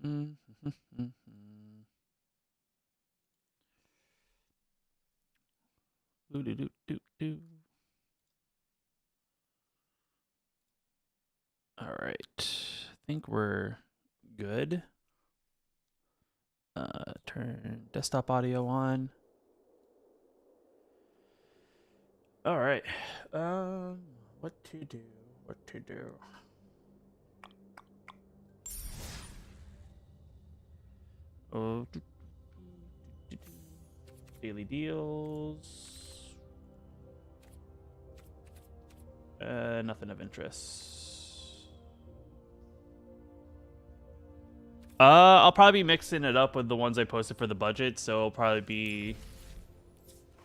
All right, I think we're good. Turn desktop audio on. All right. What to do? What to do? Oh, daily deals. Nothing of interest. I'll probably be mixing it up with the ones I posted for the budget, so it'll probably be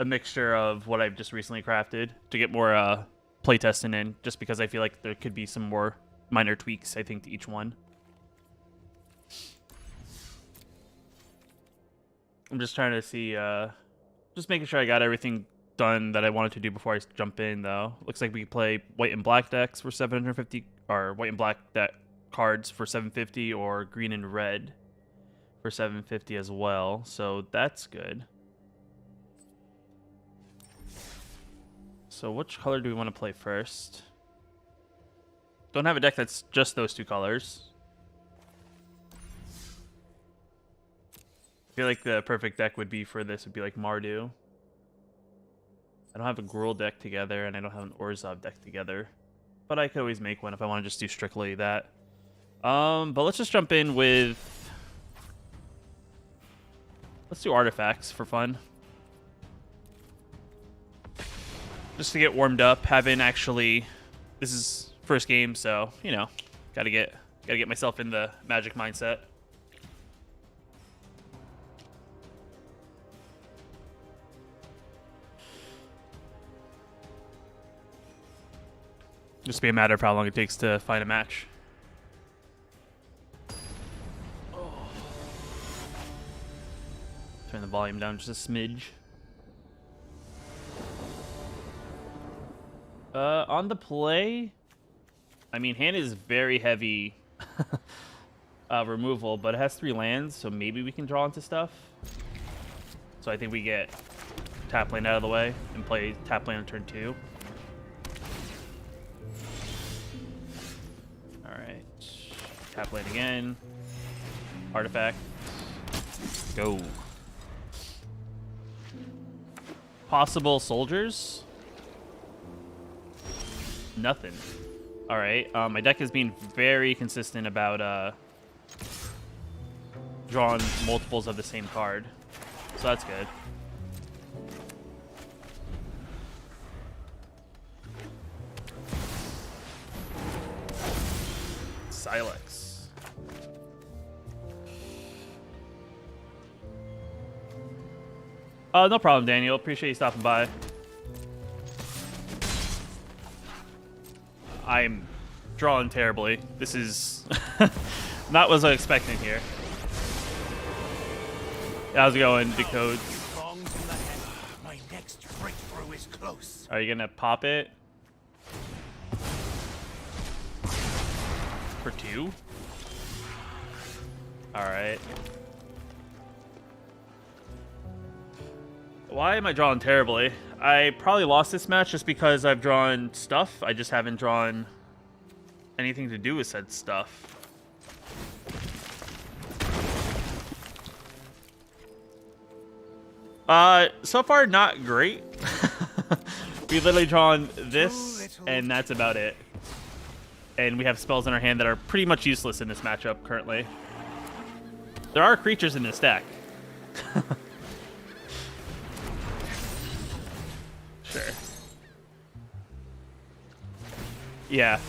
a mixture of what I've just recently crafted to get more playtesting in, just because I feel like there could be some more minor tweaks, I think, to each one. I'm just trying to see, just making sure I got everything done that I wanted to do before I jump in, though. Looks like we can play white and black decks for 750, or white and black deck cards for 750, or green and red for 750 as well, so that's good. So which color do we want to play first? Don't have a deck that's just those two colors. I feel like the perfect deck would be for this would be like Mardu. I don't have a Gruul deck together, and I don't have an Orzhov deck together. But I could always make one if I want to just do strictly that. But let's just jump in with... Let's do artifacts for fun. Just to get warmed up. Haven't actually... This is first game, so, you know, gotta get myself in the Magic mindset. Just be a matter of how long it takes to find a match. Turn the volume down just a smidge. On the play, I mean, hand is very heavy removal, but it has 3 lands, so maybe we can draw into stuff. So I think we get tap land out of the way and play tap land on turn 2. Alright. Tap land again. Artifact. Go. Possible soldiers? Nothing. Alright, my deck is being very consistent about drawing multiples of the same card. So that's good. Silex. No problem, Daniel. Appreciate you stopping by. I'm drawing terribly. This is not what I was expecting here. How's it going, Decode? My next breakthrough is close. Are you gonna pop it? For 2? Alright. Why am I drawing terribly? I probably lost this match just because I've drawn stuff. I just haven't drawn anything to do with said stuff. So far, not great. We've literally drawn this, and that's about it. And we have spells in our hand that are pretty much useless in this matchup currently. There are creatures in this deck. Sure. Yeah.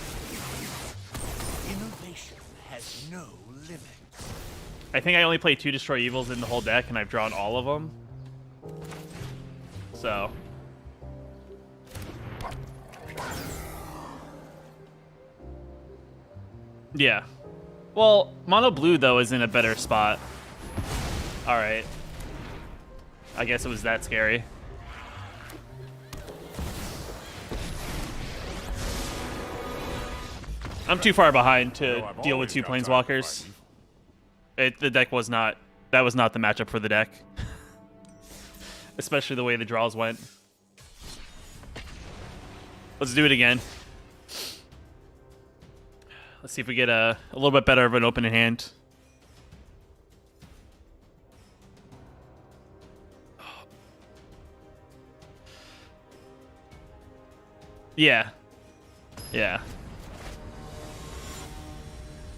Innovation has no limit. I think I only play 2 Destroy Evils in the whole deck, and I've drawn all of them. So. Yeah. Well, mono blue, though, is in a better spot. Alright. I guess it was that scary. I'm too far behind to deal with 2 planeswalkers. The deck was not. That was not the matchup for the deck. Especially the way the draws went. Let's do it again. Let's see if we get a little bit better of an opening hand. Yeah. Yeah.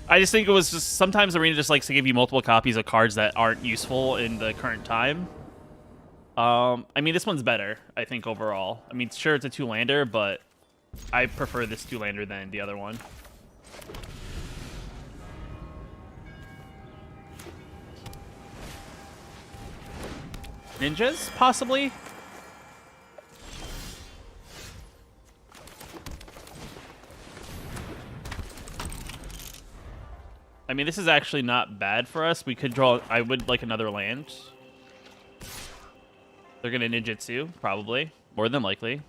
I just think it was just sometimes Arena just likes to give you multiple copies of cards that aren't useful in the current time. I mean, this one's better, I think, overall. I mean, sure, it's a 2-lander, but I prefer this 2-lander than the other one. Ninjas, possibly? I mean, this is actually not bad for us. We could draw... I would like another land. They're going to ninjutsu, probably. More than likely.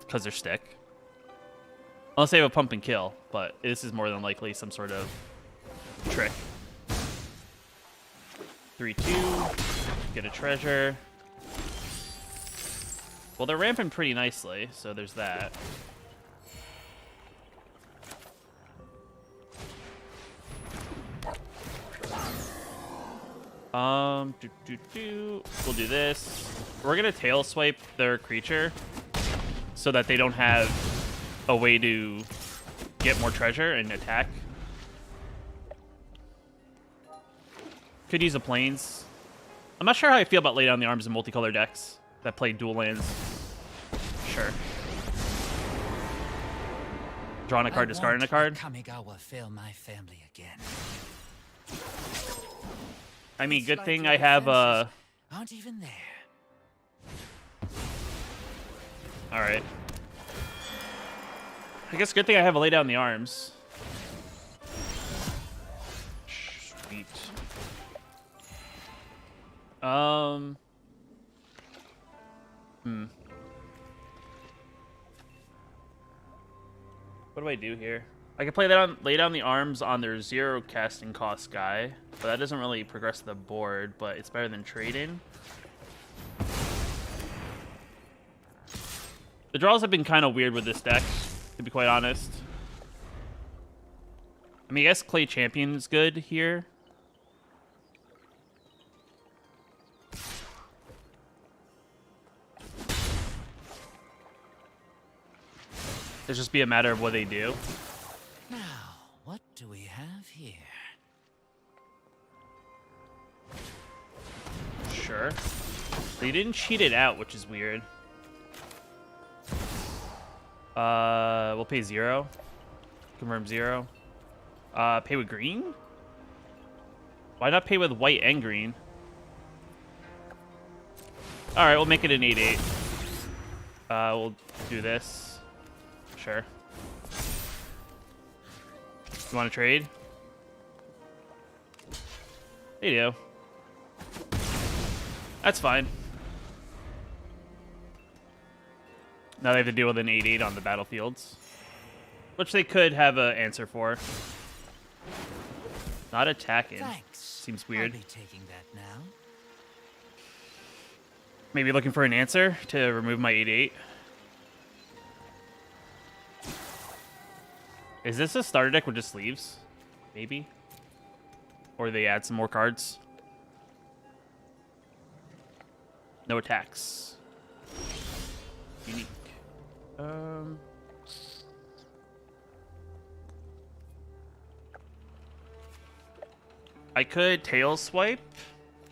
Because they're stick. Unless they have a pump and kill. But this is more than likely some sort of trick. 3-2. Get a treasure. Well, they're ramping pretty nicely, so there's that. We'll do this. We're gonna tail swipe their creature so that they don't have a way to get more treasure and attack. Could use a plains. I'm not sure how I feel about lay down the arms in multicolor decks that play dual lands. Sure. Drawing a card, discarding a card. Kamigawa fail my family again. I mean, good thing I have aren't even there. All right. I guess good thing I have a lay down the arms. Sweet. What do I do here? I can play that on lay down the arms on their 0 casting cost guy, but that doesn't really progress the board, but it's better than trading. The draws have been kind of weird with this deck, to be quite honest. I mean, I guess Clay Champion is good here. It'll just be a matter of what they do. Now, what do we have here? Sure. They didn't cheat it out, which is weird. We'll pay 0. Confirm 0. Pay with green? Why not pay with white and green? Alright, we'll make it an 8-8. We'll do this. Sure. You want to trade? They do. That's fine. Now they have to deal with an 8-8 on the battlefields. Which they could have an answer for. Not attacking. Thanks. Seems weird. I'll be taking that now. Maybe looking for an answer to remove my 8-8. Is this a starter deck with just sleeves? Maybe? Or they add some more cards? No attacks. Unique. I could tail swipe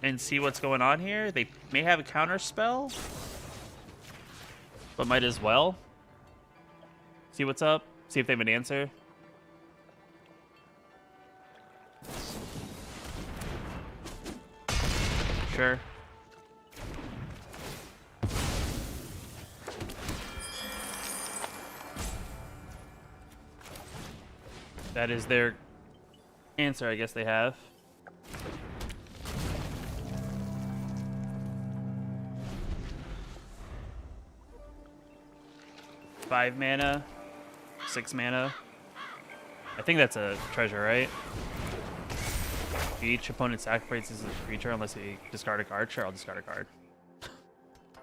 and see what's going on here. They may have a counter spell, but might as well. See what's up. See if they have an answer. Sure. That is their answer, I guess they have. Five mana, 6 mana. I think that's a treasure, right? Each opponent sacrifices a creature unless they discard a card. Sure, I'll discard a card.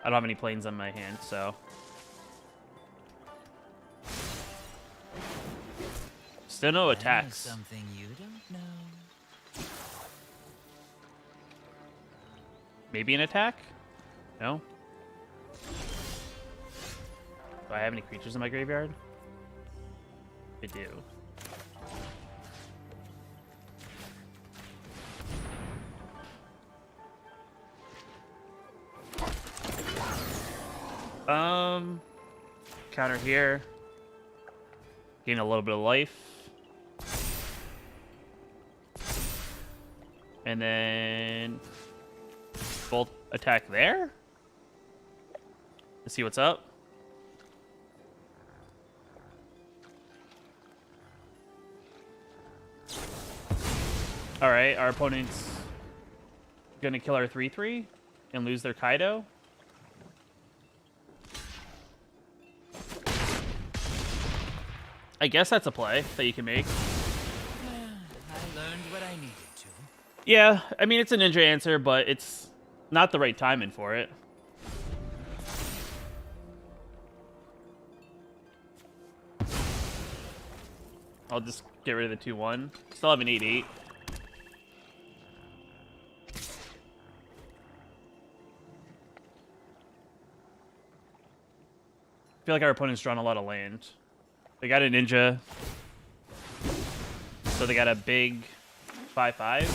I don't have any planes on my hand, so. Still no attacks. Something you don't know. Maybe an attack? No? Do I have any creatures in my graveyard? I do. Counter here. Gain a little bit of life. And then bolt attack there. Let's see what's up. All right, our opponent's gonna kill our 3/3 and lose their Kaido. I guess that's a play that you can make. I learned what I needed to. Yeah, I mean, it's a ninja answer, but it's not the right timing for it. I'll just get rid of the 2/1. Still have an 8/8. I feel like our opponent's drawn a lot of land. They got a ninja. So they got a big 5/5.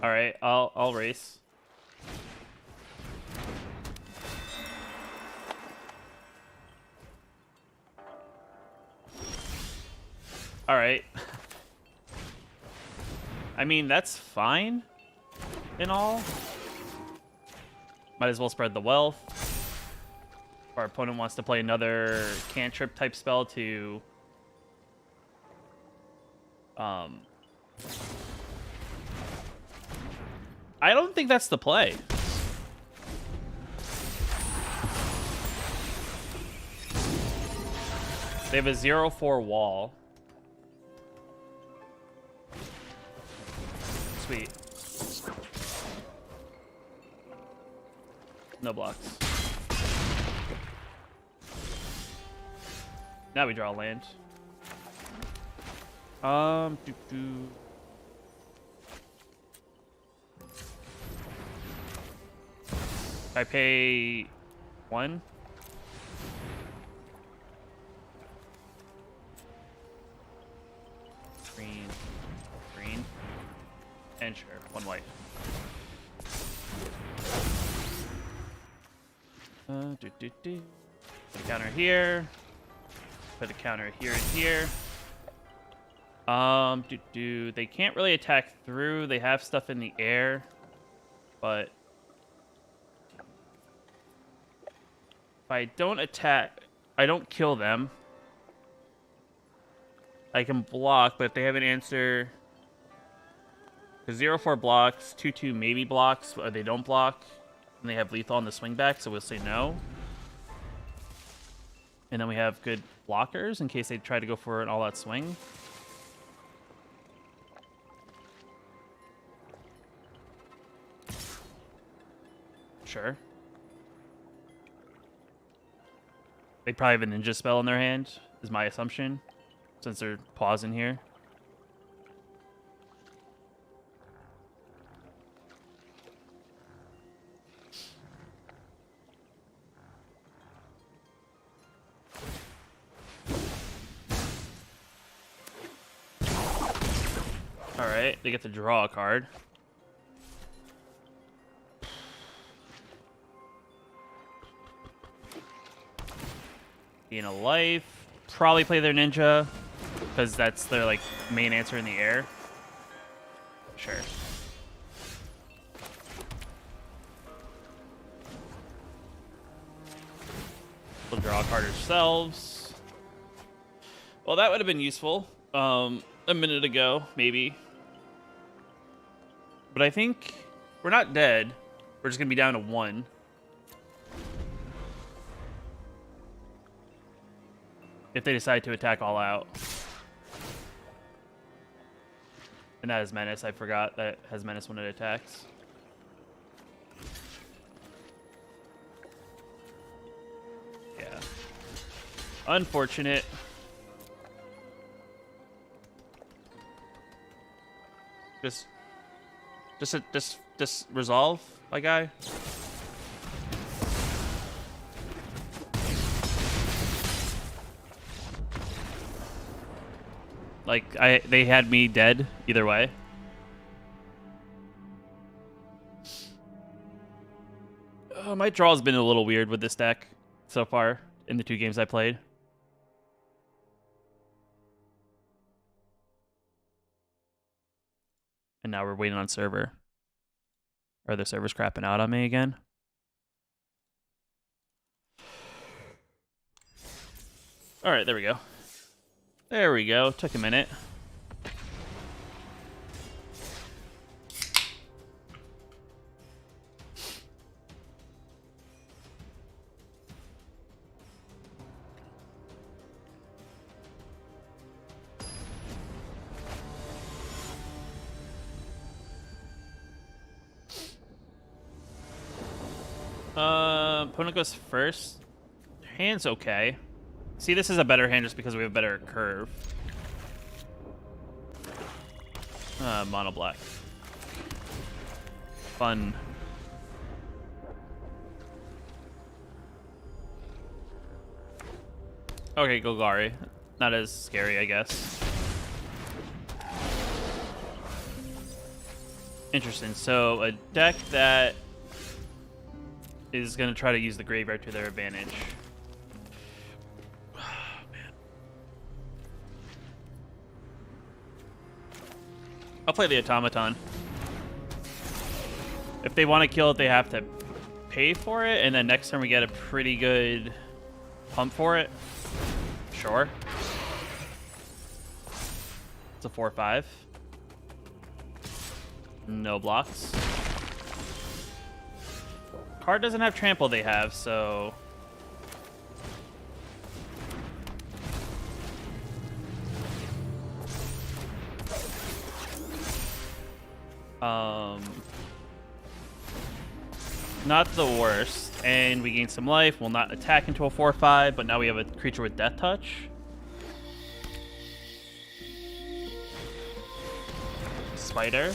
All right, I'll race. All right. I mean, that's fine in all. Might as well spread the wealth. Our opponent wants to play another cantrip type spell to I don't think that's the play. They have a 0/4 wall. Sweet. No blocks. Now we draw a land. I pay 1. Green, green, and sure, 1 white. Put a counter here. Put a counter here and here. They can't really attack through. They have stuff in the air, but if I don't attack, I don't kill them. I can block, but if they have an answer, the 0/4 blocks, 2/2 maybe blocks, or they don't block, and they have lethal on the swing back, so we'll say no. And then we have good blockers in case they try to go for an all-out swing. Sure. They probably have a ninja spell in their hand, is my assumption, since they're pausing here. Alright, they get to draw a card. Gain a life. Probably play their ninja, because that's their like main answer in the air. Sure. We'll draw a card ourselves. Well, that would have been useful a minute ago, maybe. But I think we're not dead. We're just going to be down to 1. If they decide to attack all out. And that is Menace. I forgot that it has Menace when it attacks. Yeah. Unfortunate. Just resolve, my guy. Like they had me dead either way. My draw's been a little weird with this deck so far in the 2 games I played. And now we're waiting on server. Are the servers crapping out on me again? All right, there we go. There we go. Took a minute. Opponent goes first. Hand's okay. See, this is a better hand just because we have a better curve. Mono black. Fun. Okay, Golgari. Not as scary, I guess. Interesting. So, a deck that is going to try to use the graveyard to their advantage. Oh, man. I'll play the Automaton. If they want to kill it, they have to pay for it, and then next turn we get a pretty good pump for it. Sure. It's a 4/5. No blocks. Card doesn't have trample, they have, so... Not the worst. And we gain some life. We'll not attack into a 4/5, but now we have a creature with Death Touch. Spider.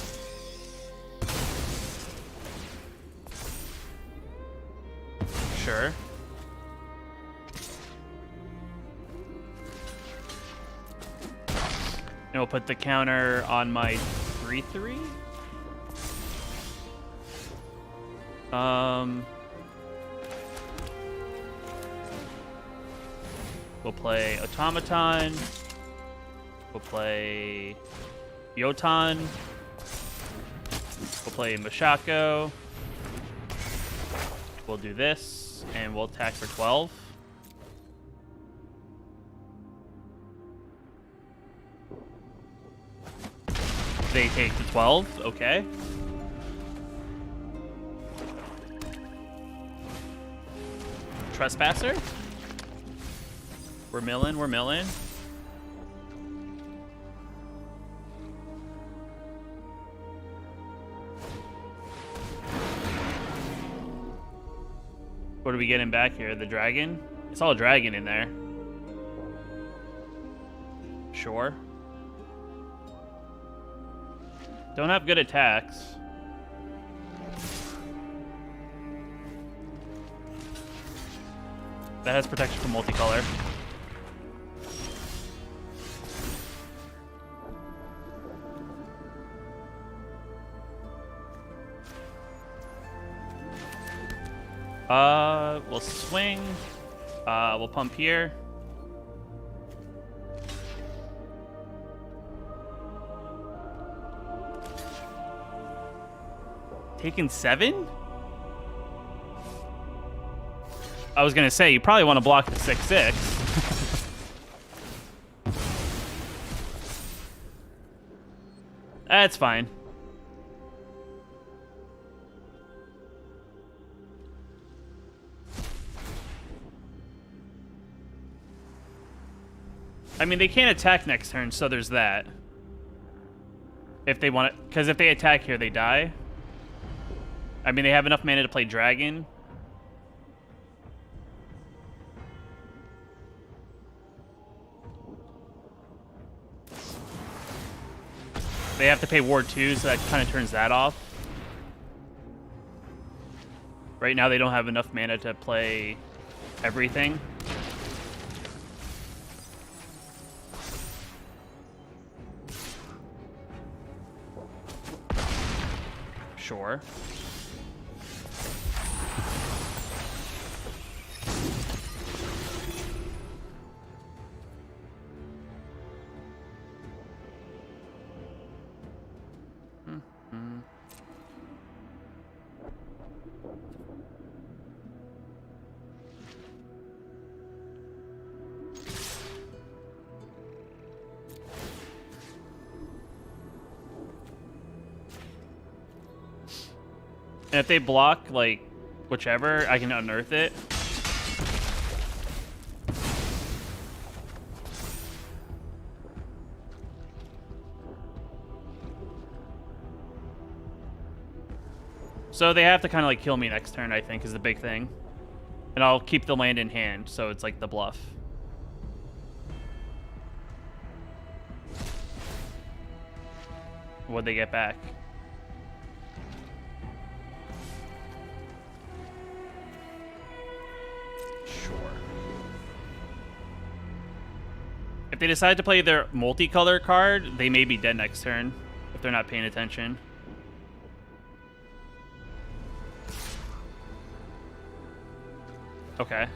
Sure. And we'll put the counter on my 3/3. We'll play Automaton. We'll play Yotan. We'll play Mashako. We'll do this, and we'll attack for 12. They take the 12, okay. Trespasser. We're milling, we're milling. What are we getting back here? The dragon? It's all dragon in there. Sure. Don't have good attacks. That has protection from multicolor. We'll swing. We'll pump here. Taking 7? I was gonna say, you probably want to block the 6/6. That's fine. I mean, they can't attack next turn, so there's that. If they want it, because if they attack here, they die. I mean, they have enough mana to play dragon. They have to pay Ward 2, so that kind of turns that off. Right now, they don't have enough mana to play everything. Sure. And if they block, like, whichever, I can unearth it. So they have to kind of, like, kill me next turn, I think, is the big thing. And I'll keep the land in hand, so it's, like, the bluff. What'd they get back? If they decide to play their multicolor card, they may be dead next turn if they're not paying attention. Okay.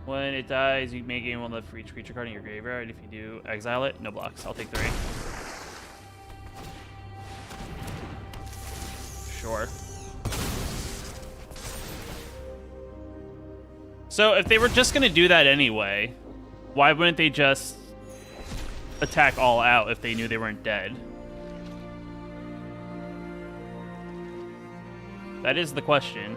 When it dies, you may gain 1 life for each creature card in your graveyard. If you do, exile it. No blocks. I'll take 3. Sure. So if they were just going to do that anyway, why wouldn't they just attack all out if they knew they weren't dead? That is the question.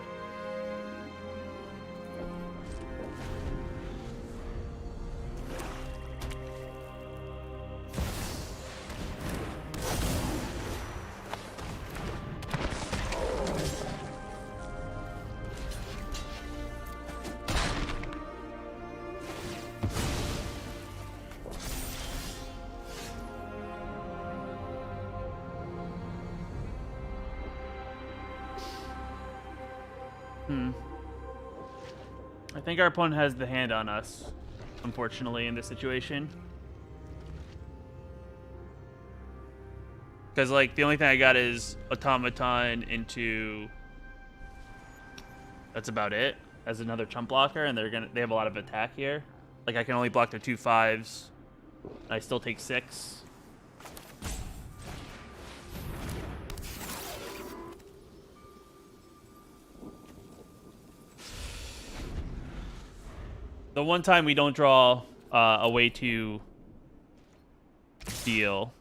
I think our opponent has the hand on us, unfortunately, in this situation. Because, like, the only thing I got is Automaton into... That's about it, as another chump blocker, and they have a lot of attack here. Like, I can only block their 2 5s, and I still take 6. The one time we don't draw a way to deal.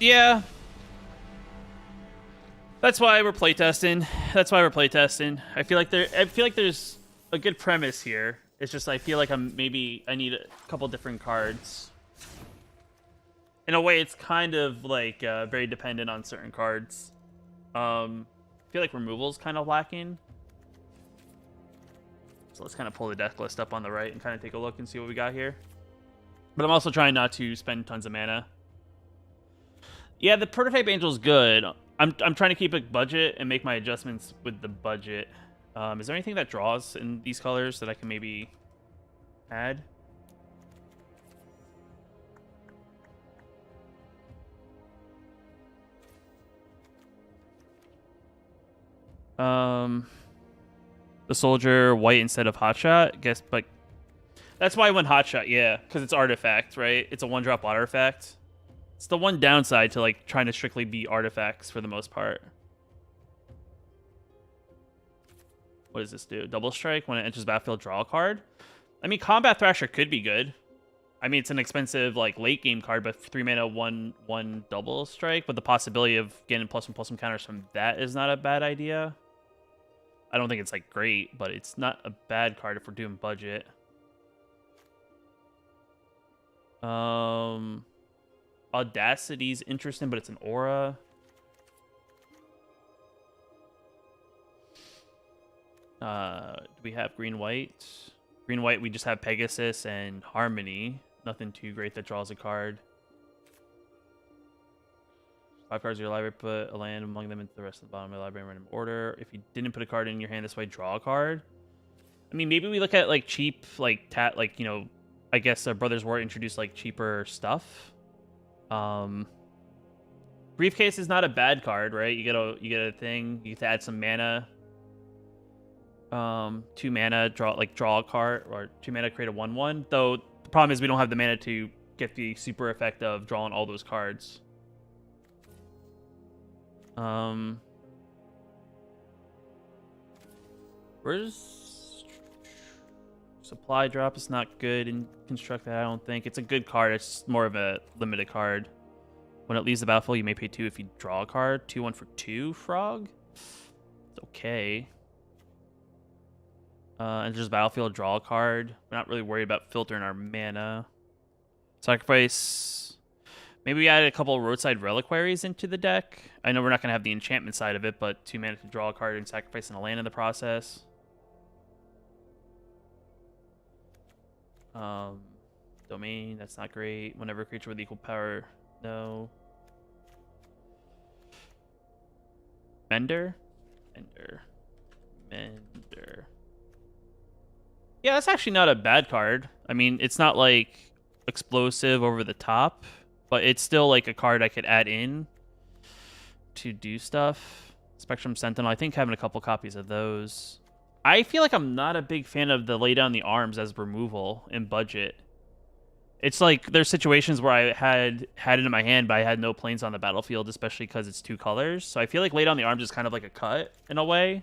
Yeah. That's why we're playtesting. I feel like there's a good premise here. It's just I feel like I need a couple different cards. In a way, it's kind of like very dependent on certain cards. I feel like removal's kind of lacking. So let's kind of pull the deck list up on the right and kind of take a look and see what we got here. But I'm also trying not to spend tons of mana. Yeah, the Prototype Angel's good. I'm trying to keep a budget and make my adjustments with the budget. Is there anything that draws in these colors that I can maybe add? The soldier white instead of hotshot. Guess, but that's why I went hotshot. Yeah, because it's artifact, right? It's a 1-drop artifact. It's the one downside to, like, trying to strictly be artifacts for the most part. What does this do? Double strike when it enters battlefield, draw a card. I mean, Combat Thrasher could be good. I mean, it's an expensive like late game card, but 3 mana, 1/1 double strike. But the possibility of getting +1/+1 counters from that is not a bad idea. I don't think it's like great, but it's not a bad card if we're doing budget. Audacity's interesting, but it's an aura. Do we have green-white? Green-white, we just have Pegasus and Harmony. Nothing too great that draws a card. 5 cards in your library, put a land among them into the rest of the bottom of the library in random order. If you didn't put a card in your hand this way, draw a card. I mean, maybe we look at like cheap, like you know, I guess Brothers War introduced like cheaper stuff. Briefcase is not a bad card, right? You get a thing. You get to add some mana. 2 mana, draw a card, or 2 mana, create a 1/1. Though the problem is we don't have the mana to get the super effect of drawing all those cards. Where's supply drop? Is not good in constructed. I don't think it's a good card. It's more of a limited card. When it leaves the battlefield, you may pay 2 if you draw a card. 2/1 for 2 frog. It's okay. Enters battlefield, draw a card. We're not really worried about filtering our mana. Sacrifice. Maybe we added a couple of roadside reliquaries into the deck. I know we're not going to have the enchantment side of it, but 2 mana to draw a card and sacrificing a land in the process. Domain, that's not great. Whenever a creature with equal power, no. Mender. Yeah, that's actually not a bad card. I mean, it's not like explosive over the top, but it's still like a card I could add in to do stuff. Spectrum Sentinel, I think having a couple copies of those. I feel like I'm not a big fan of the lay down the arms as removal in budget. It's like there's situations where I had it in my hand, but I had no planes on the battlefield, especially because it's 2 colors. So I feel like lay down the arms is kind of like a cut in a way,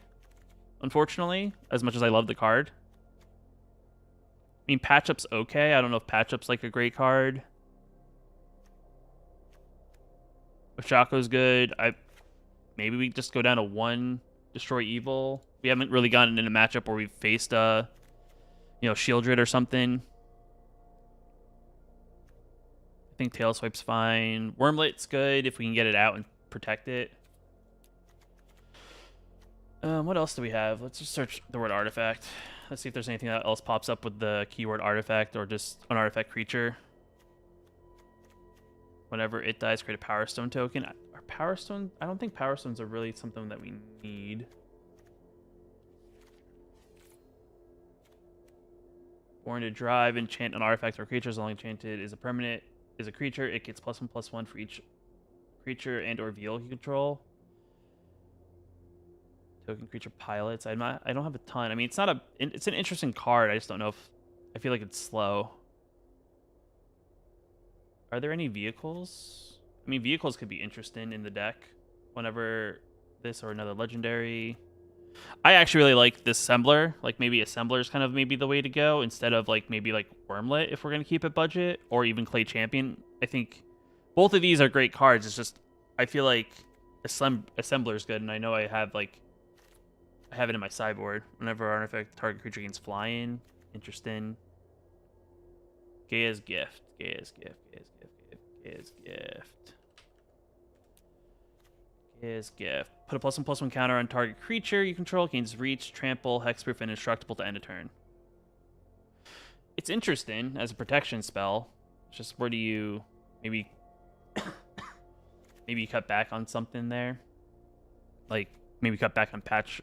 unfortunately, as much as I love the card. I mean, Patch-Up's okay. I don't know if Patch-Up's like a great card. Oshako's good. Maybe we just go down to 1, destroy evil. We haven't really gotten in a matchup where we've faced you know, Shieldred or something. I think Tail Swipe's fine. Wormlet's good if we can get it out and protect it. What else do we have? Let's just search the word artifact. Let's see if there's anything else pops up with the keyword artifact or just an artifact creature. Whenever it dies, create a Power Stone token. Are Power Stone? I don't think Power Stones are really something that we need. Born to Drive, enchant an artifact or creature as long enchanted is a permanent. Is a creature, it gets +1/+1 for each creature and or vehicle you control. Token creature pilots. I don't have a ton. I mean, it's an interesting card. I just don't know if I feel like it's slow. Are there any vehicles? I mean, vehicles could be interesting in the deck. Whenever this or another legendary. I actually really like this Assembler. Like maybe Assembler is kind of maybe the way to go instead of like maybe like Wormlet if we're gonna keep it budget, or even Clay Champion. I think both of these are great cards. It's just I feel like Assembler is good, and I know I have it in my sideboard. Whenever artifact target creature gains flying, interesting. Gaia's Gift. Gaia's Gift. Put a +1/+1 counter on target creature you control. Gains reach, trample, hexproof, and indestructible to end a turn. It's interesting as a protection spell. It's just where do you maybe you cut back on something there? Like maybe cut back on patch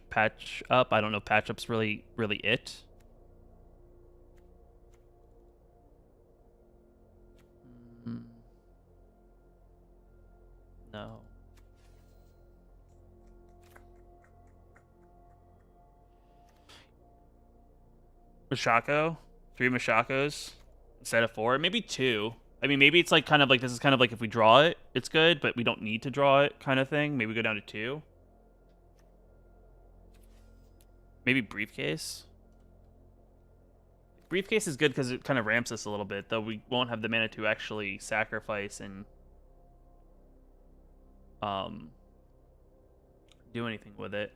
up. I don't know if patch up's really it. No. Mashako? 3 Mashakos instead of 4? Maybe 2. I mean, maybe it's like kind of like this is kind of like if we draw it, it's good, but we don't need to draw it kind of thing. Maybe we go down to 2. Maybe Briefcase. Briefcase is good because it kind of ramps us a little bit, though we won't have the mana to actually sacrifice and do anything with it.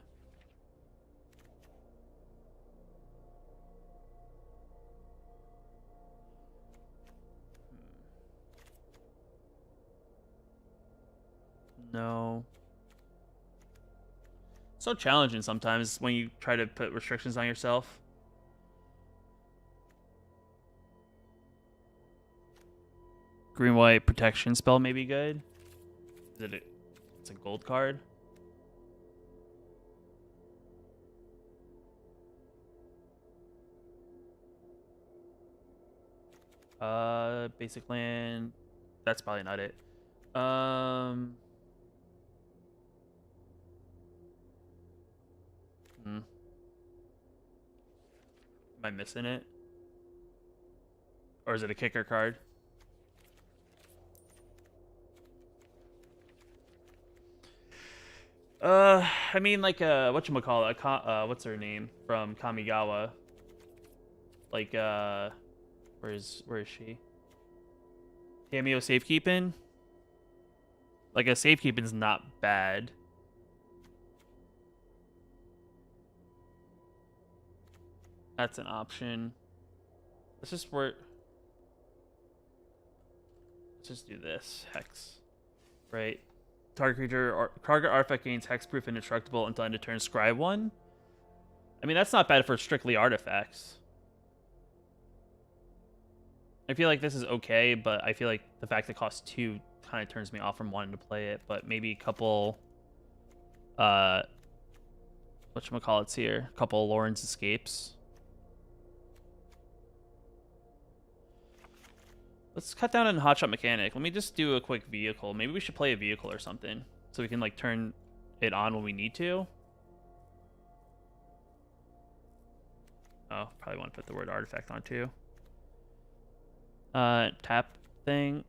No. So challenging sometimes when you try to put restrictions on yourself. Green-white protection spell may be good. Is it it's a gold card. Basic land. That's probably not it. Am I missing it? Or is it a kicker card? I mean, like, whatchamacallit, what's her name from Kamigawa? Like, where is she? Cameo safekeeping? Like, a safekeeping's not bad. That's an option. Let's just do this. Hex. Right. Target creature or target artifact gains hexproof and indestructible until end of turn. Scribe 1. I mean, that's not bad for strictly artifacts. I feel like this is okay, but I feel like the fact that it costs 2 kind of turns me off from wanting to play it. But maybe a couple, whatchamacallits here? A couple Lauren's Escapes. Let's cut down on Hotshot Mechanic. Let me just do a quick vehicle. Maybe we should play a vehicle or something so we can like turn it on when we need to. Oh, probably want to put the word artifact on too. Tap thing.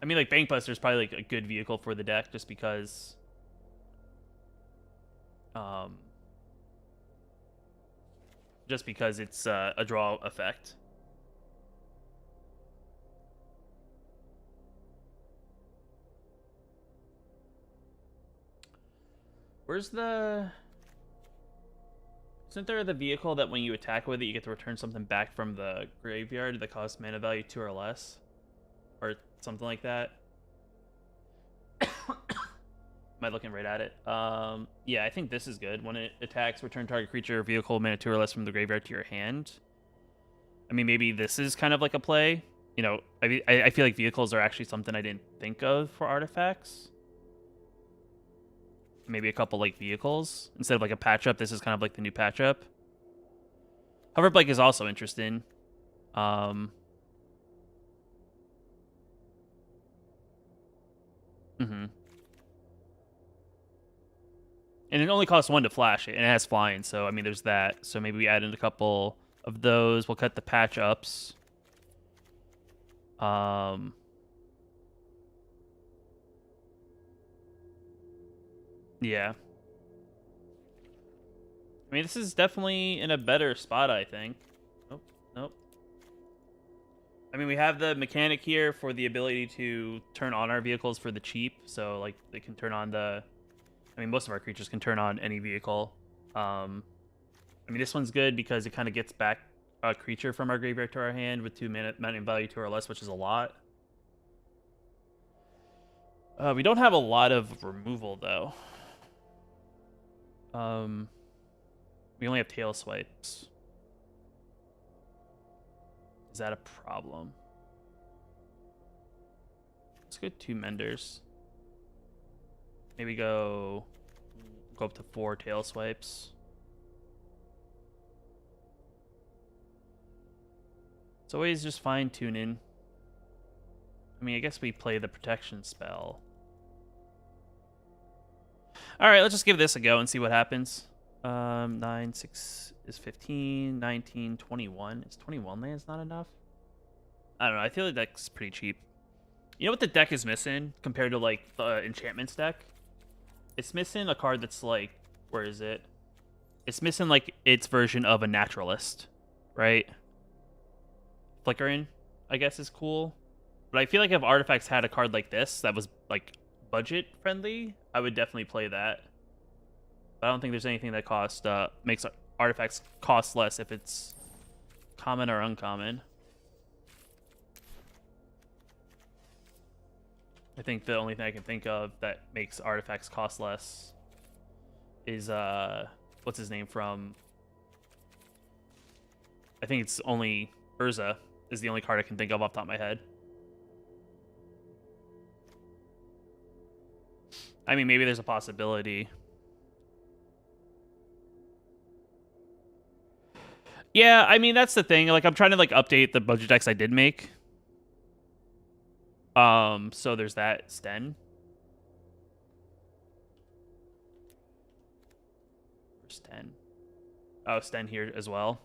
I mean, like Bankbuster is probably like a good vehicle for the deck just because it's a draw effect. Where's the... Isn't there the vehicle that when you attack with it, you get to return something back from the graveyard that costs mana value 2 or less? Or something like that? Am I looking right at it? Yeah, I think this is good. When it attacks, return target creature or vehicle mana 2 or less from the graveyard to your hand. I mean, maybe this is kind of like a play. You know, I feel like vehicles are actually something I didn't think of for artifacts. Maybe a couple like vehicles instead of like a patch up. This is kind of like the new patch up. Hoverblade is also interesting. And it only costs 1 to flash it, and it has flying. So I mean, there's that. So maybe we add in a couple of those. We'll cut the patch ups. Yeah. I mean, this is definitely in a better spot, I think. Nope. Nope. I mean, we have the mechanic here for the ability to turn on our vehicles for the cheap. So, like, they can turn on the... I mean, most of our creatures can turn on any vehicle. I mean, this one's good because it kind of gets back a creature from our graveyard to our hand with 2 mana value 2 or less, which is a lot. We don't have a lot of removal, though. We only have tail swipes. Is that a problem? Let's go 2 Menders. Maybe go up to 4 tail swipes. It's always just fine tuning. I mean, I guess we play the protection spell. Alright, let's just give this a go and see what happens. 9, 6 is 15, 19, 21. Is 21 lands not enough? I don't know, I feel like that's pretty cheap. You know what the deck is missing compared to, like, the enchantments deck? It's missing a card that's, like, where is it? It's missing like its version of a naturalist, right? Flickering, I guess, is cool. But I feel like if Artifacts had a card like this that was like budget friendly, I would definitely play that. But I don't think there's anything that makes Artifacts cost less if it's common or uncommon. I think the only thing I can think of that makes Artifacts cost less is what's his name from? I think it's only Urza is the only card I can think of off the top of my head. I mean, maybe there's a possibility. Yeah, I mean, that's the thing. Like, I'm trying to like update the budget decks I did make. So there's that. Sten. Sten. Oh, Sten here as well.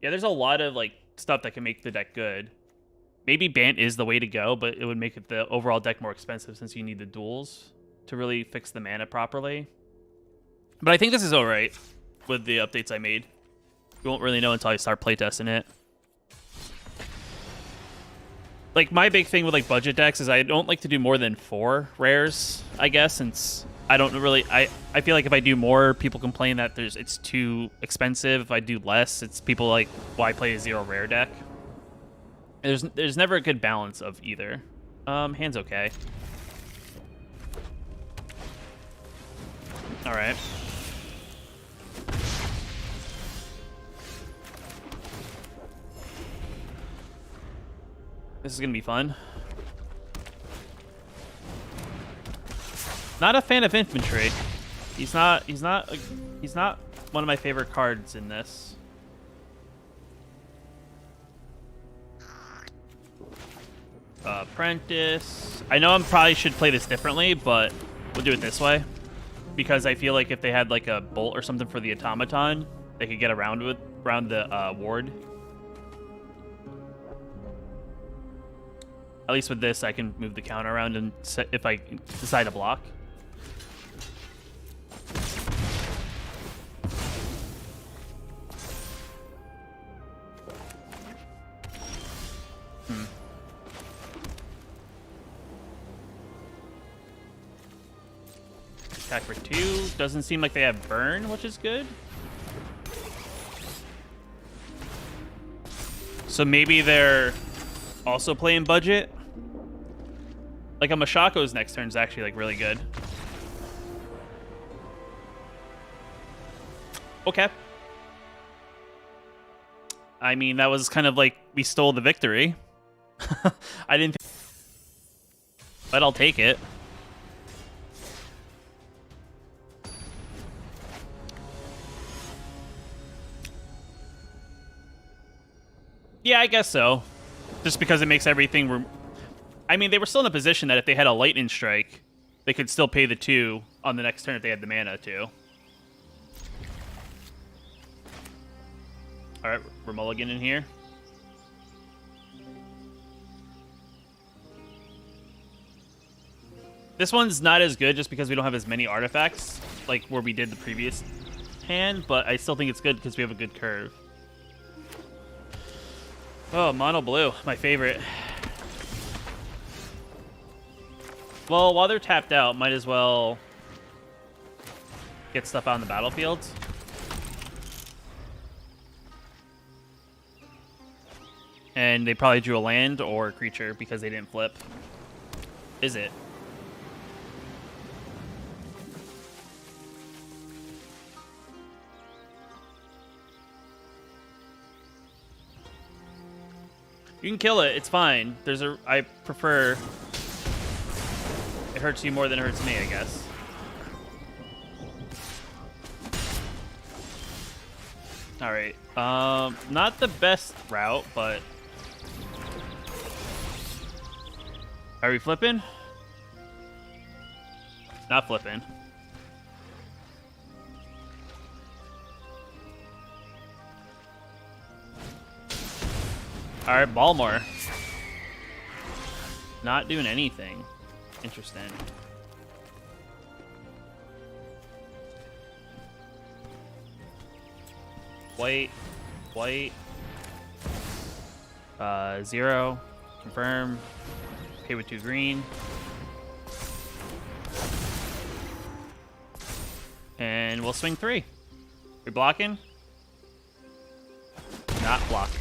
Yeah, there's a lot of like stuff that can make the deck good. Maybe Bant is the way to go, but it would make it the overall deck more expensive since you need the duels to really fix the mana properly. But I think this is alright with the updates I made. You won't really know until I start playtesting it. Like, my big thing with like budget decks is I don't like to do more than 4 rares, I guess, since I don't really... I feel like if I do more, people complain that it's too expensive. If I do less, it's people like, well, I play a 0 rare deck. There's never a good balance of either. Hand's okay. Alright. This is gonna be fun. Not a fan of infantry. He's not one of my favorite cards in this. Apprentice. I know I probably should play this differently, but we'll do it this way. Because I feel like if they had like a bolt or something for the automaton, they could get around the ward. At least with this, I can move the counter around and set if I decide to block. Attack for 2. Doesn't seem like they have burn, which is good. So maybe they're also playing budget. Like a Mashako's next turn is actually like really good. Okay. I mean, that was kind of like we stole the victory. I didn't think, but I'll take it. Yeah, I guess so. Just because it makes everything... I mean, they were still in a position that if they had a lightning strike, they could still pay the 2 on the next turn if they had the mana too. Alright, we're mulliganing here. This one's not as good just because we don't have as many artifacts like where we did the previous hand, but I still think it's good because we have a good curve. Oh, mono blue, my favorite. Well, while they're tapped out, might as well get stuff out on the battlefield. And they probably drew a land or a creature because they didn't flip. Is it? You can kill it. It's fine. I prefer... It hurts you more than it hurts me, I guess. Alright. Not the best route, but... Are we flipping? Not flipping. Alright, Balmore. Not doing anything. Interesting. White. White. 0. Confirm. Pay with 2 green. And we'll swing 3. We blocking? Not blocking.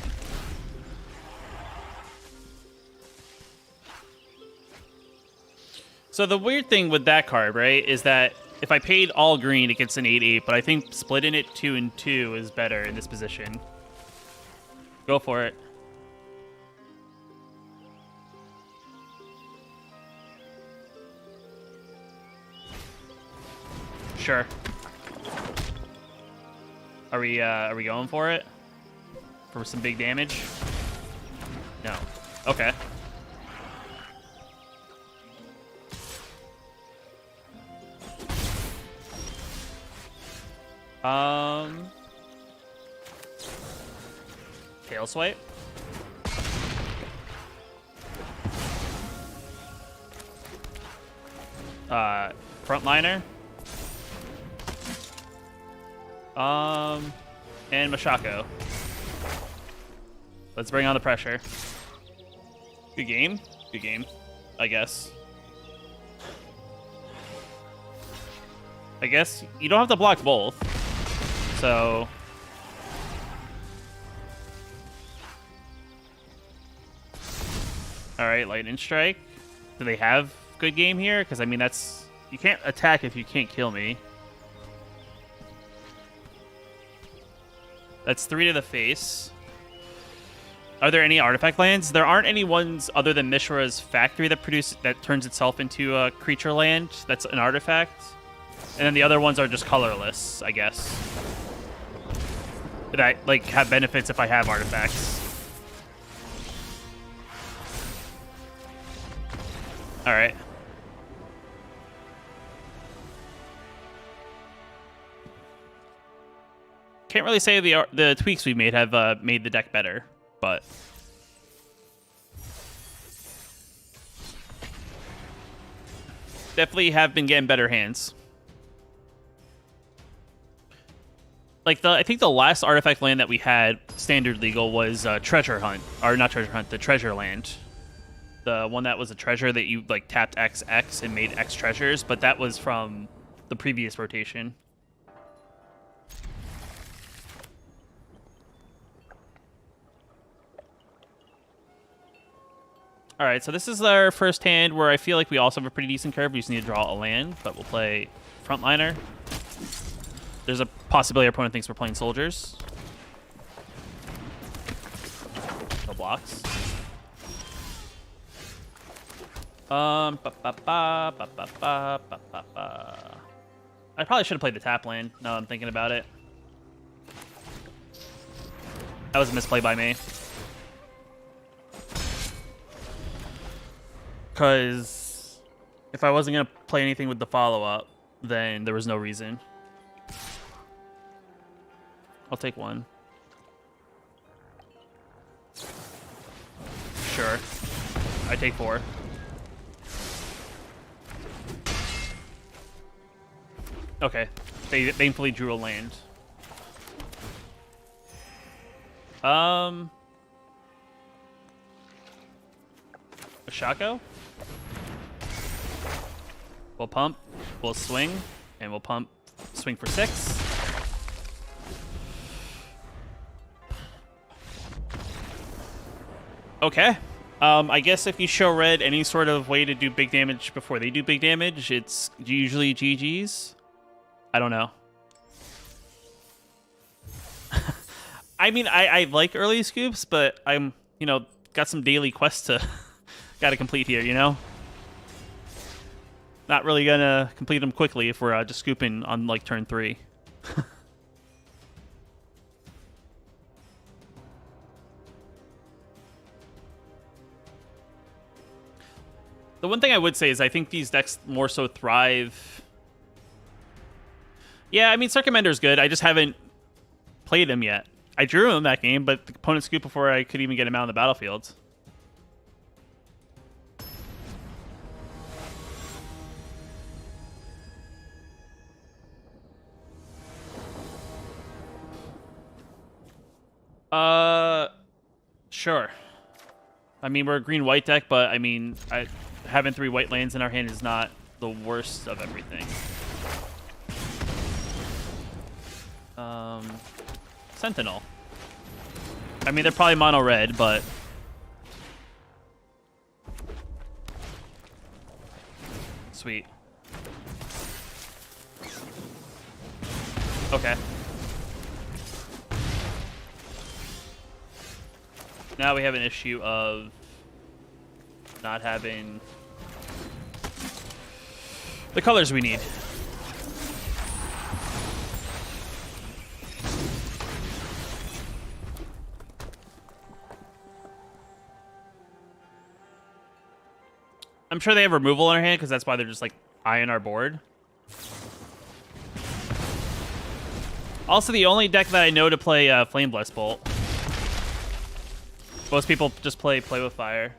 So the weird thing with that card, right, is that if I paid all green, it gets an 8-8, but I think splitting it 2 and 2 is better in this position. Go for it. Sure. Are we going for it? For some big damage? No. Okay. Tail swipe. Frontliner. And Mashako. Let's bring on the pressure. Good game. Good game, I guess. I guess you don't have to block both. So... Alright, Lightning Strike. Do they have good game here? Because, I mean, that's... You can't attack if you can't kill me. That's 3 to the face. Are there any artifact lands? There aren't any ones other than Mishra's Factory that turns itself into a creature land. That's an artifact. And then the other ones are just colorless, I guess. That, like, have benefits if I have artifacts. Alright. Can't really say the tweaks we made have made the deck better, but... Definitely have been getting better hands. Like, I think the last artifact land that we had, standard legal, was Treasure Hunt. Or not Treasure Hunt, the Treasure Land. The one that was a treasure that you, like, tapped XX and made X treasures, but that was from the previous rotation. Alright, so this is our first hand where I feel like we also have a pretty decent curve. We just need to draw a land, but we'll play Frontliner. There's a possibility our opponent thinks we're playing soldiers. No blocks. I probably should have played the tap land, now that I'm thinking about it. That was a misplay by me. Because if I wasn't going to play anything with the follow-up, then there was no reason. I'll take 1. Sure. I take 4. Okay. They thankfully drew a land. Mashako? We'll pump, we'll swing, and we'll pump, swing for 6. Okay. I guess if you show red any sort of way to do big damage before they do big damage, it's usually GG's. I don't know. I mean, I like early scoops, but I'm, you know, got some daily quests to gotta complete here, you know? Not really gonna complete them quickly if we're just scooping on, like, turn 3. The one thing I would say is I think these decks more so thrive... Yeah, I mean, Circumender's good. I just haven't played him yet. I drew him that game, but the opponent scooped before I could even get him out on the battlefield. Sure. I mean, we're a green-white deck, but I mean, having 3 white lands in our hand is not the worst of everything. Sentinel. I mean, they're probably mono-red, but... Sweet. Okay. Now we have an issue of not having the colors we need. I'm sure they have removal in their hand because that's why they're just like eyeing our board. Also, the only deck that I know to play Flame Blast Bolt. Most people just play with fire.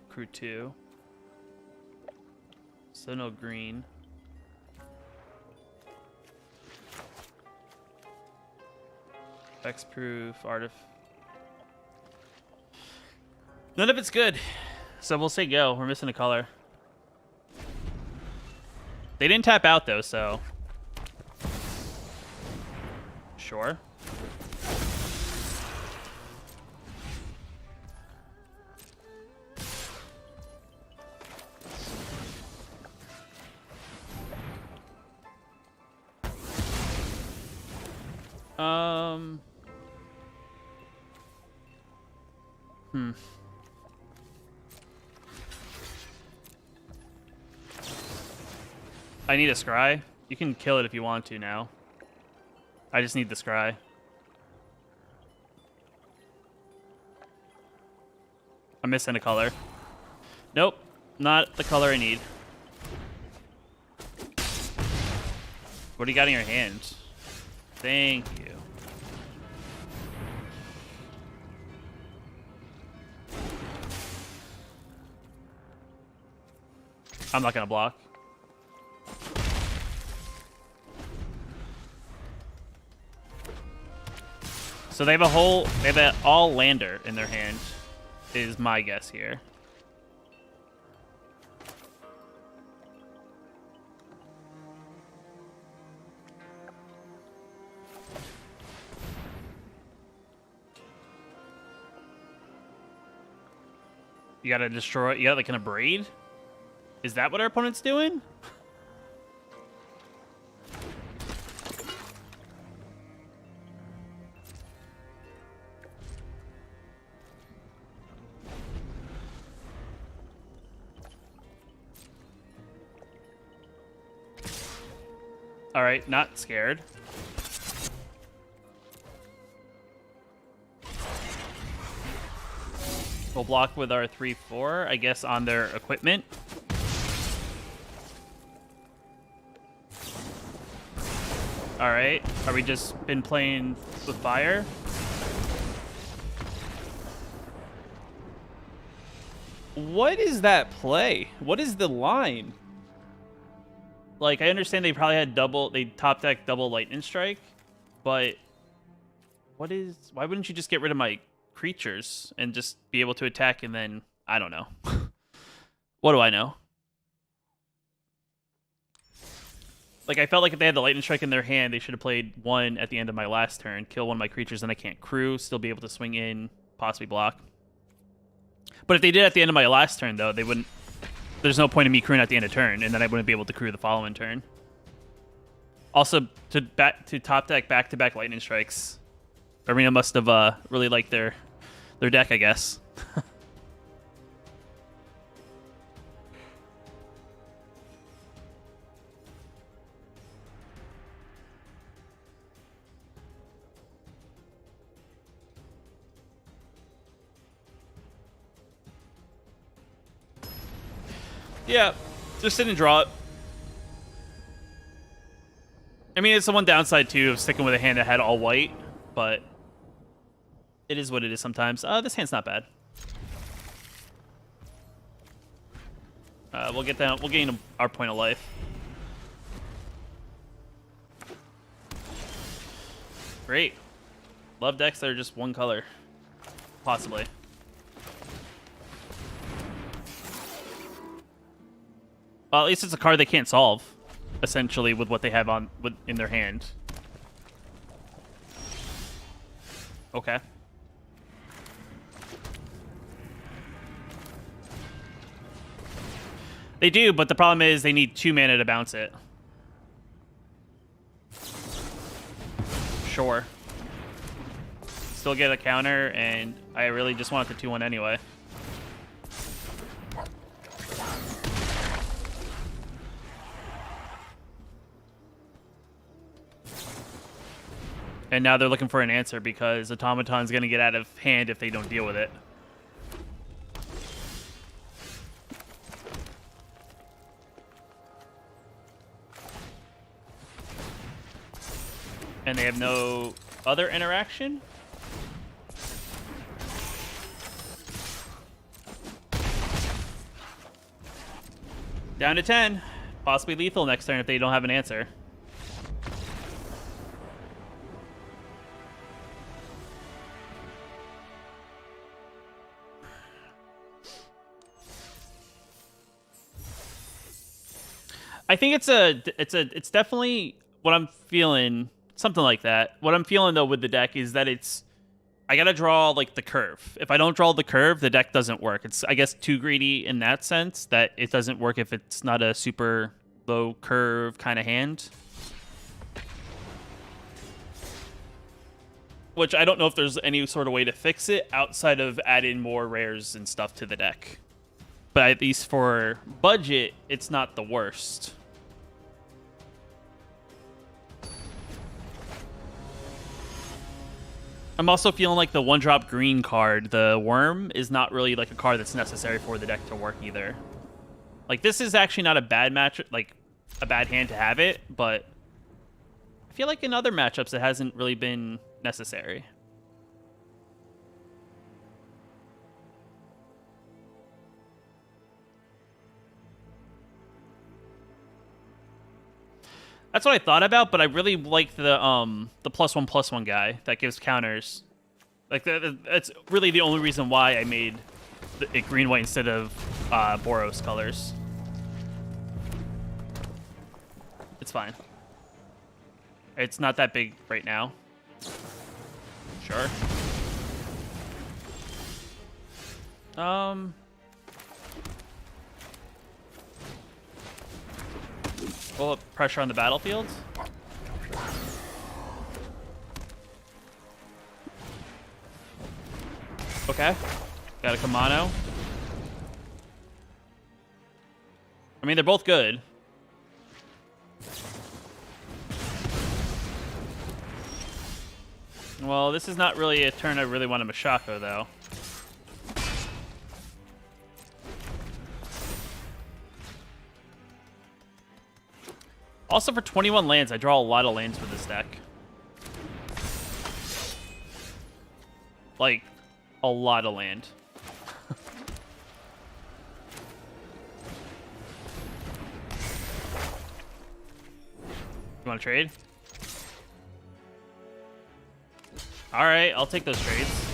Crew 2. So no green. X-proof, none of it's good. So we'll say go. We're missing a color. They didn't tap out though, so sure. I need a scry. You can kill it if you want to now. I just need the scry. I'm missing a color. Nope, not the color I need. What do you got in your hand? Thank you. I'm not gonna block. So they have an all lander in their hand, is my guess here. You gotta destroy, you got like an abrade? Is that what our opponent's doing? All right, not scared. We'll block with our 3/4, I guess, on their equipment. All right, are we just been playing with fire? What is that play? What is the line? Like, I understand they probably had they top deck double lightning strike, but why wouldn't you just get rid of my creatures and just be able to attack and then, I don't know. What do I know? Like, I felt like if they had the lightning strike in their hand, they should have played one at the end of my last turn, kill one of my creatures, then I can't crew, still be able to swing in, possibly block. But if they did at the end of my last turn, though, they wouldn't. There's no point in me crewing at the end of turn, and then I wouldn't be able to crew the following turn. Also, to top deck back-to-back lightning strikes, Arena must have really liked their deck, I guess. Yeah, just didn't draw it. I mean, it's the one downside, too, of sticking with a hand that had all white, but it is what it is sometimes. This hand's not bad. We'll gain our point of life. Great. Love decks that are just one color. Possibly. Well, at least it's a card they can't solve, essentially, with what they have in their hand. Okay. They do, but the problem is they need 2 mana to bounce it. Sure. Still get a counter, and I really just want the 2-1 anyway. And now they're looking for an answer because Automaton's going to get out of hand if they don't deal with it. And they have no other interaction? Down to 10. Possibly lethal next turn if they don't have an answer. I think it's definitely what I'm feeling, something like that. What I'm feeling though with the deck is that I gotta draw like the curve. If I don't draw the curve, the deck doesn't work. It's, I guess, too greedy in that sense that it doesn't work if it's not a super low curve kind of hand. Which I don't know if there's any sort of way to fix it outside of adding more rares and stuff to the deck. But at least for budget, it's not the worst. I'm also feeling like the 1-drop green card, the Worm, is not really like a card that's necessary for the deck to work either. Like, this is actually not a bad match, like a bad hand to have it, but I feel like in other matchups it hasn't really been necessary. That's what I thought about, but I really like the +1/+1 guy that gives counters. Like that's really the only reason why I made it green white instead of Boros colors. It's fine. It's not that big right now. Sure. Will it pressure on the battlefield? Okay. Got a Kamano. I mean, they're both good. Well, this is not really a turn I really want a Mashako, though. Also, for 21 lands, I draw a lot of lands for this deck. Like, a lot of land. You want to trade? All right, I'll take those trades.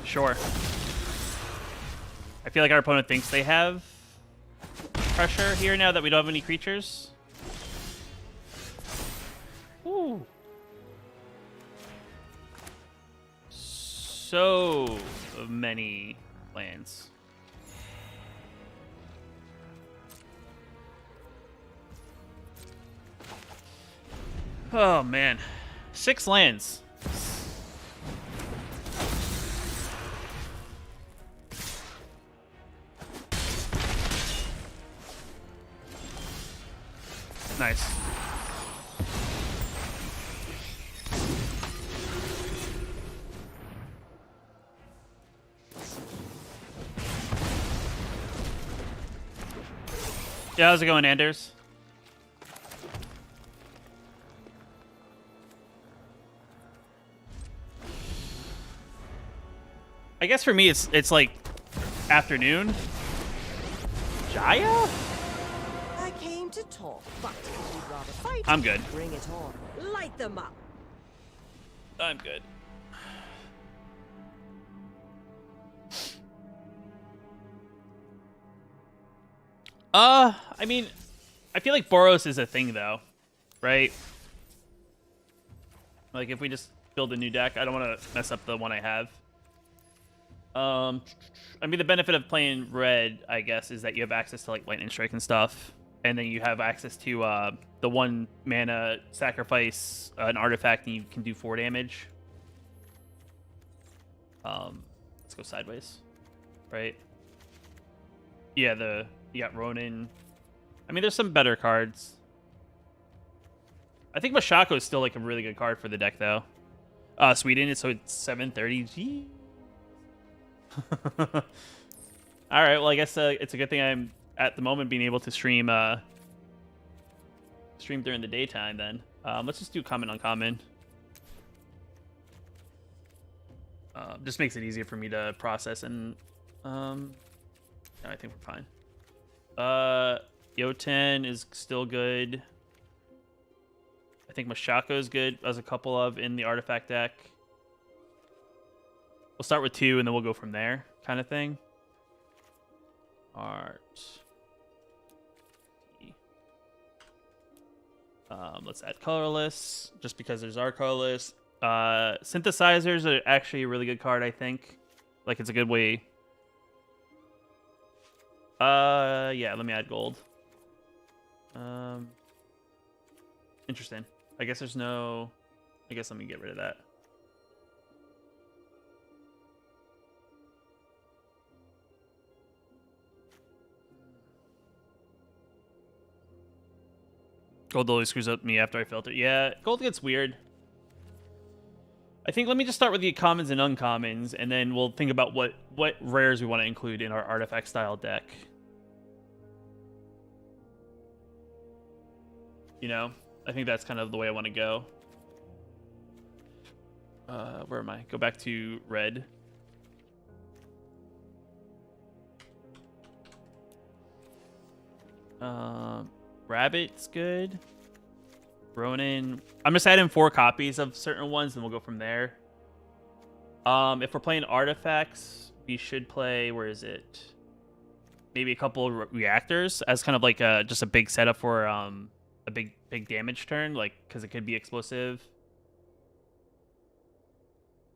Sure. I feel like our opponent thinks they have pressure here now that we don't have any creatures. Ooh. So many lands. Oh, man. 6 lands. Nice. Yeah, how's it going, Anders? I guess for me, it's like afternoon. Jaya? I came to talk, but if you'd rather fight, I'm good. bring it on. Light them up. I'm good. I mean, I feel like Boros is a thing though, right? Like if we just build a new deck, I don't want to mess up the one I have. I mean, the benefit of playing red, I guess, is that you have access to like lightning strike and stuff, and then you have access to the 1 mana sacrifice an artifact, and you can do 4 damage. Let's go sideways, right? Yeah, you got Ronin. I mean, there's some better cards. I think Mashako is still like a really good card for the deck, though. Sweden, so it's 730. Gee. All right, well, I guess it's a good thing I'm at the moment being able to stream during the daytime. Then let's just do common uncommon. Just makes it easier for me to process, and I think we're fine. Yoten is still good. I think Mashako is good as a couple of in the artifact deck. We'll start with 2, and then we'll go from there, kind of thing. Art. Let's add colorless, just because there's our colorless. Synthesizers are actually a really good card, I think. Like, it's a good way. Yeah, let me add gold. Interesting. I guess there's no... I guess let me get rid of that. Gold always screws up me after I filter. Yeah, gold gets weird. I think let me just start with the commons and uncommons, and then we'll think about what rares we want to include in our artifact style deck. You know, I think that's kind of the way I want to go. Where am I? Go back to red. Rabbit's good. Ronin. I'm just adding 4 copies of certain ones, and we'll go from there. If we're playing artifacts, we should play. Where is it? Maybe a couple of reactors as kind of like just a big setup for a big damage turn, like because it could be explosive.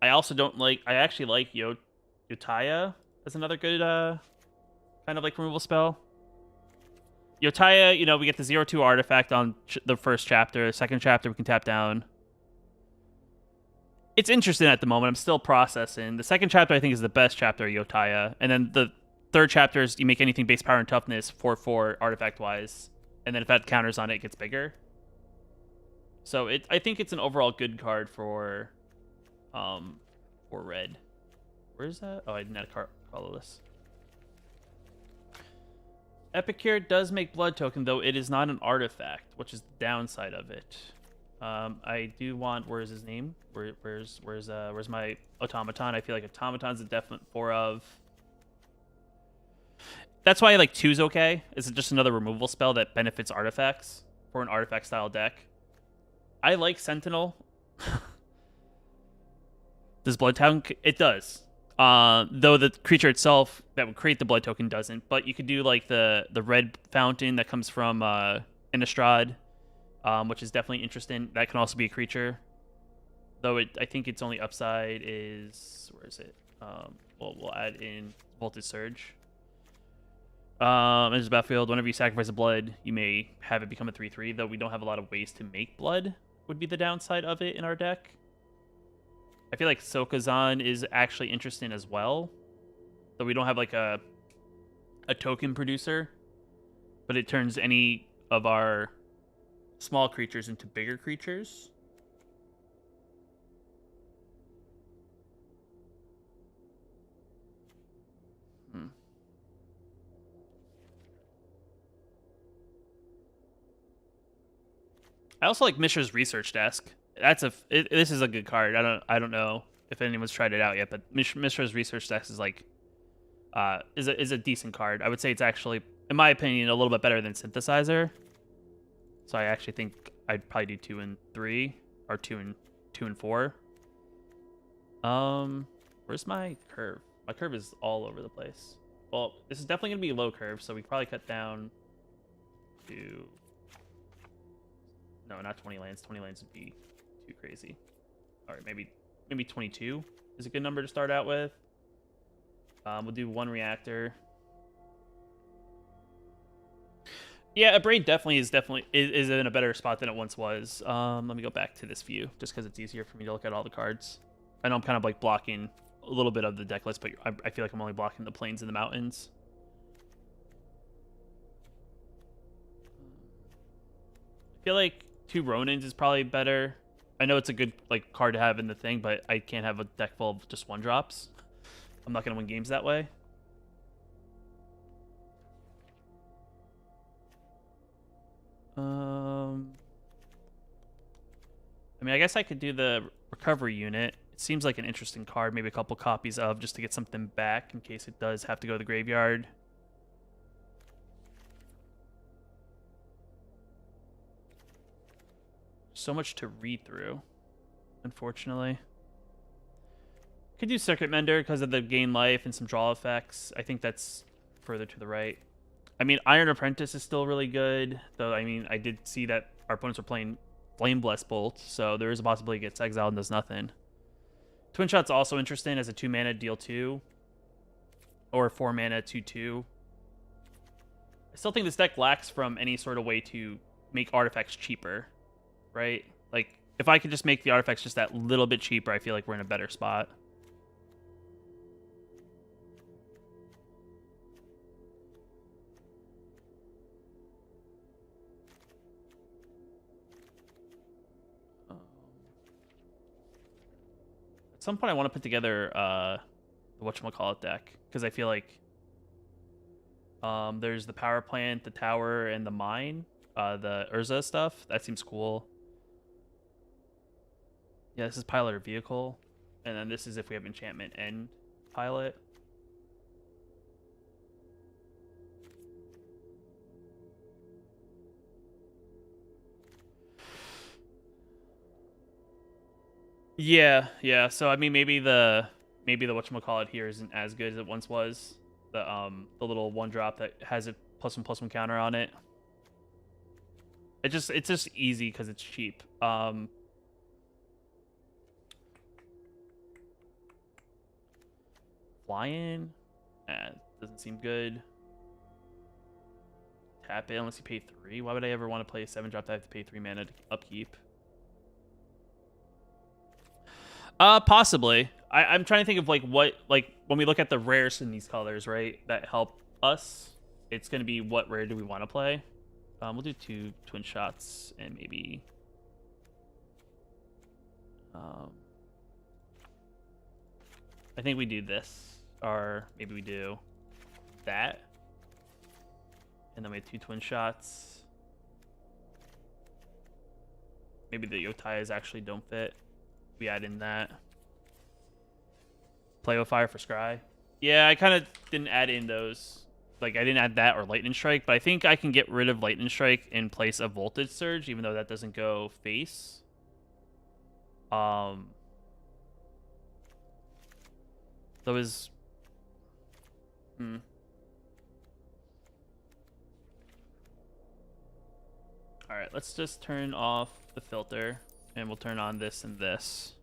I also don't like. I actually like Yotaya as another good kind of like removal spell. Yotaya, you know, we get the 0/2 artifact on the first chapter. Second chapter, we can tap down. It's interesting at the moment. I'm still processing. The second chapter, I think, is the best chapter of Yotaya. And then the third chapter is you make anything base power and toughness 4/4 artifact-wise. And then if that counters on it, it gets bigger. So I think it's an overall good card for red. Where is that? Oh, I didn't add a colorless. Epicure does make blood token, though it is not an artifact, which is the downside of it. I do want. Where's his name? Where's my automaton? I feel like automaton's a definite 4 of. That's why I like 2's okay. It's just another removal spell that benefits artifacts for an artifact style deck. I like Sentinel. Does blood token? It does. Though the creature itself that would create the blood token doesn't. But you could do like the red fountain that comes from Innistrad, which is definitely interesting. That can also be a creature. Though I think its only upside is, where is it? We'll add in Voltage Surge. Enters the battlefield. Whenever you sacrifice a blood, you may have it become a 3/3. Though we don't have a lot of ways to make blood, would be the downside of it in our deck. I feel like Sokazan is actually interesting as well. Though we don't have like a token producer. But it turns any of our small creatures into bigger creatures. I also like Mishra's Research Desk. This is a good card. I don't know if anyone's tried it out yet, but Mishra's Research Desk is like is a decent card. I would say it's actually, in my opinion, a little bit better than Synthesizer. So I actually think I'd probably do 2 and 3, or 2 and 4. Where's my curve? My curve is all over the place. Well, this is definitely gonna be low curve, so we could probably cut down to, no, not 20 lands. 20 lands would be too crazy. All right, maybe 22 is a good number to start out with. We'll do 1 reactor. Yeah, a braid definitely is in a better spot than it once was. Let me go back to this view just because it's easier for me to look at all the cards. I know I'm kind of like blocking a little bit of the deck list, but I feel like I'm only blocking the plains and the mountains. I feel like 2 Ronins is probably better. I know it's a good like card to have in the thing, but I can't have a deck full of just 1-drops. I'm not going to win games that way. I mean, I guess I could do the recovery unit. It seems like an interesting card. Maybe a couple copies of, just to get something back in case it does have to go to the graveyard. So much to read through, unfortunately. Could do Circuit Mender because of the gain life and some draw effects. I think that's further to the right. I mean, Iron Apprentice is still really good, though. I mean, I did see that our opponents were playing Flame Blessed Bolt, so there is a possibility it gets exiled and does nothing. Twin Shot's also interesting as a 2-mana deal 2, or 4-mana 2/2. I still think this deck lacks from any sort of way to make artifacts cheaper, right? Like, if I could just make the artifacts just that little bit cheaper, I feel like we're in a better spot. At some point, I want to put together the whatchamacallit deck, because I feel like there's the power plant, the tower, and the mine, the Urza stuff. That seems cool. Yeah, this is pilot or vehicle, and then this is if we have enchantment and pilot. Yeah. So I mean, maybe the whatchamacallit here isn't as good as it once was. The little 1-drop that has a +1/+1 counter on it. It's just easy because it's cheap. Flying, doesn't seem good. Tap it unless you pay 3. Why would I ever want to play a 7-drop that I have to pay 3 mana to upkeep? Possibly. I'm trying to think of like what, like when we look at the rares in these colors, right, that help us, it's gonna be what rare do we want to play. We'll do 2 Twin Shots and maybe I think we do this, or maybe we do that, and then we have 2 Twin Shots. Maybe the Yotai's actually don't fit. We add in that. Play with Fire for Scry. Yeah, I kind of didn't add in those. Like, I didn't add that or Lightning Strike, but I think I can get rid of Lightning Strike in place of Voltage Surge, even though that doesn't go face. Those. Alright, let's just turn off the filter, and we'll turn on this and this.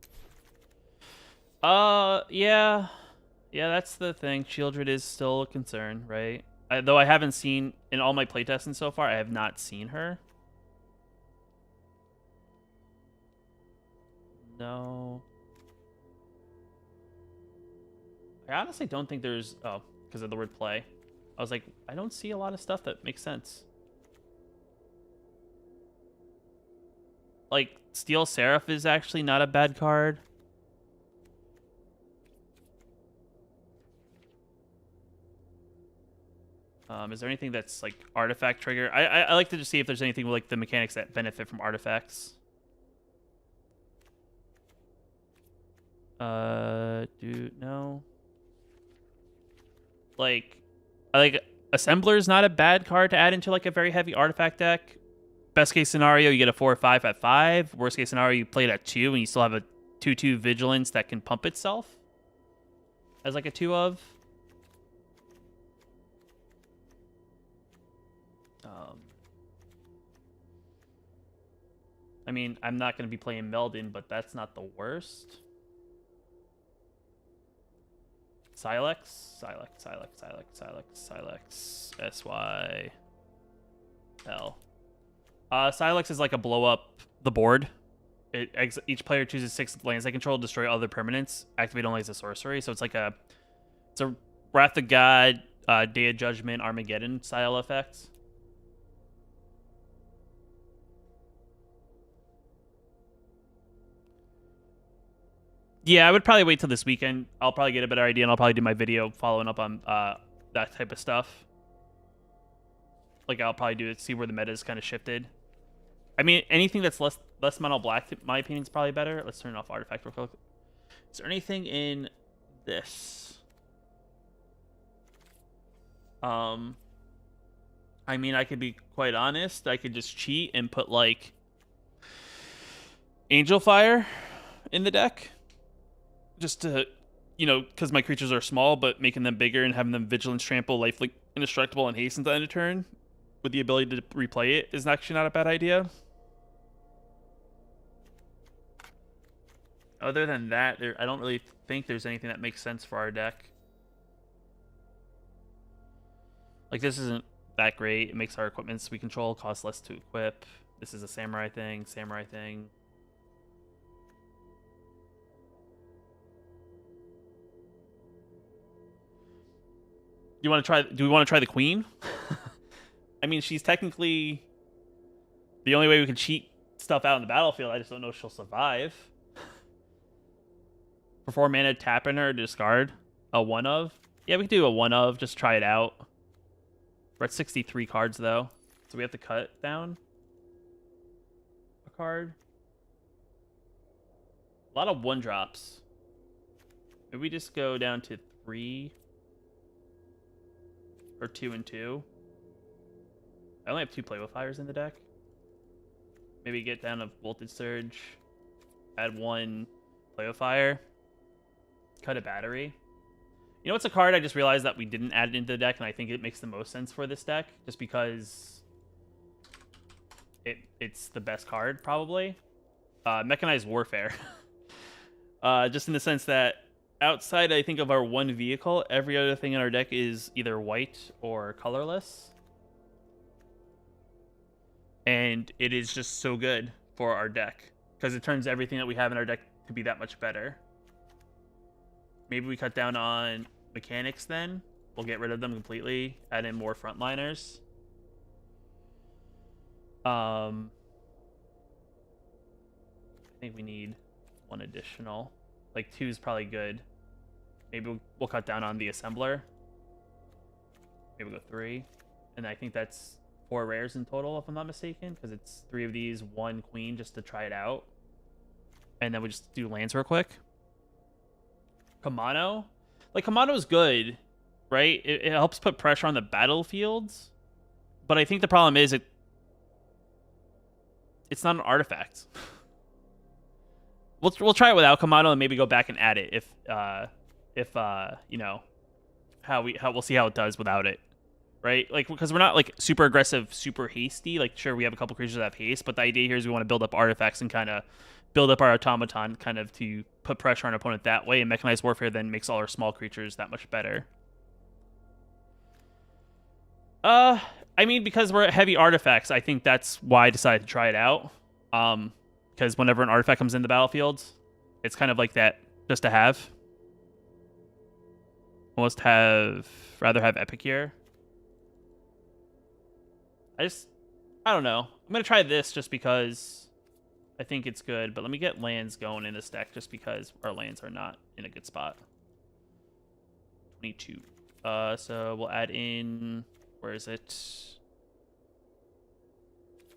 Yeah, that's the thing. Shieldred is still a concern, right? Though I haven't seen, in all my playtesting so far, I have not seen her. No. I honestly don't think there's... Oh, because of the word play. I was like, I don't see a lot of stuff that makes sense. Like, Steel Seraph is actually not a bad card. Is there anything that's like artifact trigger? I like to just see if there's anything with like the mechanics that benefit from artifacts. Dude, no. Like, Assembler is not a bad card to add into like a very heavy artifact deck. Best case scenario, you get a 4 or 5 at 5. Worst case scenario, you play it at 2 and you still have a 2/2 vigilance that can pump itself as like a 2 of. I mean, I'm not going to be playing Meldon, but that's not the worst. Silex, S-Y-L. Silex is like a blow up the board. Each player chooses 6 lands they control to destroy other permanents. Activate only as a sorcery. So it's like it's a Wrath of God, Day of Judgment, Armageddon style effect. Yeah, I would probably wait till this weekend. I'll probably get a better idea, and I'll probably do my video following up on that type of stuff. Like, I'll probably do it, see where the meta is kind of shifted. I mean, anything that's less mono black, in my opinion, is probably better. Let's turn off artifact real quick. Is there anything in this? I mean, I could be quite honest. I could just cheat and put, like, Angel Fire in the deck. Just to, you know, because my creatures are small, but making them bigger and having them Vigilance, Trample, Lifelink, Indestructible, and Hasten to end a turn with the ability to replay it is actually not a bad idea. Other than that, I don't really think there's anything that makes sense for our deck. Like, this isn't that great. It makes our equipments we control cost less to equip. This is a samurai thing. Do we want to try the queen? I mean, she's technically the only way we can cheat stuff out in the battlefield. I just don't know if she'll survive. For 4 mana, tap in her, discard a 1 of. Yeah, we can do a 1 of, just try it out. We're at 63 cards though, so we have to cut down a card. A lot of 1-drops. Maybe we just go down to 3 or 2 and 2. I only have 2 Playtesters in the deck. Maybe get down a Voltage Surge, add 1 Playtester, cut a battery. You know what's a card I just realized that we didn't add it into the deck, and I think it makes the most sense for this deck, just because it's the best card, probably? Mechanized Warfare. Just in the sense that outside, I think, of our 1 vehicle, every other thing in our deck is either white or colorless. And it is just so good for our deck, because it turns everything that we have in our deck to be that much better. Maybe we cut down on mechanics then. We'll get rid of them completely, add in more frontliners. I think we need 1 additional. Like 2 is probably good. Maybe we'll cut down on the assembler. Maybe we'll go 3. And I think that's 4 rares in total, if I'm not mistaken, because it's 3 of these, 1 queen, just to try it out. And then we just do lands real quick. Kamano. Like, Kamano's good, right? It helps put pressure on the battlefields. But I think the problem is it's not an artifact. We'll try it without Kamano and maybe go back and add it if you know, we'll see how it does without it, right? Like, because we're not like super aggressive, super hasty. Like, sure, we have a couple creatures that have haste, but the idea here is we want to build up artifacts and kind of build up our automaton kind of to put pressure on our opponent that way, and Mechanized Warfare then makes all our small creatures that much better. I mean, because we're heavy artifacts, I think that's why I decided to try it out. Because whenever an artifact comes in the battlefield, it's kind of like that just to have. Rather have Epicure. I don't know. I'm going to try this just because I think it's good, but let me get lands going in this deck just because our lands are not in a good spot. 22. So we'll add in, where is it?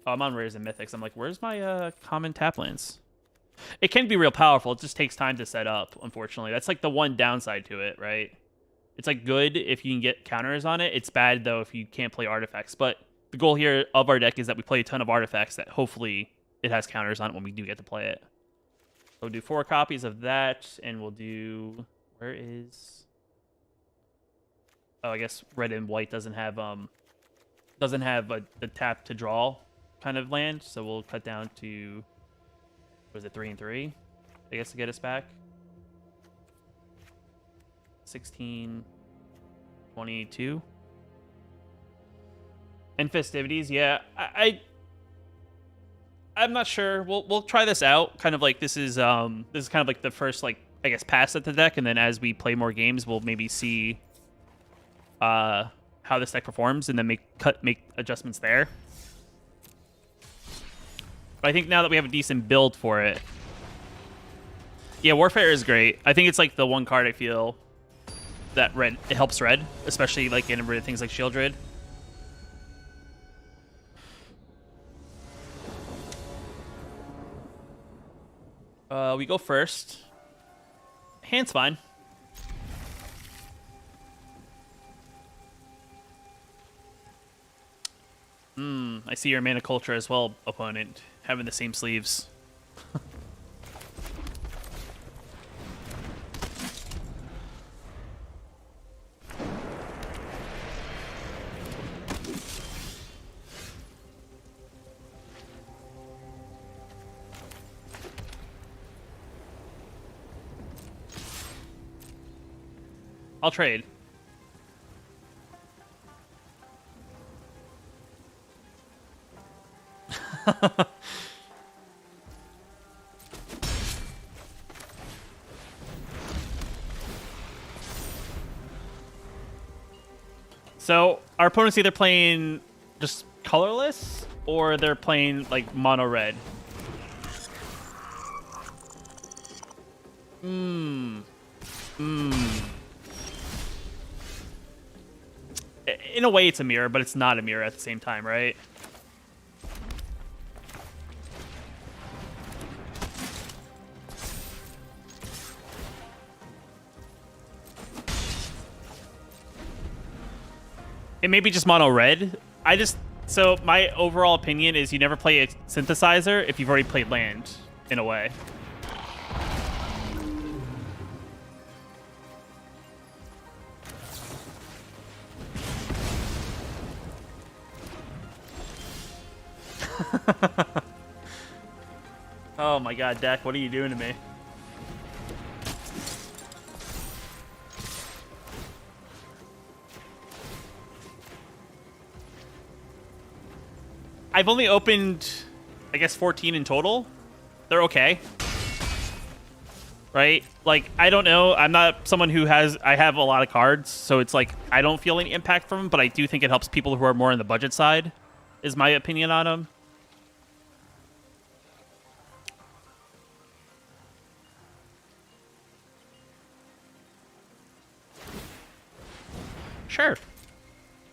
Oh, I'm on Rares and Mythics. I'm like, where's my common tap lands? It can be real powerful. It just takes time to set up, unfortunately. That's like the one downside to it, right? It's like good if you can get counters on it. It's bad though if you can't play artifacts. But the goal here of our deck is that we play a ton of artifacts that hopefully it has counters on it when we do get to play it. So we'll do 4 copies of that, and we'll do... Where is... Oh, I guess red and white doesn't have the tap to draw kind of land, so we'll cut down to... Was it 3 and 3? I guess to get us back. 16, 22. And festivities, yeah. I'm not sure. We'll try this out. Kind of like this is kind of like the first, like, I guess, pass at the deck, and then as we play more games, we'll maybe see how this deck performs, and then make adjustments there. But I think now that we have a decent build for it, yeah, Warfare is great. I think it's like the one card I feel that it helps red, especially like in things like Shieldred. We go first. Hand's fine. I see your Mana Culture as well, opponent. Having the same sleeves. I'll trade. So our opponent's either playing just colorless or they're playing like mono red. In a way, it's a mirror, but it's not a mirror at the same time, right? It may be just mono red. So my overall opinion is you never play a synthesizer if you've already played land, in a way. Oh my god, Dak, what are you doing to me? I've only opened, I guess, 14 in total. They're okay. Right? Like, I don't know. I'm not someone who I have a lot of cards, so it's like, I don't feel any impact from them, but I do think it helps people who are more on the budget side, is my opinion on them. Sure.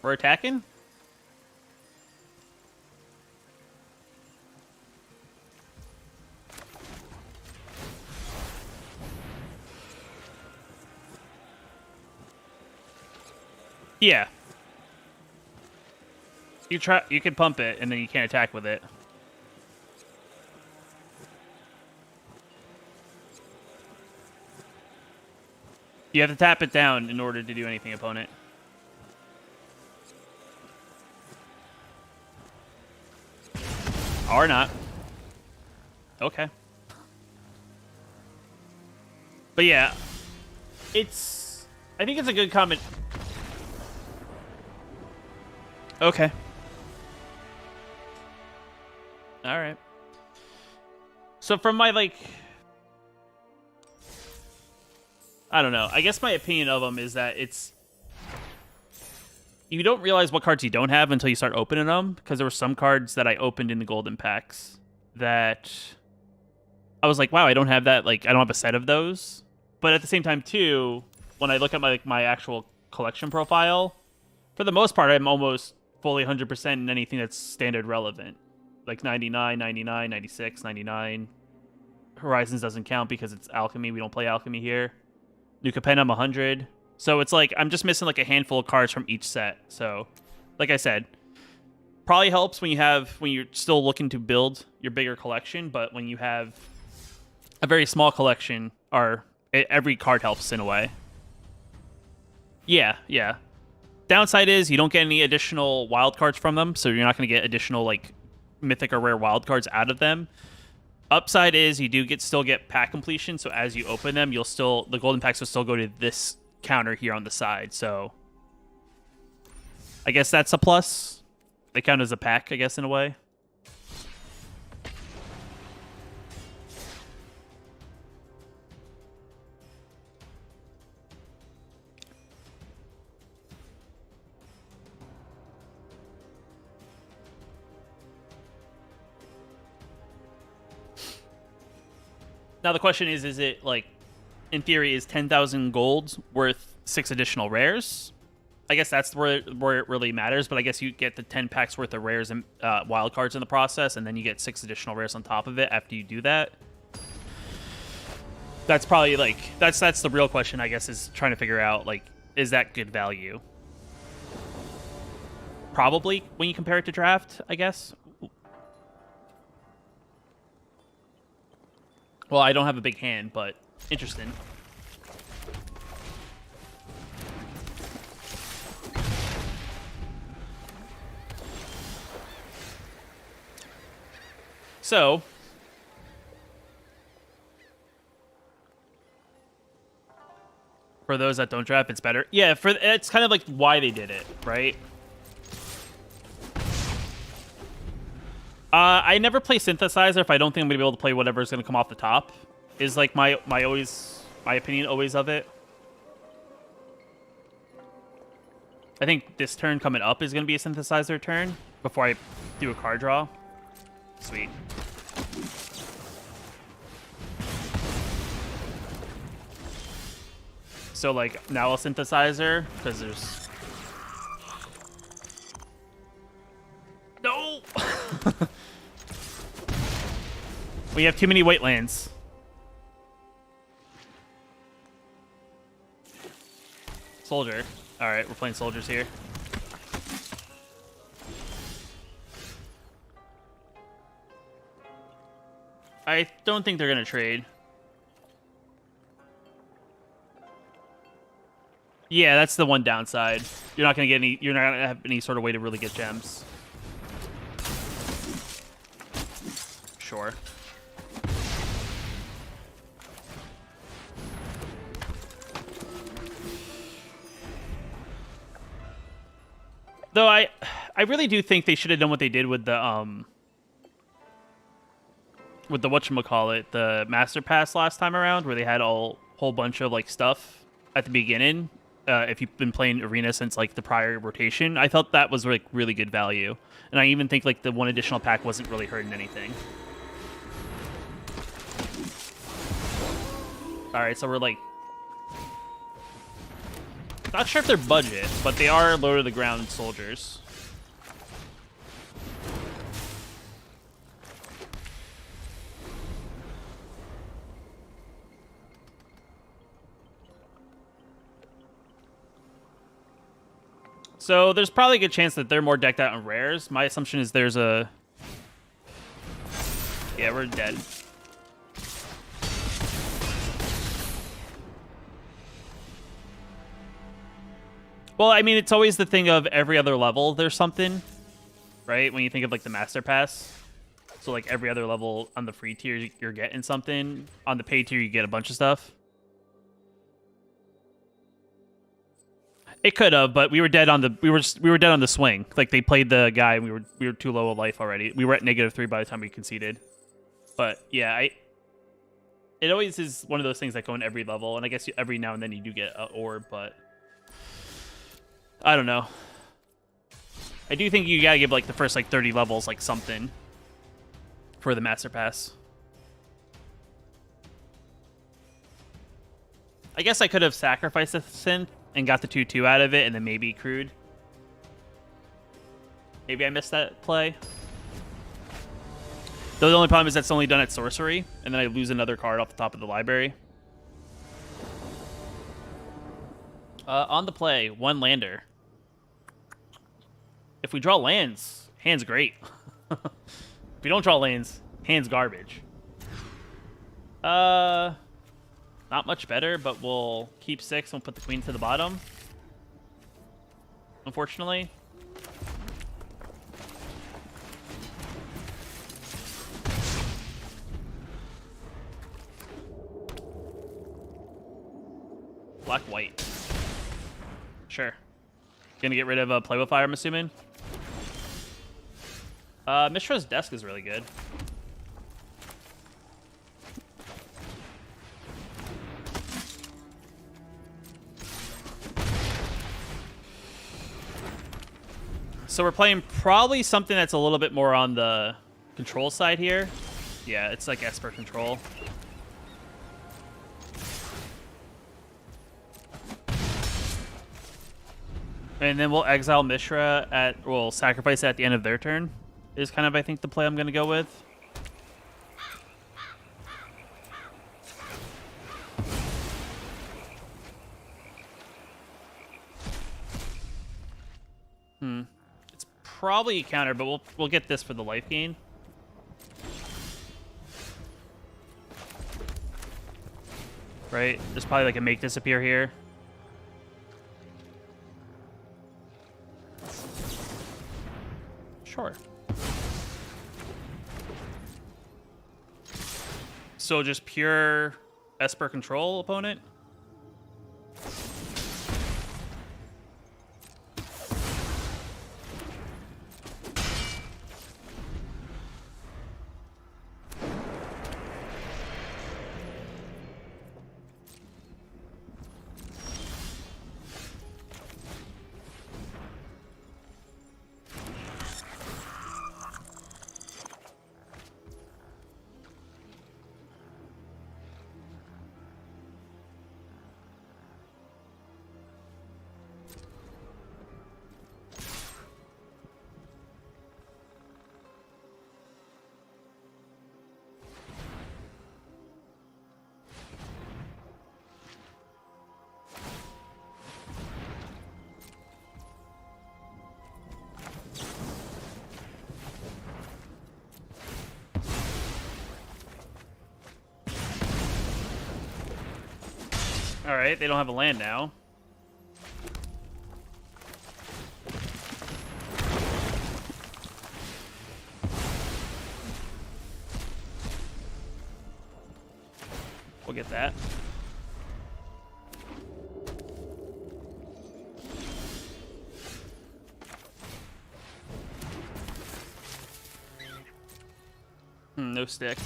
We're attacking? Yeah. You can pump it and then you can't attack with it. You have to tap it down in order to do anything, opponent. Or not. Okay. But yeah, I think it's a good comment. Okay. All right. So from my, like, I don't know. I guess my opinion of them is that you don't realize what cards you don't have until you start opening them, because there were some cards that I opened in the golden packs that I was like, wow, I don't have that. Like, I don't have a set of those. But at the same time, too, when I look at my actual collection profile, for the most part, I'm almost fully 100% in anything that's standard relevant. Like 99, 99, 96, 99. Horizons doesn't count because it's alchemy. We don't play alchemy here. New Capenna, I'm 100. So it's like I'm just missing like a handful of cards from each set. So, like I said, probably helps when you're still looking to build your bigger collection, but when you have a very small collection, every card helps in a way. Yeah, yeah. Downside is you don't get any additional wild cards from them, so you're not going to get additional like mythic or rare wild cards out of them. Upside is you do still get pack completion, so as you open them, the golden packs will still go to this counter here on the side. So I guess that's a plus. They count as a pack, I guess, in a way. Now the question is it like, in theory, is 10,000 gold worth 6 additional rares? I guess that's where it really matters, but I guess you get the 10 packs worth of rares and wild cards in the process, and then you get 6 additional rares on top of it after you do that. That's probably like, that's the real question, I guess, is trying to figure out, like, is that good value? Probably when you compare it to draft, I guess. Well, I don't have a big hand, but interesting. So, for those that don't draft, it's better. Yeah, it's kind of like why they did it, right? I never play synthesizer if I don't think I'm gonna be able to play whatever's gonna come off the top. Is like my opinion always of it. I think this turn coming up is gonna be a synthesizer turn before I do a card draw. Sweet. So like now a synthesizer because there's no. We have too many white lands. Soldier. All right, we're playing soldiers here. I don't think they're gonna trade. Yeah, that's the one downside. You're not gonna get any. You're not gonna have any sort of way to really get gems. Sure. Though I really do think they should have done what they did with the whatchamacallit, the Master Pass last time around, where they had a whole bunch of like stuff at the beginning. If you've been playing Arena since like the prior rotation, I felt that was like really good value, and I even think like the one additional pack wasn't really hurting anything. All right, so we're like not sure if they're budget, but they are low to the ground soldiers. So there's probably a good chance that they're more decked out in rares. My assumption is there's a... Yeah, we're dead. Well, I mean, it's always the thing of every other level there's something, right? When you think of like the Master Pass. So like every other level on the free tier, you're getting something. On the paid tier, you get a bunch of stuff. It could have, but we were dead on the we were dead on the swing. Like they played the guy, and we were too low of life already. We were at -3 by the time we conceded. But yeah, it always is one of those things that go in every level, and I guess every now and then you do get an orb, but I don't know. I do think you gotta give like the first like 30 levels like something for the Master Pass. I guess I could have sacrificed the synth and got the 2/2 out of it, and then maybe crewed. Maybe I missed that play. Though the only problem is that's only done at sorcery, and then I lose another card off the top of the library. On the play, 1 lander. If we draw lands, hand's great. If we don't draw lands, hand's garbage. Not much better, but we'll keep 6 and we'll put the queen to the bottom. Unfortunately. Black, white. Sure. Gonna get rid of Play with Fire, I'm assuming. Mishra's Desk is really good. So we're playing probably something that's a little bit more on the control side here. Yeah, it's like Esper control. And then we'll exile Mishra we'll sacrifice it at the end of their turn. Is kind of, I think, the play I'm going to go with. It's probably a counter, but we'll get this for the life gain. Right? There's probably like a make disappear here. Sure. So just pure Esper control opponent? All right, they don't have a land now. We'll get that. No stick.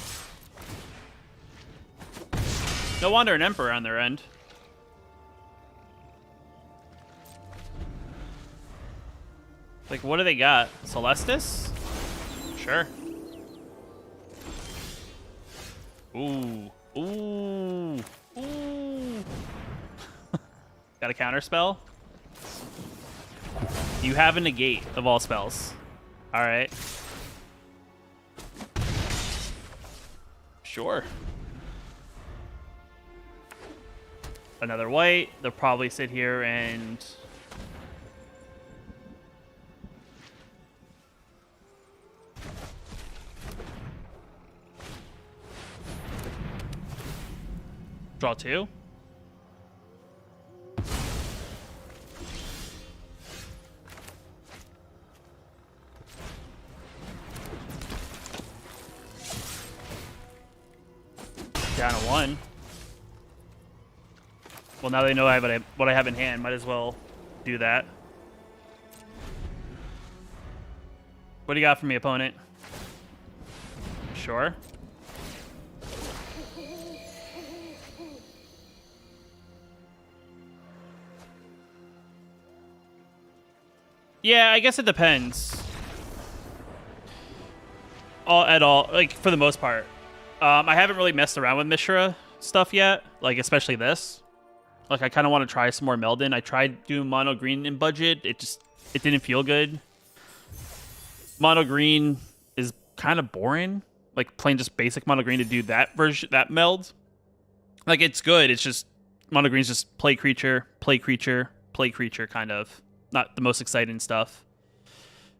No wonder an Emperor on their end. Like, what do they got? Celestis? Sure. Ooh. Ooh. Ooh. Got a counter spell? You have a negate of all spells. Alright. Sure. Another white. They'll probably sit here and... draw 2. Down to 1. Well, now they know what I have in hand. Might as well do that. What do you got for me, opponent? Sure. Yeah, I guess it depends. Like, for the most part. I haven't really messed around with Mishra stuff yet, like, especially this. Like, I kind of want to try some more Meldon. I tried doing mono green in budget. It didn't feel good. Mono green is kind of boring. Like, playing just basic mono green to do that version, that meld. Like, it's good. It's just, mono green's just play creature, play creature, play creature, kind of. Not the most exciting stuff.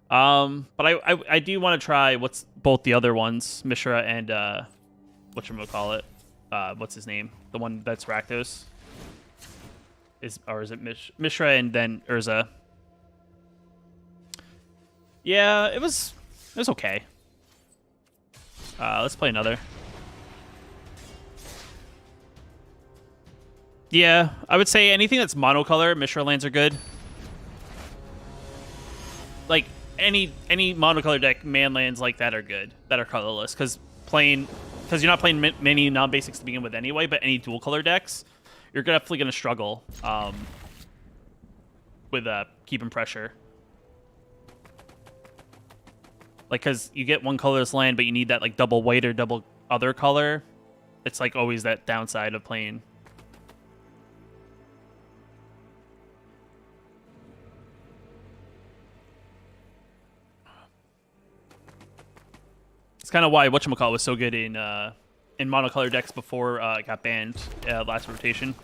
But I do want to try what's both the other ones, Mishra and whatchamacallit. What's his name? The one that's Rakdos. Is it Mishra and then Urza? Yeah, it was okay. Let's play another. Yeah, I would say anything that's monocolor, Mishra lands are good. Like any monocolor deck, man lands like that are good. That are colorless, because you're not playing many non-basics to begin with anyway. But any dual color decks, you're definitely gonna struggle with keeping pressure. Like, because you get one colorless land, but you need that like double white or double other color. It's like always that downside of playing. It's kind of why whatchamacallit was so good in monocolor decks before it got banned last rotation.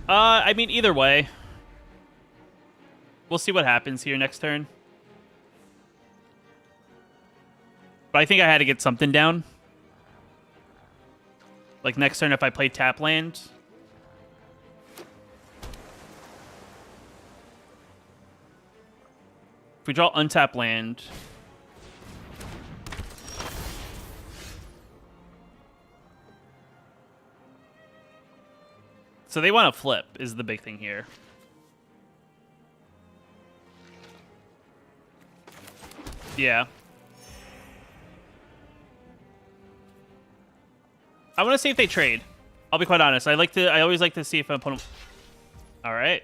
I mean, either way. We'll see what happens here next turn. But I think I had to get something down. Like next turn if I play tap land. If we draw untap land. So they want to flip is the big thing here. Yeah. I want to see if they trade. I'll be quite honest. I always like to see if an opponent. All right.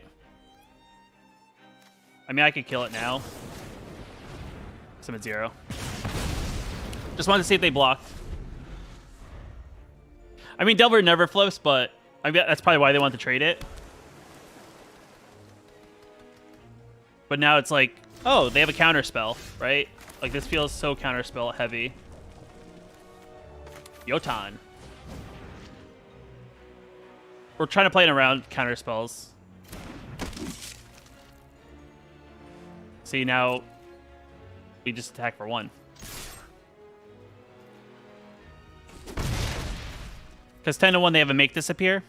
I mean, I could kill it now. So I'm at 0. Just wanted to see if they blocked. I mean, Delver never flips, but I mean, that's probably why they want to trade it. But now it's like, oh, they have a counter spell, right? Like, this feels so counter spell heavy. Yotan. We're trying to play it around counter spells. See, now we just attack for 1. Because 10-1, they have a make disappear.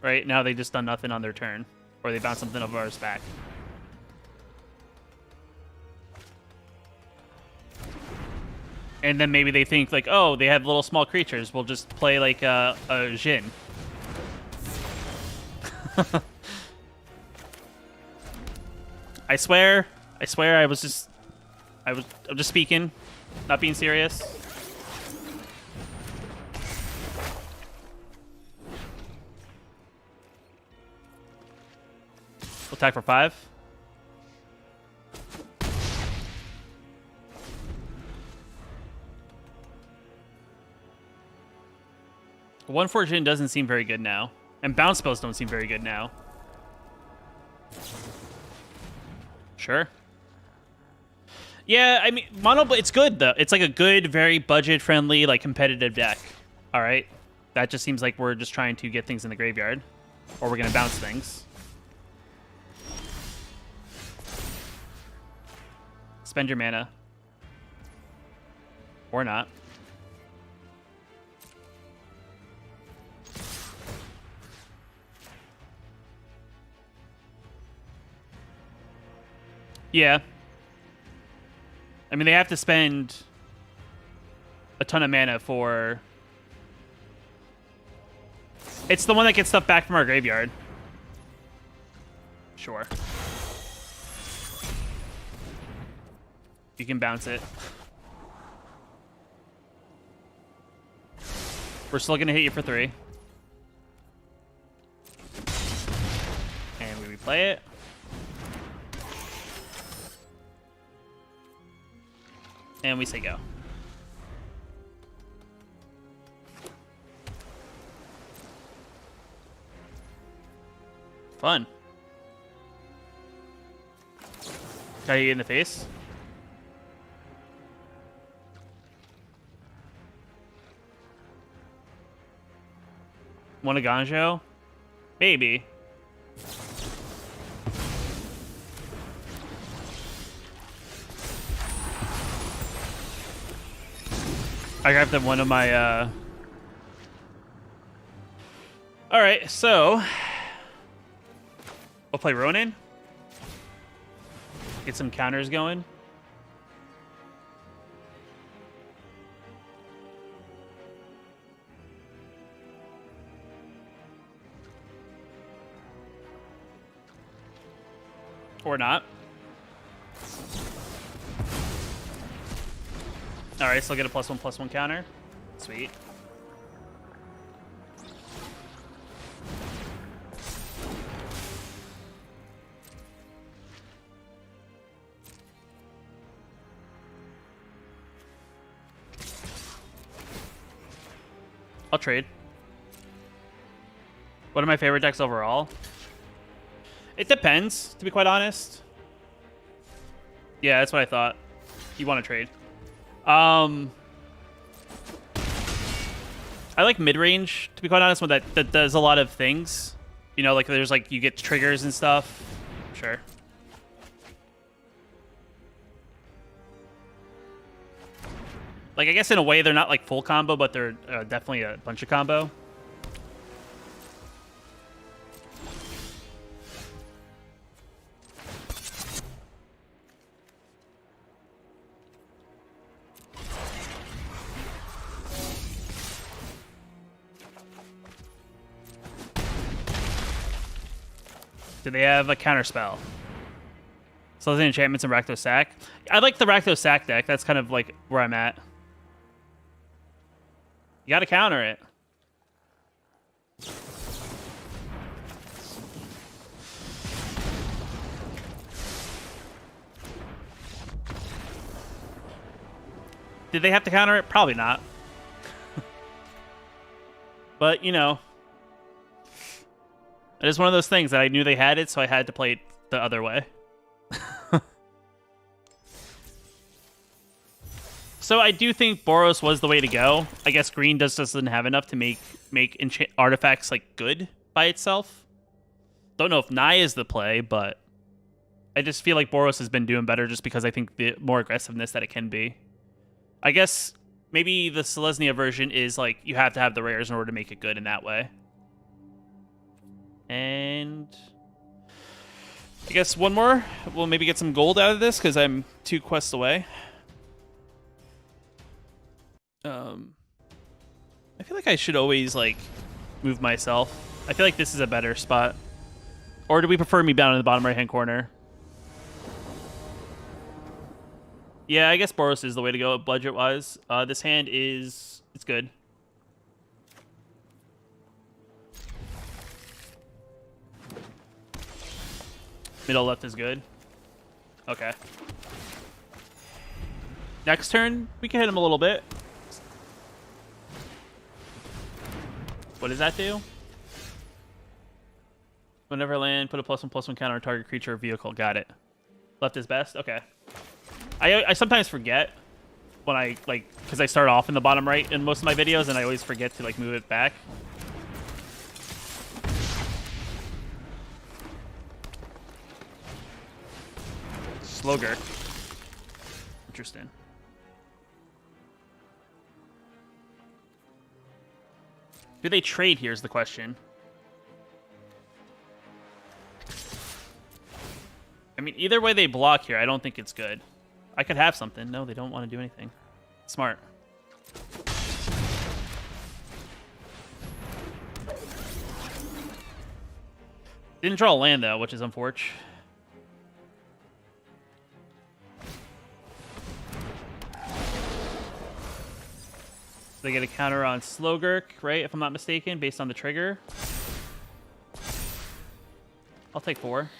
Right? Now they just done nothing on their turn. Or they bounce something of ours back. And then maybe they think, like, oh, they have little small creatures. We'll just play, like, a Jhin. I swear I'm just speaking, not being serious. We'll attack for 5. One Fortune doesn't seem very good now. And bounce spells don't seem very good now. Sure. Yeah, I mean, it's good, though. It's like a good, very budget-friendly, like, competitive deck. All right? That just seems like we're just trying to get things in the graveyard. Or we're going to bounce things. Spend your mana. Or not. Yeah. I mean, they have to spend a ton of mana for... It's the one that gets stuff back from our graveyard. Sure. You can bounce it. We're still going to hit you for 3. And we replay it. And we say go. Fun. Got you in the face. Want a Ganjo? Maybe. I grabbed one of my, Alright, so... we'll play Ronin. Get some counters going. Or not. Alright, so I'll get a +1/+1 counter. Sweet. I'll trade. One of my favorite decks overall? It depends, to be quite honest. Yeah, that's what I thought. You want to trade. I like mid-range, to be quite honest, when that does a lot of things. You know, like there's like, you get triggers and stuff. Sure. Like, I guess in a way they're not like full combo, but they're definitely a bunch of combo. Do they have a counterspell? So the enchantments and Rakdos Sack. I like the Rakdos Sack deck. That's kind of like where I'm at. You gotta counter it. Did they have to counter it? Probably not. But, you know, it is one of those things that I knew they had it, so I had to play it the other way. So I do think Boros was the way to go. I guess green just doesn't have enough to make artifacts like good by itself. Don't know if Nye is the play, but I just feel like Boros has been doing better just because I think the more aggressiveness that it can be. I guess maybe the Selesnya version is like you have to have the rares in order to make it good in that way. And I guess one more. We'll maybe get some gold out of this because I'm 2 quests away. I feel like I should always like move myself. I feel like this is a better spot. Or do we prefer me down in the bottom right hand corner? Yeah, I guess Boros is the way to go budget wise. This hand is it's good. Middle left is good. Okay. Next turn, we can hit him a little bit. What does that do? Whenever land, put a +1/+1 counter on target creature or vehicle. Got it. Left is best? Okay. I sometimes forget when I, like, because I start off in the bottom right in most of my videos, and I always forget to, like, move it back. Slogurk. Interesting. Do they trade here is the question. I mean, either way they block here, I don't think it's good. I could have something. No, they don't want to do anything. Smart. Didn't draw a land, though, which is unfortunate. They get a counter on Slogurk, right? If I'm not mistaken, based on the trigger. I'll take 4.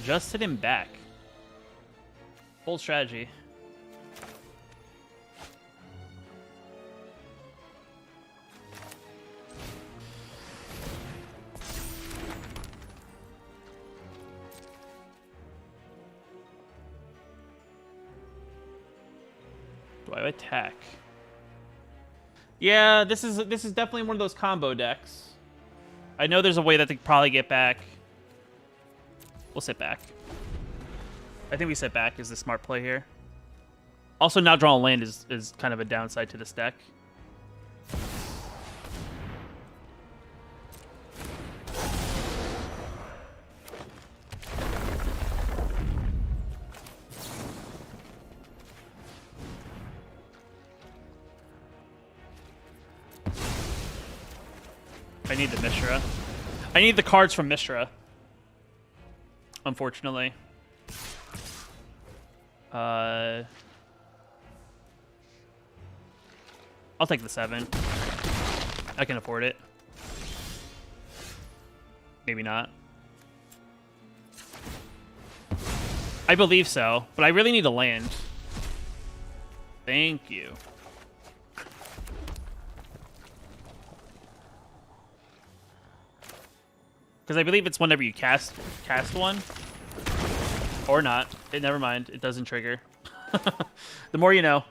Just hit him back. Bold strategy. Do I attack? Yeah, this is definitely one of those combo decks. I know there's a way that they probably get back. We'll sit back. I think we sit back is the smart play here. Also, not drawing land is kind of a downside to this deck. I need the Mishra. I need the cards from Mishra. Unfortunately. I'll take the 7. I can afford it. Maybe not. I believe so, but I really need a land. Thank you. Because I believe it's whenever you cast one. Or not. Never mind. It doesn't trigger. The more you know.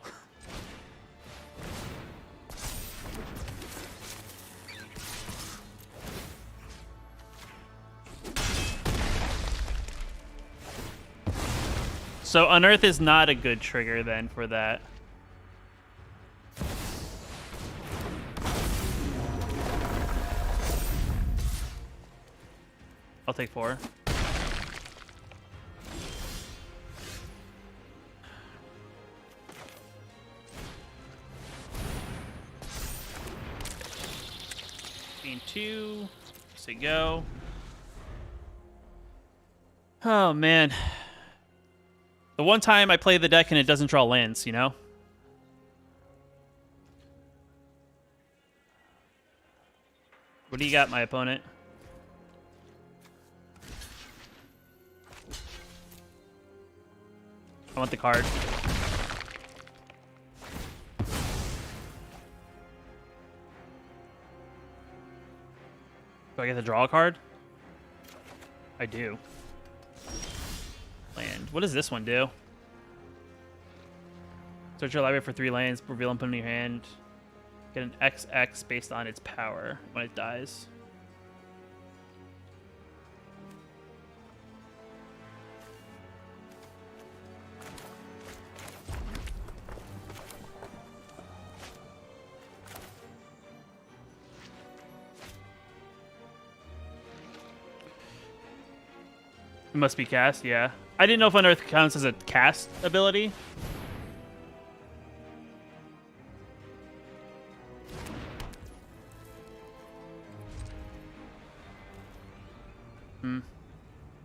So Unearth is not a good trigger then for that. I'll take 4. Gain 2. Say go. Oh man. The one time I play the deck and it doesn't draw lands, you know? What do you got, my opponent? I want the card. Do I get to draw a card? I do. Land. What does this one do? Search your library for 3 lands, reveal them, put them in your hand. Get an XX based on its power when it dies. It must be cast, yeah. I didn't know if Unearth counts as a cast ability.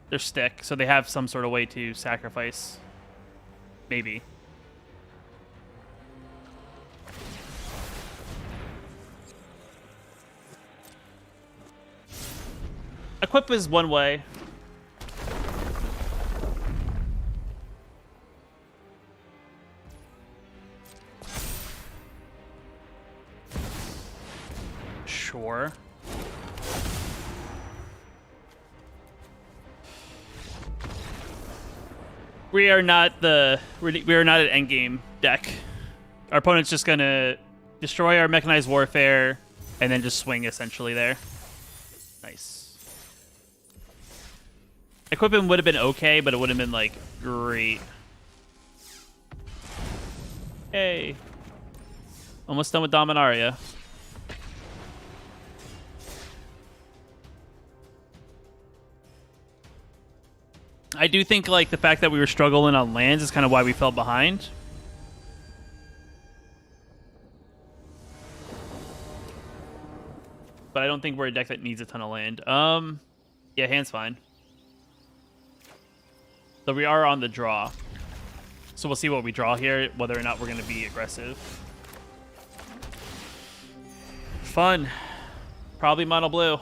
They're stick, so they have some sort of way to sacrifice. Maybe. Equip is one way. Sure. We are not an endgame deck. Our opponent's just gonna destroy our mechanized warfare and then just swing essentially there. Nice. Equipment would have been okay, but it would have been like great. Hey. Almost done with Dominaria. I do think like the fact that we were struggling on lands is kind of why we fell behind. But I don't think we're a deck that needs a ton of land. Yeah, hand's fine. So we are on the draw. So we'll see what we draw here, whether or not we're going to be aggressive. Fun. Probably mono blue.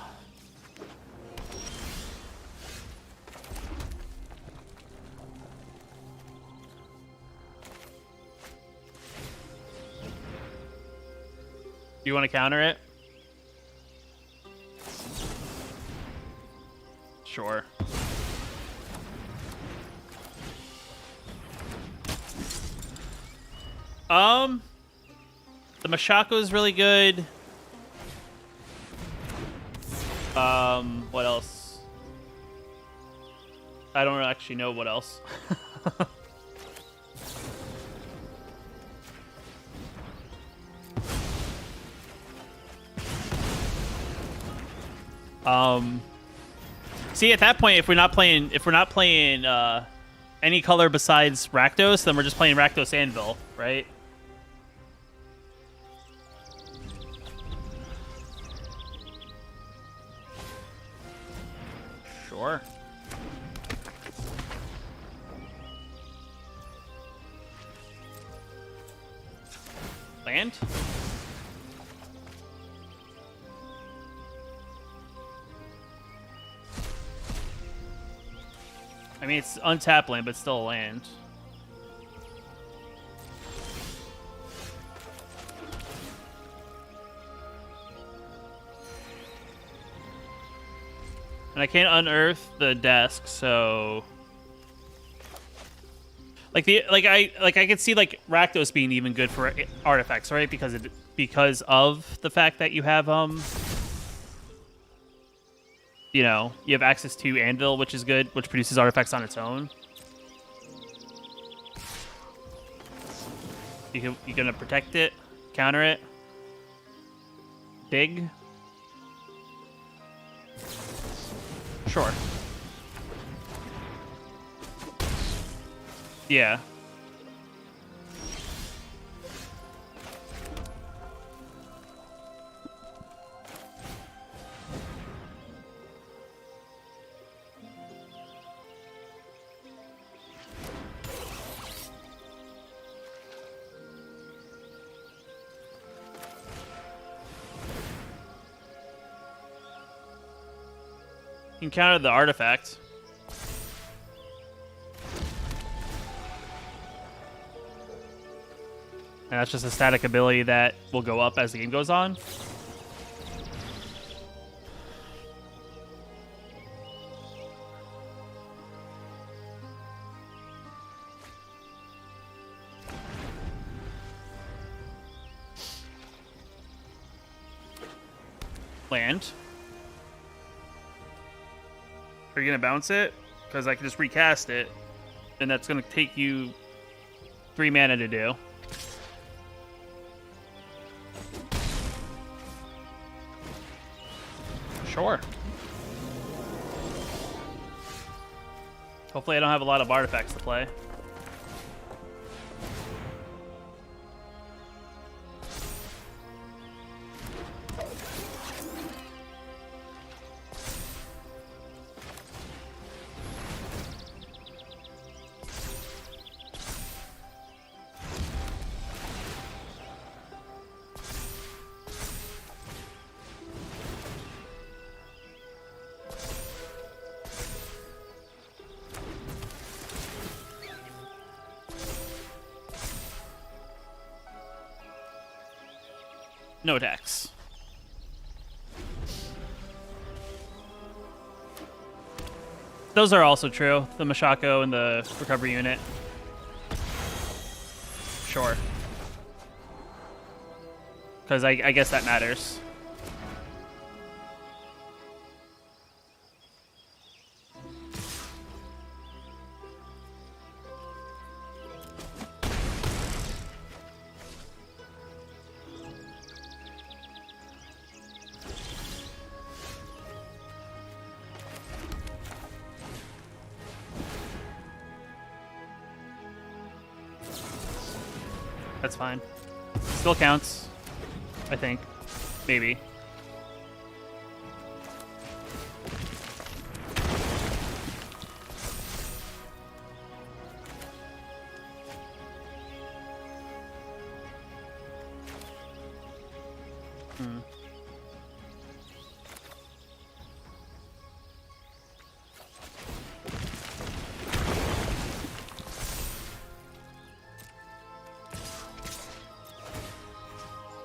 Do you want to counter it? Sure. The Mashako is really good. What else? I don't actually know what else. See, at that point, if we're not playing any color besides Rakdos, then we're just playing Rakdos Anvil, right? Sure. Land? I mean, it's untapped land, but still a land. And I can't unearth the desk, so I could see like Rakdos being even good for artifacts, right? Because of the fact that you have you know, you have access to Anvil, which is good, which produces artifacts on its own. You're gonna protect it, counter it, dig. Sure. Yeah. You can counter the artifact. And that's just a static ability that will go up as the game goes on. Land. Are you gonna bounce it? Because I can just recast it, and that's gonna take you 3 mana to do. Sure. Hopefully I don't have a lot of artifacts to play. No attacks. Those are also true. The Mashako and the recovery unit. Sure. Because I guess that matters. That's fine. Still counts, I think. Maybe.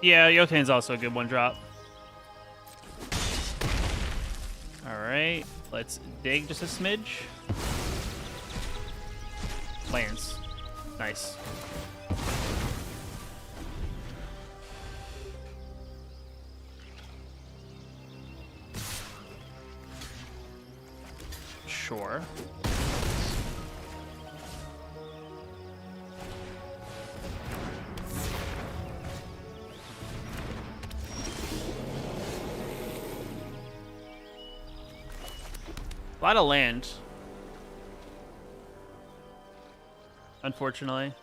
Yeah, Yotane's also a good one drop. Alright, let's dig just a smidge. Lands. Nice. A lot of land. Unfortunately.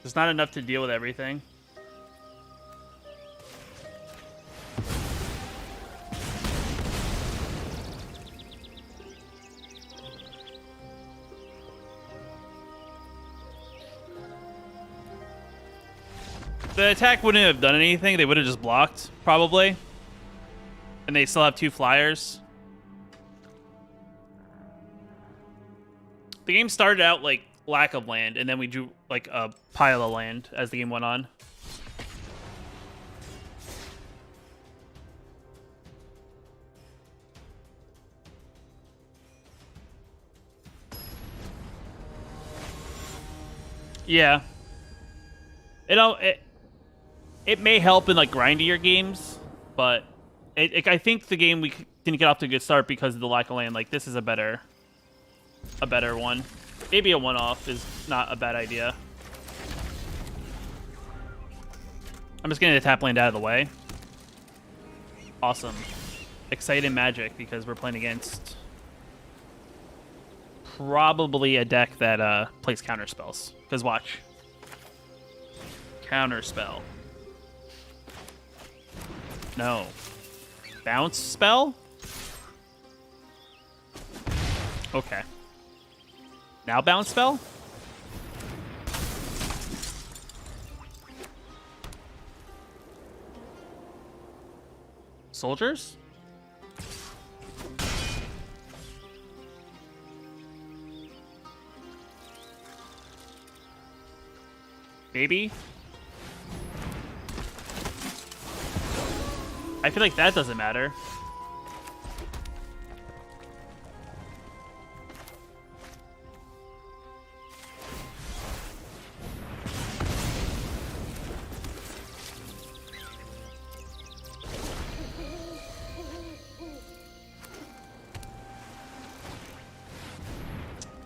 There's not enough to deal with everything. The attack wouldn't have done anything. They would have just blocked, probably. And they still have 2 flyers. The game started out like lack of land, and then we drew like a pile of land as the game went on. Yeah. It may help in like grindier games, but I think the game we didn't get off to a good start because of the lack of land. Like this is a better one. Maybe a one-off is not a bad idea. I'm just getting the tap land out of the way. Awesome. Excited Magic because we're playing against probably a deck that plays counter spells. Because watch. Counter spell. No. Bounce spell? Okay. Now bounce spell? Soldiers? Maybe? I feel like that doesn't matter.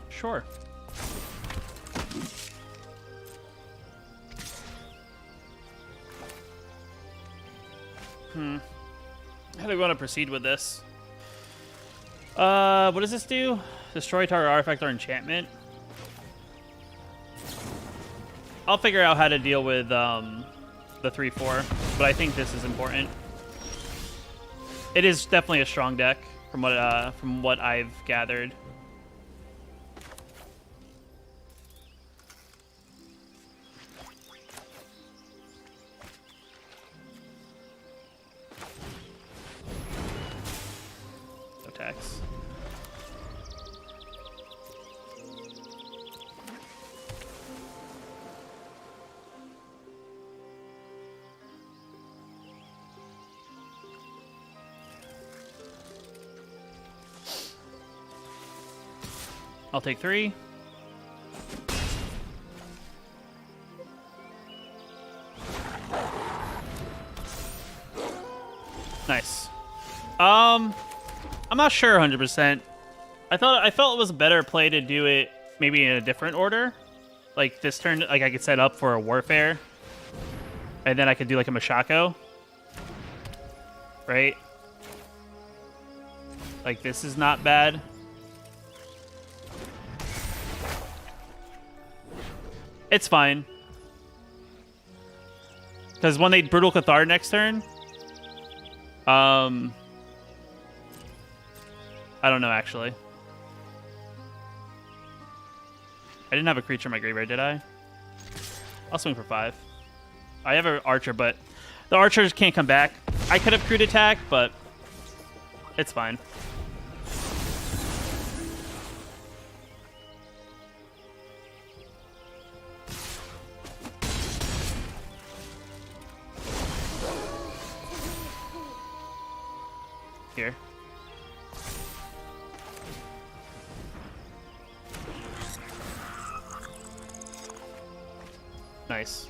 Sure. How do we want to proceed with this? What does this do? Destroy target artifact or enchantment. I'll figure out how to deal with the 3/4, but I think this is important. It is definitely a strong deck from what I've gathered. Attacks. I'll take 3. Nice. I'm not sure 100%. I felt it was a better play to do it maybe in a different order. Like this turn, like I could set up for a Warfare. And then I could do like a Mashako. Right? Like this is not bad. It's fine. Because when they Brutal Cathar next turn, I don't know, actually. I didn't have a creature in my graveyard, did I? I'll swing for 5. I have an Archer, but the Archers can't come back. I could have crude attack, but it's fine. Here. Nice.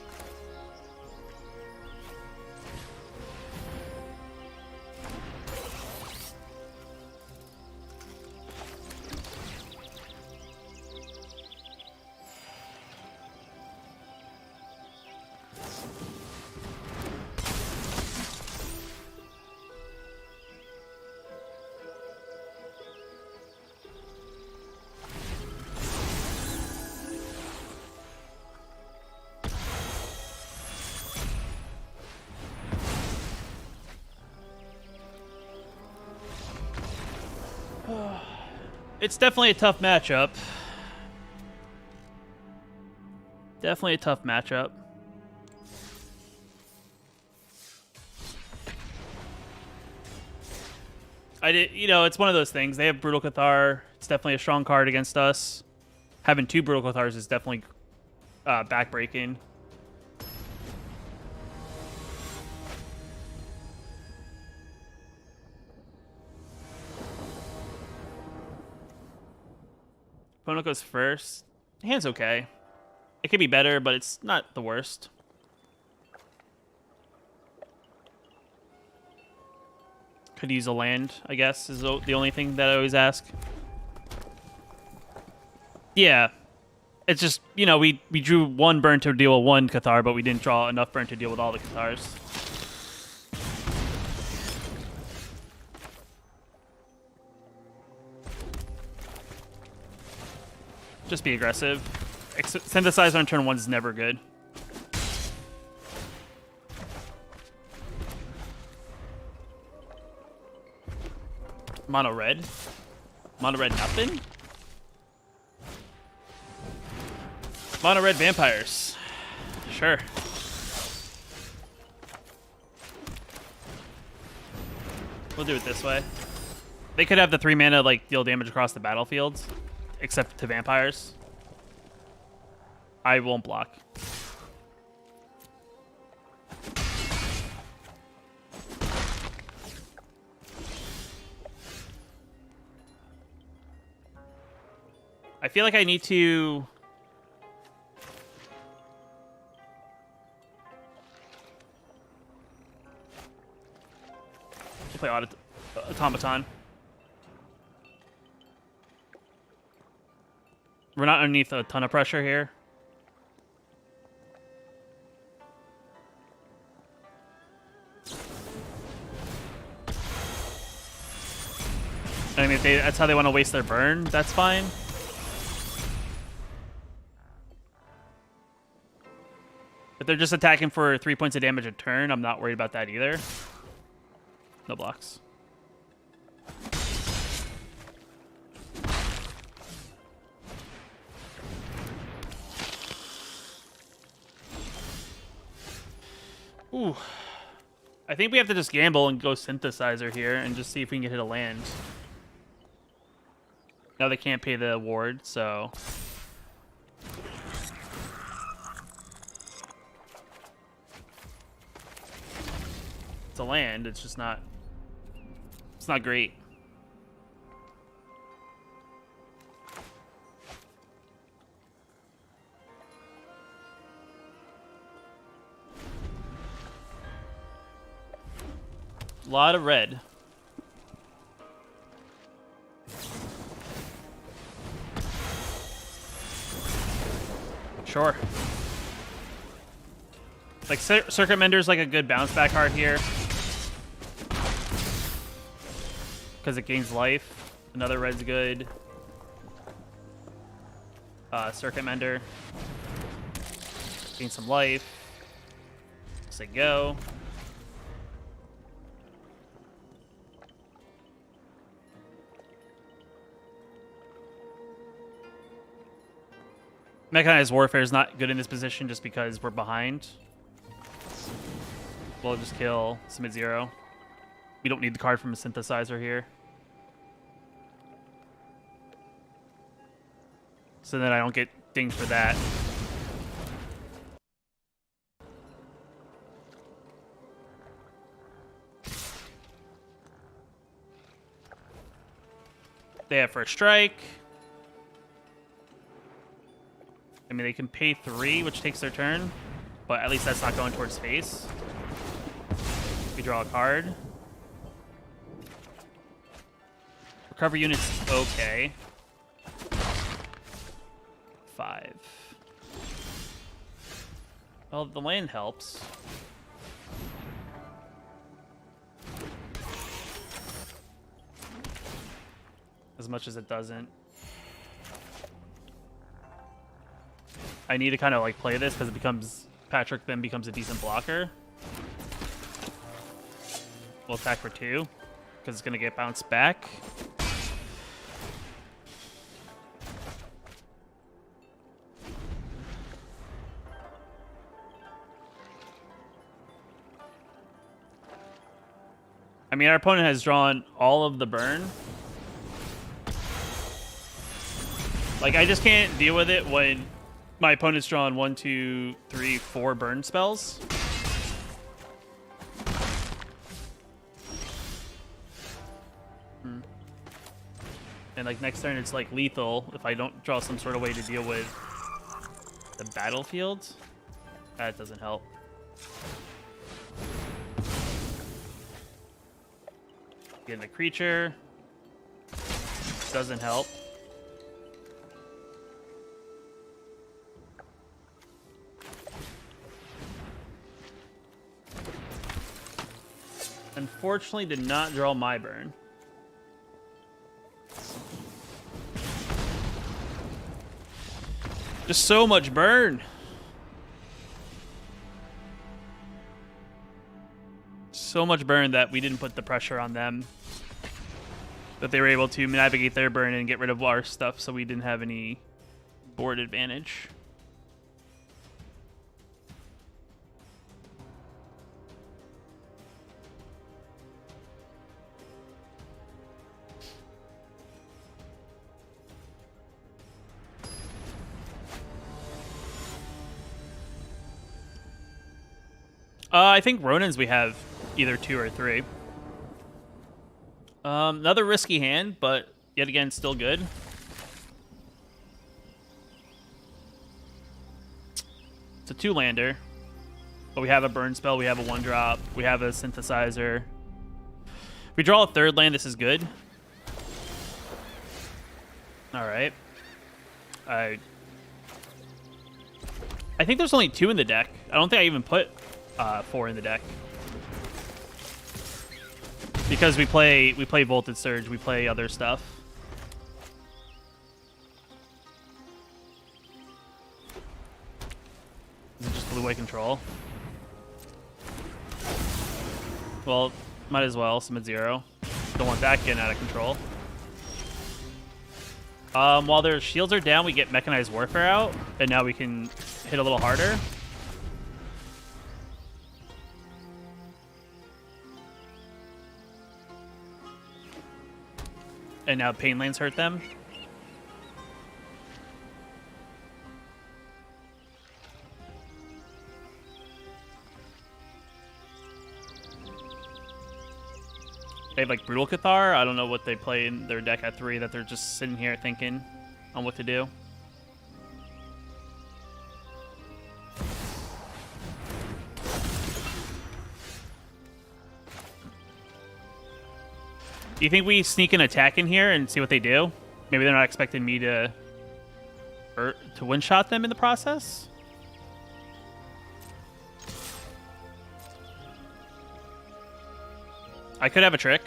It's definitely a tough matchup. Definitely a tough matchup. It's one of those things. They have Brutal Cathar. It's definitely a strong card against us. Having 2 Brutal Cathars is definitely backbreaking. Opponent goes first. Hand's okay. It could be better, but it's not the worst. Could use a land, I guess, is the only thing that I always ask. Yeah. It's just, we drew 1 burn to deal with 1 Cathar, but we didn't draw enough burn to deal with all the Cathars. Just be aggressive. Synthesize on turn 1 is never good. Mono red? Mono red nothing? Mono red vampires. Sure. We'll do it this way. They could have the 3 mana deal damage across the battlefield, except to vampires. I won't block. I feel like I need to... play Automaton. We're not underneath a ton of pressure here. I mean, if that's how they want to waste their burn, that's fine. If they're just attacking for 3 points of damage a turn, I'm not worried about that either. No blocks. Ooh. I think we have to just gamble and go Synthesizer here and just see if we can get hit a land. Now they can't pay the ward, so... It's a land, it's just not... It's not great. A lot of red. Sure. Circuit Mender's a good bounce back card here. Because it gains life. Another red's good. Circuit Mender. Gain some life. Say go. Mechanized Warfare is not good in this position just because we're behind. We'll just kill Submit 0. We don't need the card from a Synthesizer here. So then I don't get dinged for that. They have First Strike. I mean, they can pay 3, which takes their turn, but at least that's not going towards face. We draw a card. Recover units, okay. 5. Well, the land helps. As much as it doesn't. I need to kind of play this because it becomes... Patrick then becomes a decent blocker. We'll attack for 2 because it's going to get bounced back. mean, our opponent has drawn all of the burn. Like, I just can't deal with it when my opponent's drawn 1, 2, 3, 4 burn spells. And like next turn it's like lethal if I don't draw some sort of way to deal with the battlefield. That doesn't help. Getting a creature doesn't help. Unfortunately, did not draw my burn. Just so much burn. So much burn that we didn't put the pressure on them. That they were able to navigate their burn and get rid of our stuff, so we didn't have any board advantage. I think Ronins we have either 2 or 3. Another risky hand, but yet again, still good. It's a 2-lander, but we have a burn spell, we have a 1-drop, we have a synthesizer. If we draw a 3rd land, this is good. All right. I think there's only 2 in the deck. I don't think I even put 4 in the deck. Because we play Voltage Surge, we play other stuff. Is it just blue-white control? Well, might as well summon 0. Don't want that getting out of control. While their shields are down, we get Mechanized Warfare out, and now we can hit a little harder. And now Pain Lands hurt them. They have like Brutal Cathar. I don't know what they play in their deck at 3 that they're just sitting here thinking on what to do. Do you think we sneak an attack in here and see what they do? Maybe they're not expecting me to one-shot them in the process? I could have a trick.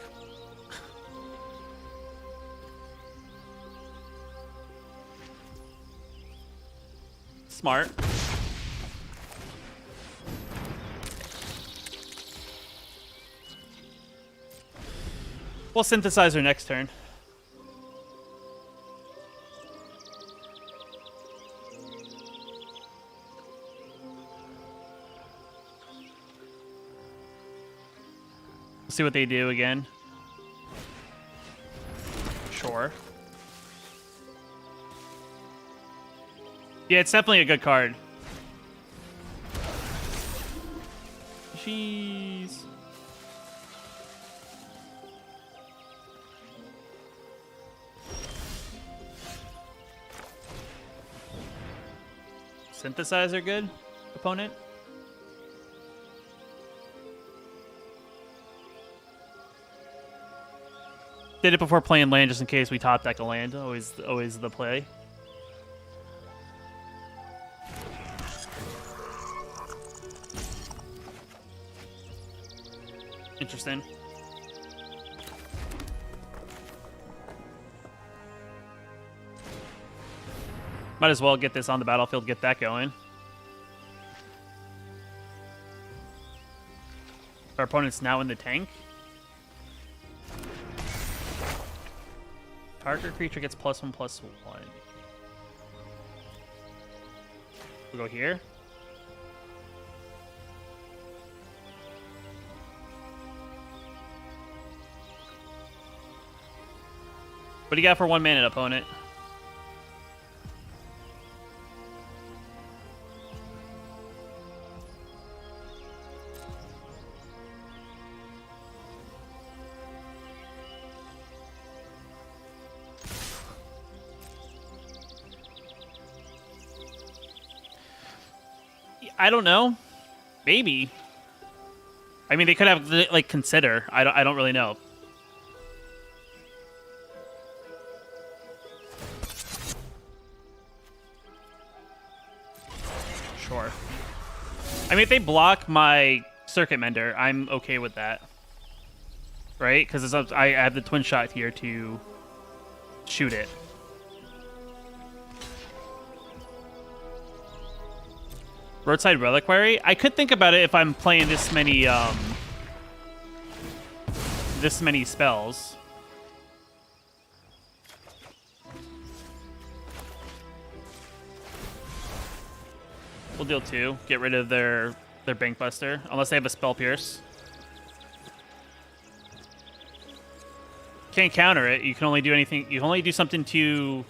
Smart. We'll synthesize her next turn. We'll see what they do again. Sure. Yeah, it's definitely a good card. Jeez. Synthesizer good, opponent? Did it before playing land just in case we top deck a land. Always the play. Interesting. Might as well get this on the battlefield, get that going. Our opponent's now in the tank. Target creature gets +1/+1. We'll go here. What do you got for 1 mana, opponent? I don't know. Maybe. I mean, they could have like consider. I don't really know. Sure. I mean, if they block my Circuit Mender, I'm okay with that. Right? Because I have the twin shot here to shoot it. Roadside Reliquary? I could think about it if I'm playing this many spells. We'll deal 2. Get rid of their Bankbuster, unless they have a Spell Pierce. Can't counter it. You can only do anything. You can only do something to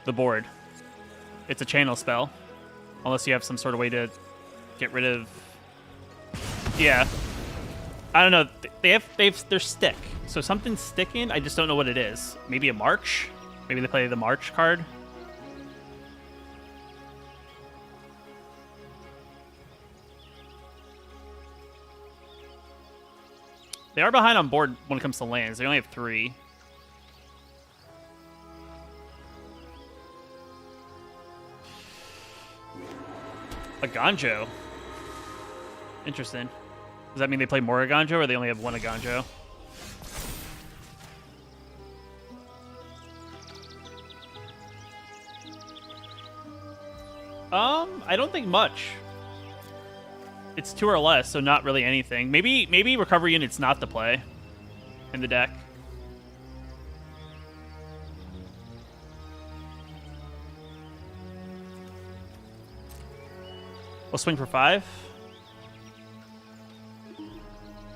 the board. It's a channel spell, unless you have some sort of way to get rid of. Yeah, I don't know. They're stick, so something's sticking. I just don't know what it is. Maybe a March. Maybe they play the March card. They are behind on board when it comes to lands. They only have 3. A Ganjo. Interesting. Does that mean they play more Aganjo, or they only have 1 Aganjo? I don't think much. It's 2 or less, so not really anything. Maybe Recovery Unit's not the play in the deck. We'll swing for 5.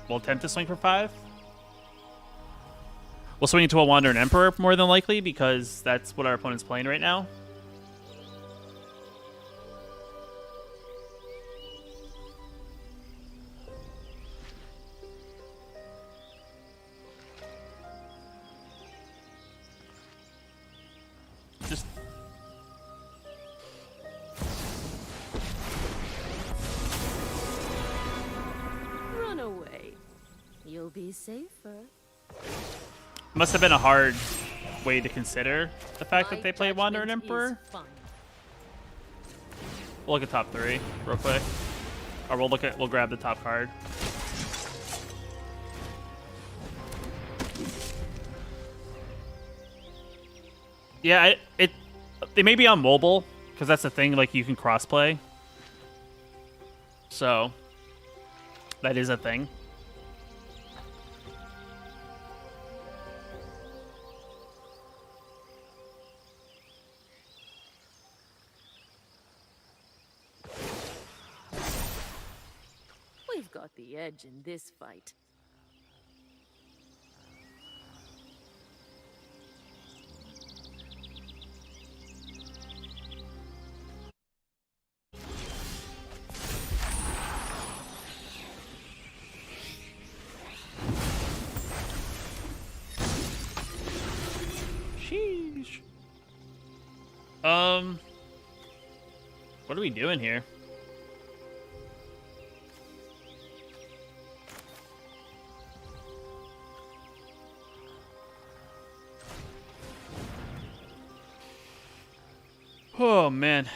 We'll attempt to swing for 5. We'll swing into a Wandering Emperor, more than likely, because that's what our opponent's playing right now. Just... Run away. You'll be safer. Must have been a hard way to consider the fact that they play Wandering Emperor. We'll look at top 3 real quick. Or we'll grab the top card. Yeah, they may be on mobile, because that's the thing, like you can crossplay. So that is a thing. We've got the edge in this fight. Sheesh. What are we doing here? Oh, man.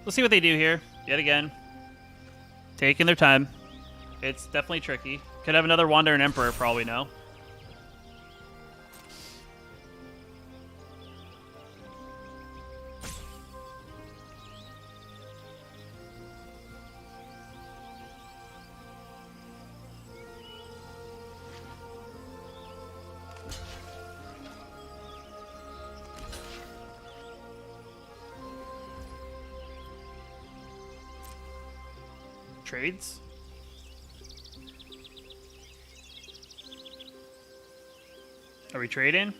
Let's see what they do here. Yet again. Taking their time. It's definitely tricky. Could have another Wandering Emperor for all we know. Trades? Are we trading?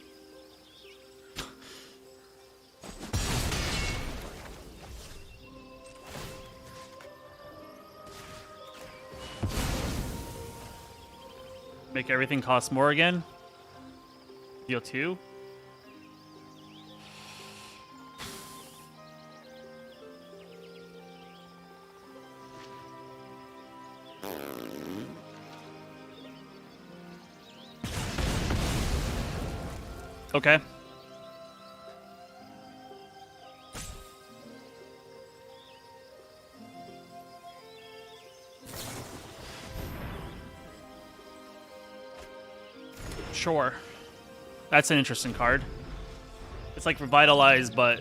Make everything cost more again? Deal 2? Okay. Sure. That's an interesting card. It's like Revitalize, but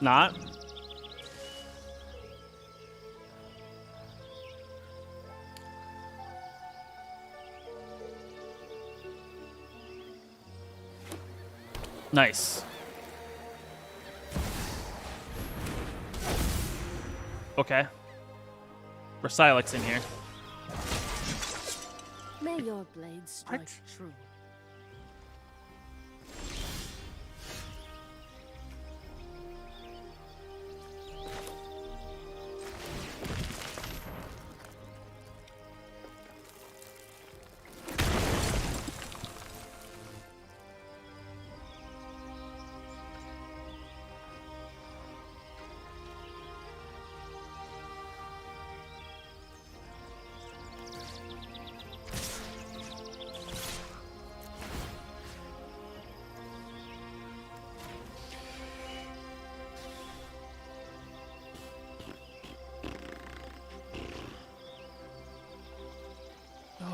not. Nice. Okay. Versilix in here. May your blade strike What? true.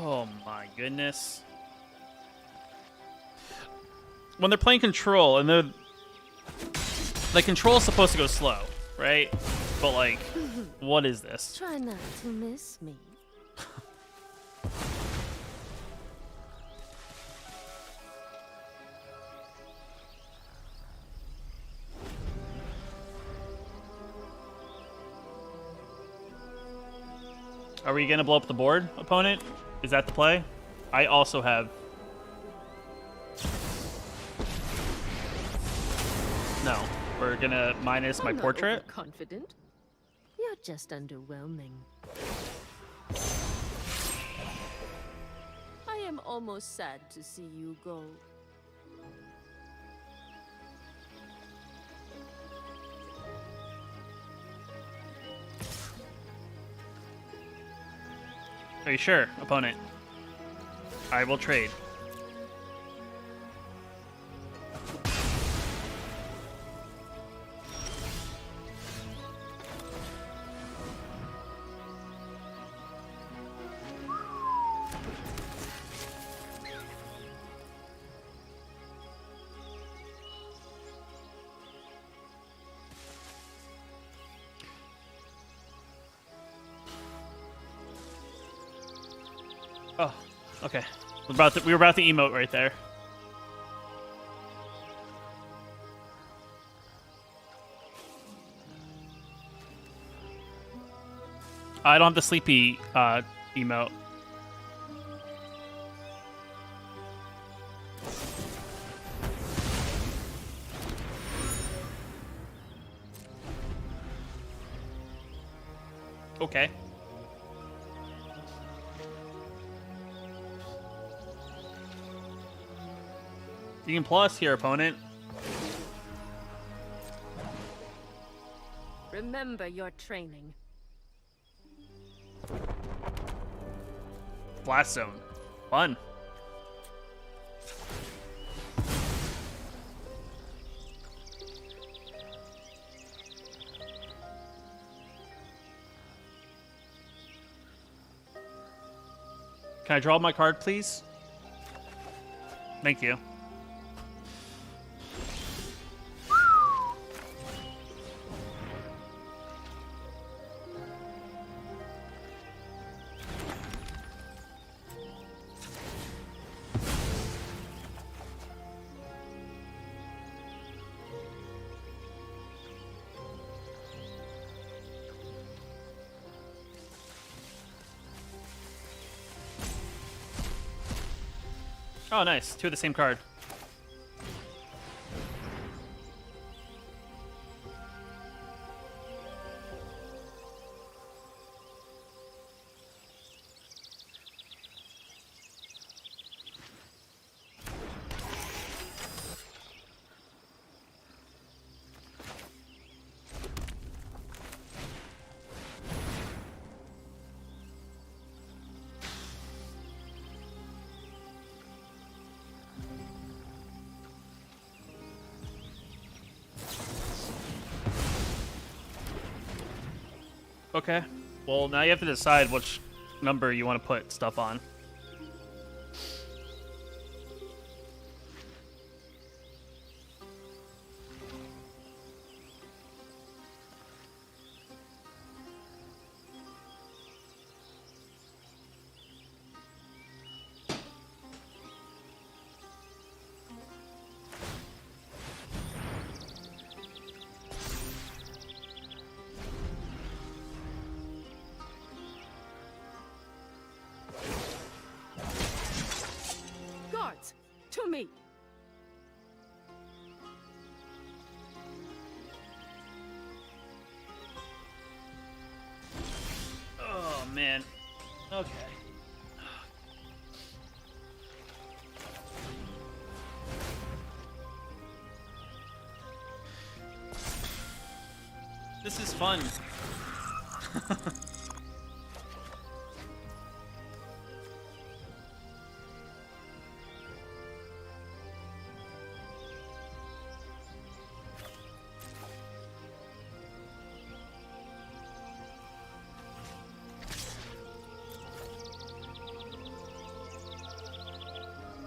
Oh my goodness. When they're playing control and the control is supposed to go slow, right? But like, what is this? Try not to miss me. Are we gonna blow up the board, opponent? Is that the play? I also have... No. We're gonna minus my I'm not portrait? Confident. You're just underwhelming. I am almost sad to see you go. Are you sure, opponent? I will trade. Oh, okay. We were about to emote right there. I don't have the sleepy emote. Okay. You can plus here, opponent. Remember your training. Blast zone. Fun. Can I draw my card, please? Thank you. Oh, nice. Two of the same card. Okay. Well, now you have to decide which number you want to put stuff on. Guards, to me. Oh, man. Okay. This is fun.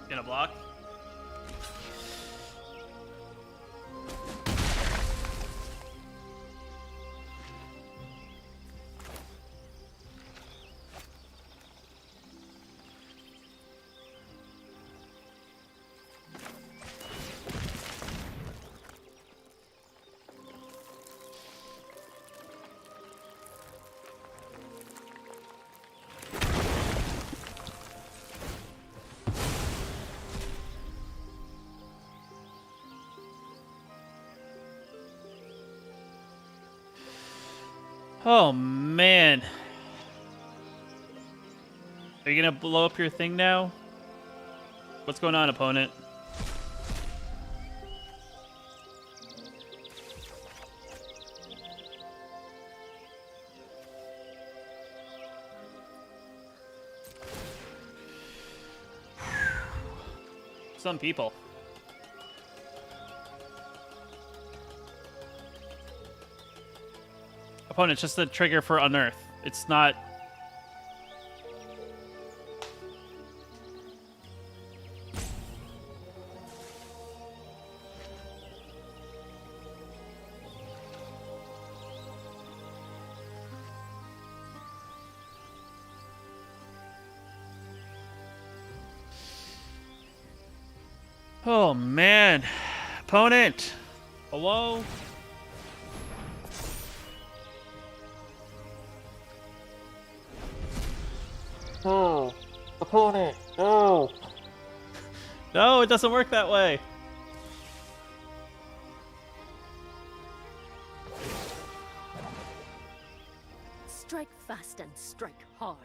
Gonna block. Oh, man. Are you gonna blow up your thing now? What's going on, opponent? Some people. Opponent, just the trigger for unearth. It's not. Oh man, opponent. Hello. No, opponent, no. No, it doesn't work that way. Strike fast and strike hard.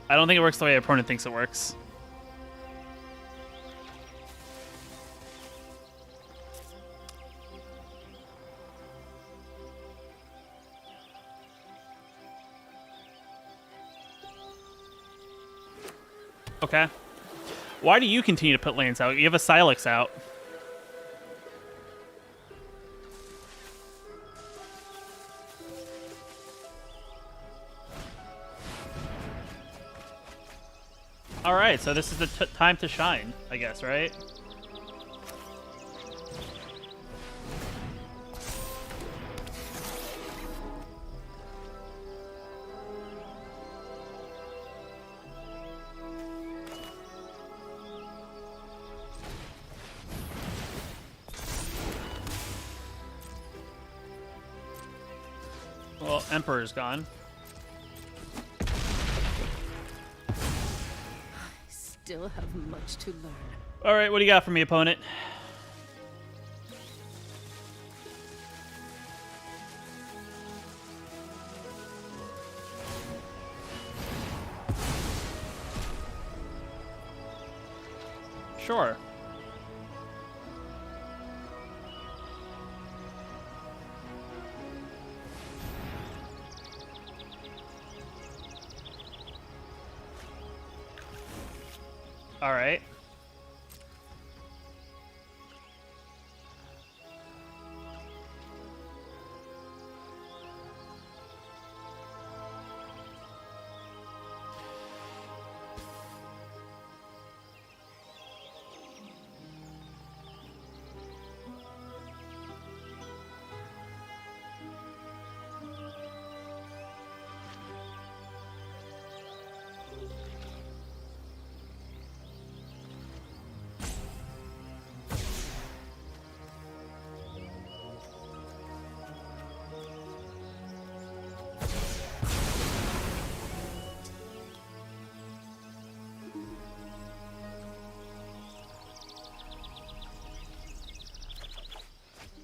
I don't think it works the way your opponent thinks it works. Okay. Why do you continue to put lands out? You have a Silex out. All right, so this is the time to shine, I guess, right? Well, Emperor's gone. Still have much to learn. All right, what do you got for me, opponent? Sure. All right.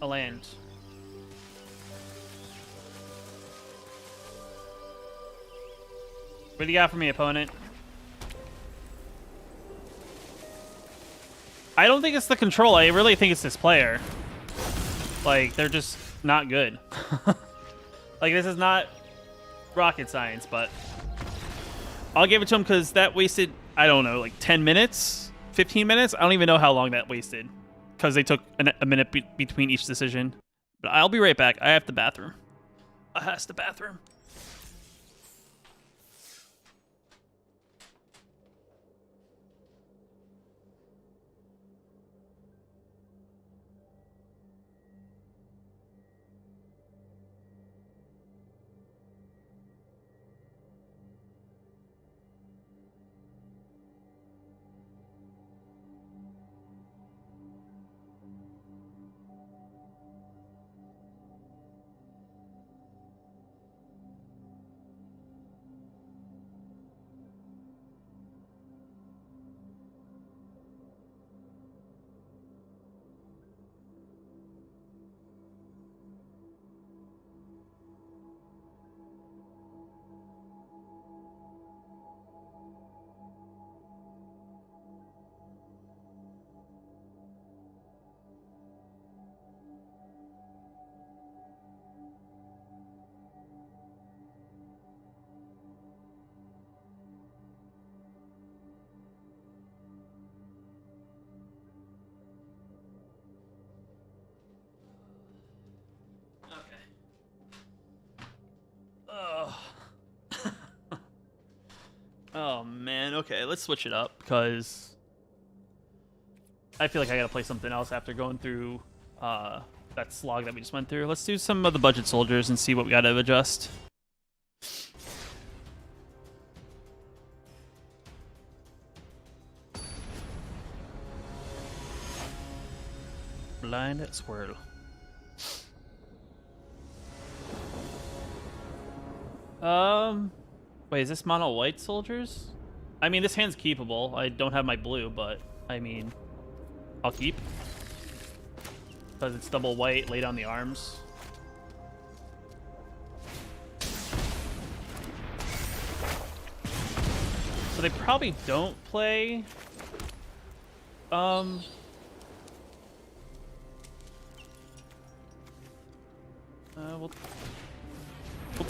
A land. What do you got for me, opponent? I don't think it's the control. I really think it's this player. Like, they're just not good. Like, this is not rocket science, but I'll give it to him because that wasted, I don't know, like 10 minutes? 15 minutes? I don't even know how long that wasted because they took a minute between each decision. But I'll be right back. I have the bathroom. I has the bathroom. Oh man, okay, let's switch it up because I feel like I gotta play something else after going through that slog that we just went through. Let's do some of the budget soldiers and see what we gotta adjust. Blind at swirl. Wait, is this mono white soldiers? I mean, this hand's keepable. I don't have my blue, but I mean, I'll keep. Because it's double white, lay down the arms. So they probably don't play. We'll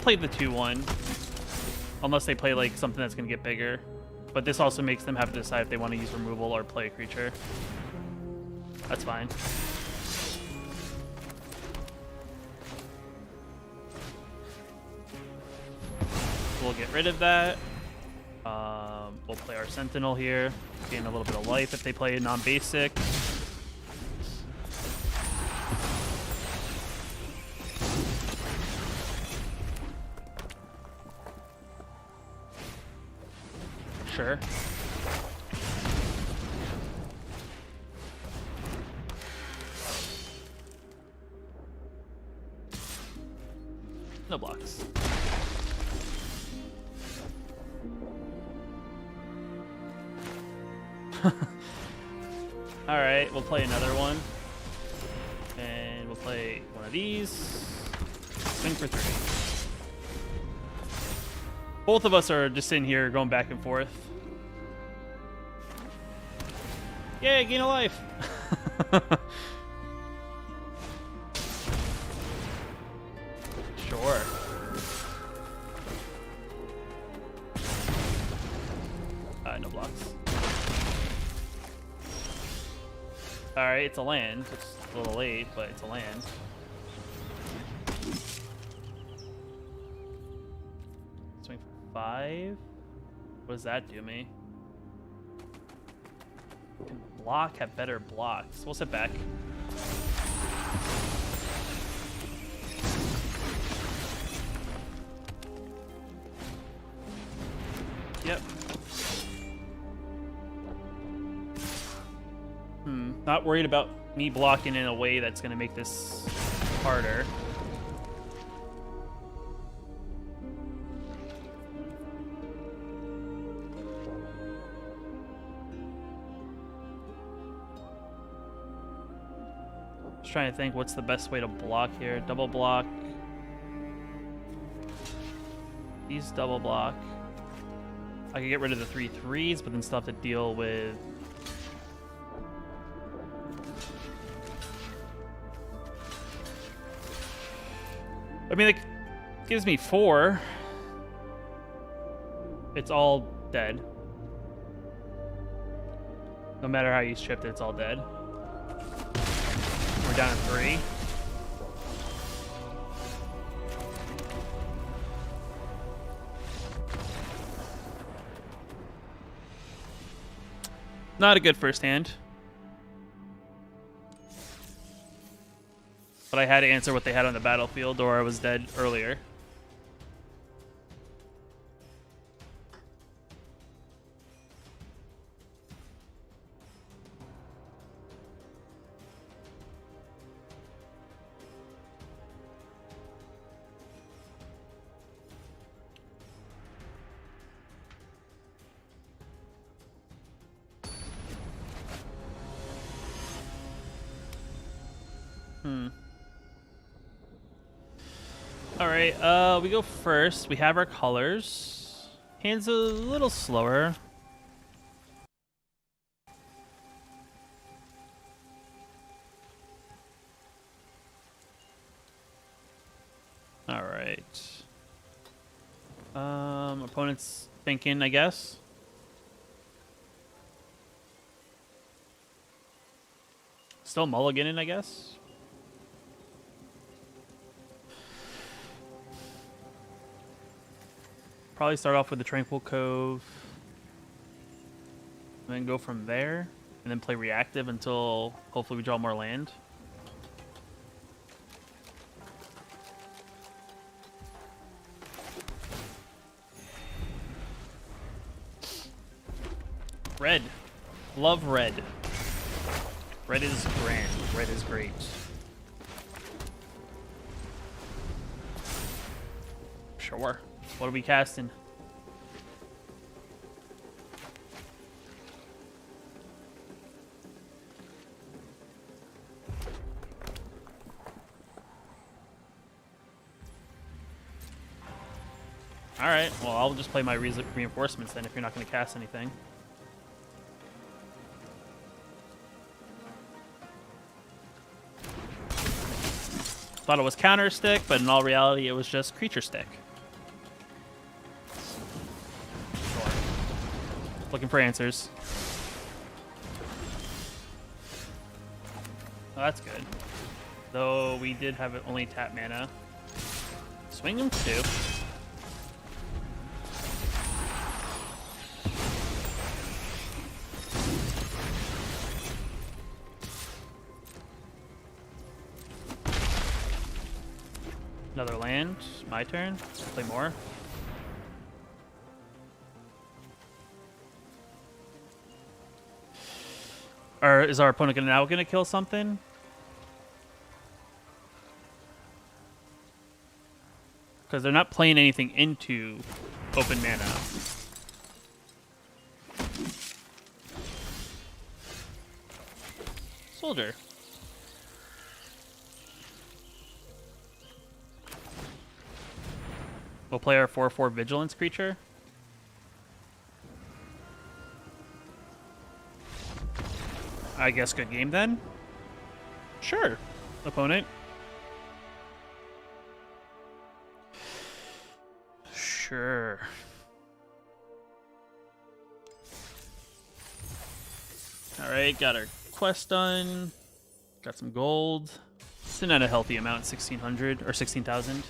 play the 2-1. Unless they play like something that's going to get bigger. But this also makes them have to decide if they want to use removal or play a creature. That's fine. We'll get rid of that. We'll play our Sentinel here, gain a little bit of life if they play non-basic. Sure. No blocks. Alright, we'll play another one. And we'll play one of these. Swing for 3. Both of us are just sitting here going back and forth. Yay, gain a life! Sure. No blocks. Alright, it's a land. It's a little late, but it's a land. Swing for 5? What does that do me? Can block have better blocks. We'll sit back. Yep. Not worried about me blocking in a way that's going to make this harder. Just trying to think what's the best way to block here. Double block. These double block. I could get rid of the 3/3s, but then still have to deal with... I mean, it gives me 4. It's all dead. No matter how you stripped it, it's all dead. We're down to 3. Not a good first hand. But I had to answer what they had on the battlefield, or I was dead earlier. Alright, we go first. We have our colors. Hand's a little slower. Alright. Opponent's thinking, I guess. Still mulliganing, I guess. Probably start off with the Tranquil Cove, and then go from there, and then play reactive until hopefully we draw more land. Red. Love red. Red is grand. Red is great. Sure. What are we casting? Alright, well, I'll just play my reinforcements then if you're not going to cast anything. Thought it was counter stick, but in all reality, it was just creature stick. Sure. Looking for answers. Oh, that's good. Though we did have only tap mana. Swing them 2. Another land. My turn. Play more. Or is our opponent now gonna kill something? Because they're not playing anything into open mana. Soldier. We'll play our 4/4 Vigilance creature. I guess good game then. Sure, opponent. Sure. All right, got our quest done. Got some gold. Sitting at a healthy amount, 1,600 or 16,000.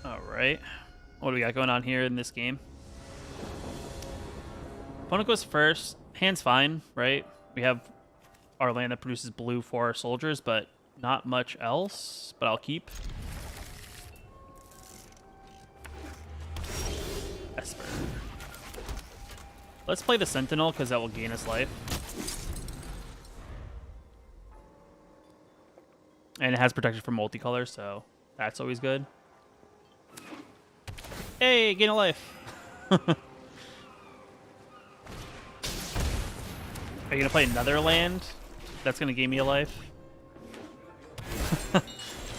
All right, what do we got going on here in this game? Opponent goes first. Hand's fine, right? We have our land that produces blue for our soldiers, but not much else. But I'll keep. Esper. Let's play the Sentinel because that will gain us life. And it has protection from multicolor, so that's always good. Hey, gain a life. Are you gonna play another land? That's gonna gain me a life.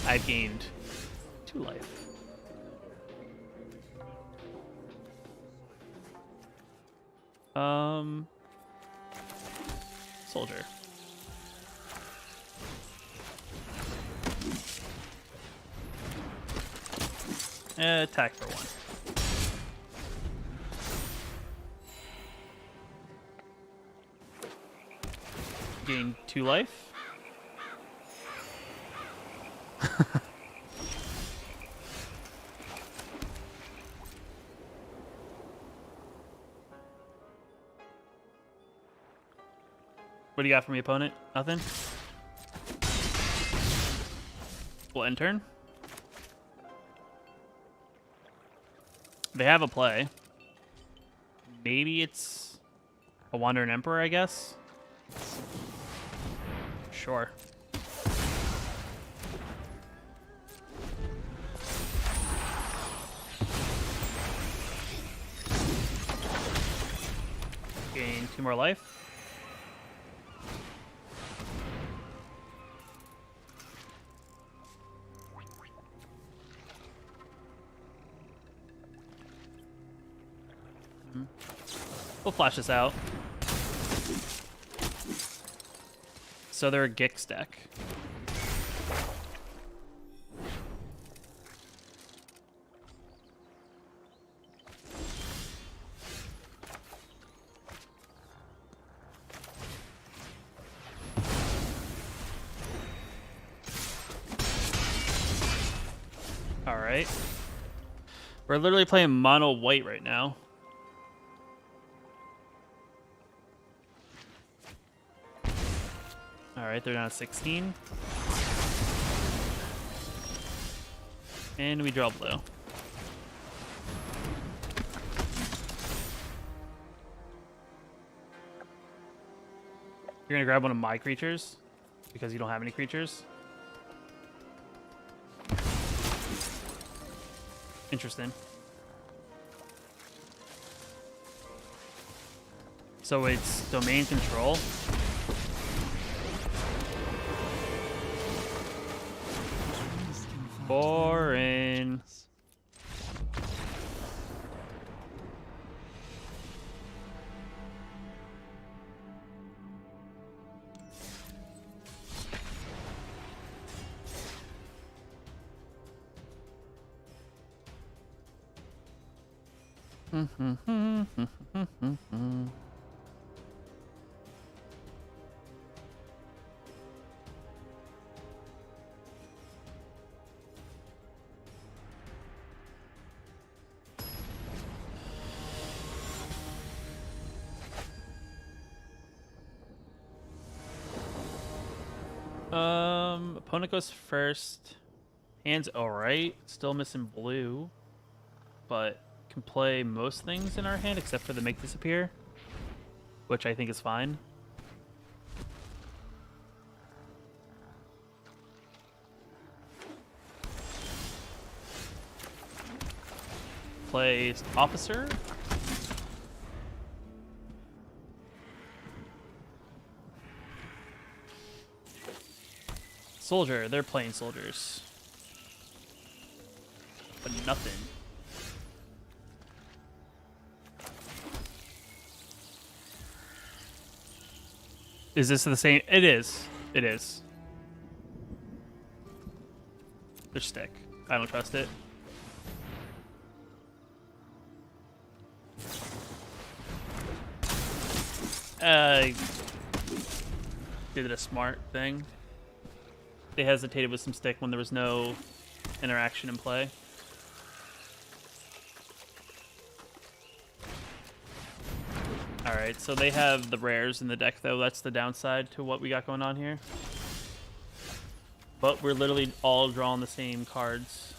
I've gained 2 life. Soldier. Attack for 1. Gain 2 life. What do you got for me, opponent? Nothing? We'll end turn. They have a play. Maybe it's a Wandering Emperor, I guess. Sure. Gain 2 more life. We'll flash this out. So they're a Gix deck. All right. We're literally playing mono white right now. All right, they're down to 16. And we draw blue. You're gonna grab one of my creatures because you don't have any creatures. Interesting. So it's domain control. Boring. Opponent goes first. Hand's alright. Still missing blue. But can play most things in our hand except for the make disappear. Which I think is fine. Plays officer. Soldier, they're playing soldiers. But nothing. Is this the same? It is. It is. Their stick. I don't trust it. Did it a smart thing. They hesitated with some stick when there was no interaction in play. Alright, so they have the rares in the deck, though. That's the downside to what we got going on here. But we're literally all drawing the same cards.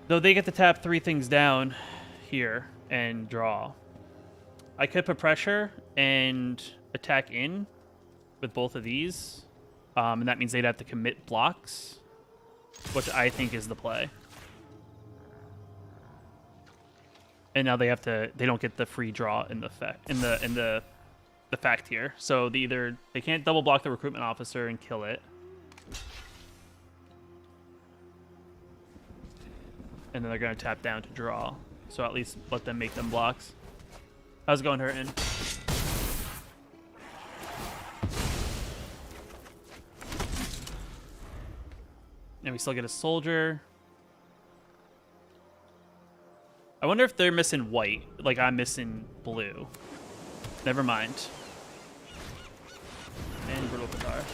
Though they get to tap 3 things down here and draw. I could put pressure and attack in with both of these. And that means they'd have to commit blocks, which I think is the play. And now they have to. They don't get the free draw in the fact here. So they can't double block the recruitment officer and kill it. And then they're going to tap down to draw. So at least let them make them blocks. How's it going, Hurtin? And we still get a soldier. I wonder if they're missing white, like I'm missing blue. Never mind. And Brittle Guitar.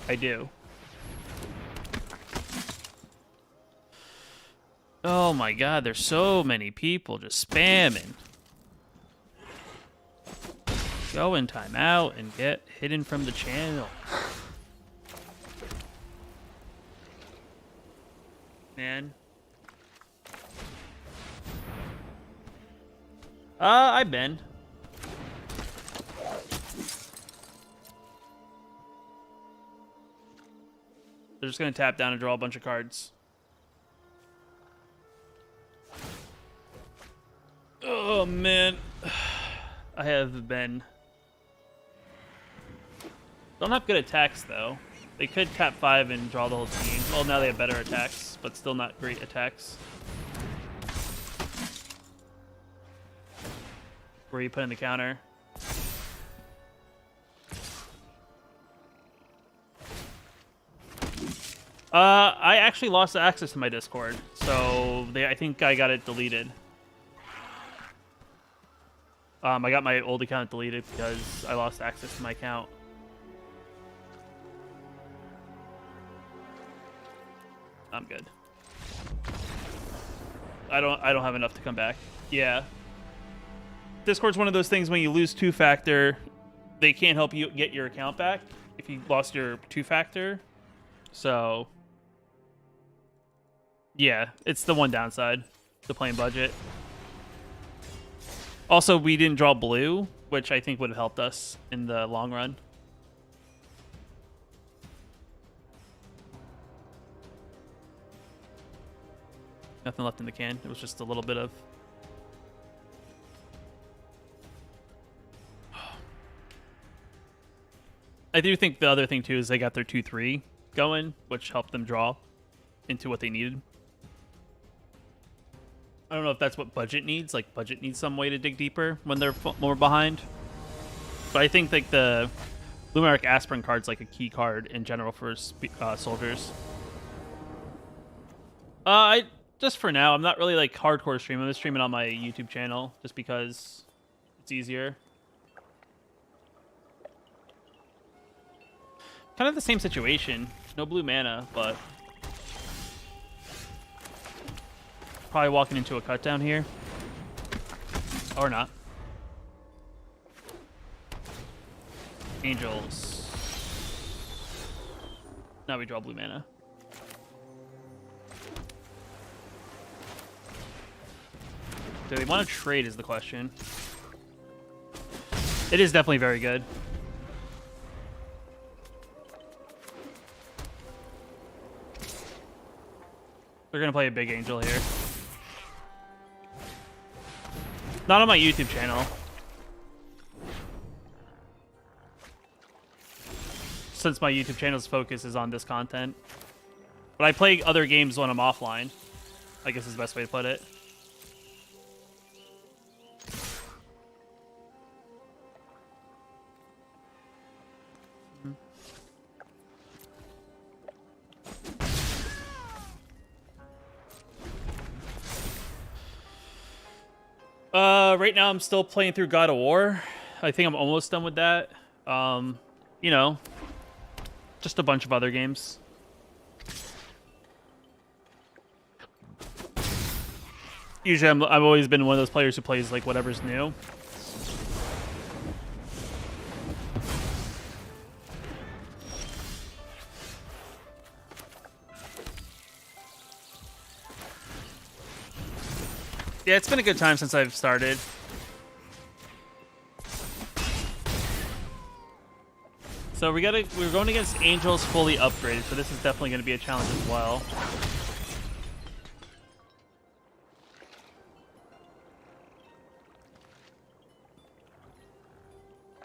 I do. Oh my god, there's so many people just spamming. Go in timeout and get hidden from the channel. Man. I've been. They're just gonna tap down and draw a bunch of cards. Oh man. I have been. Don't have good attacks though. They could tap 5 and draw the whole team. Well, now they have better attacks, but still not great attacks. Where you put in the counter. I actually lost access to my Discord, so I think I got it deleted. I got my old account deleted because I lost access to my account. I'm good. I don't have enough to come back. Yeah. Discord's one of those things when you lose 2-factor, they can't help you get your account back if you lost your 2-factor. So yeah, it's the one downside to playing budget. Also, we didn't draw blue, which I think would have helped us in the long run. Nothing left in the can. It was just a little bit of... I do think the other thing, too, is they got their 2-3 going, which helped them draw into what they needed. I don't know if that's what budget needs. Like, budget needs some way to dig deeper when they're more behind. But I think, like, the Lumeric Aspirin card's, like, a key card in general for soldiers. Just for now, I'm not really, like, hardcore streaming. I'm just streaming on my YouTube channel just because it's easier. kind of the same situation. No blue mana, but probably walking into a cut down here. Or not. Angels. Now we draw blue mana. Do they want to trade is the question. It is definitely very good. They're going to play a big angel here. Not on my YouTube channel. Since my YouTube channel's focus is on this content. But I play other games when I'm offline. I guess is the best way to put it. Right now I'm still playing through God of War. I think I'm almost done with that. You know, just a bunch of other games. Usually I've always been one of those players who plays like whatever's new. Yeah, it's been a good time since I've started. So we're going against Angels fully upgraded, so this is definitely going to be a challenge as well.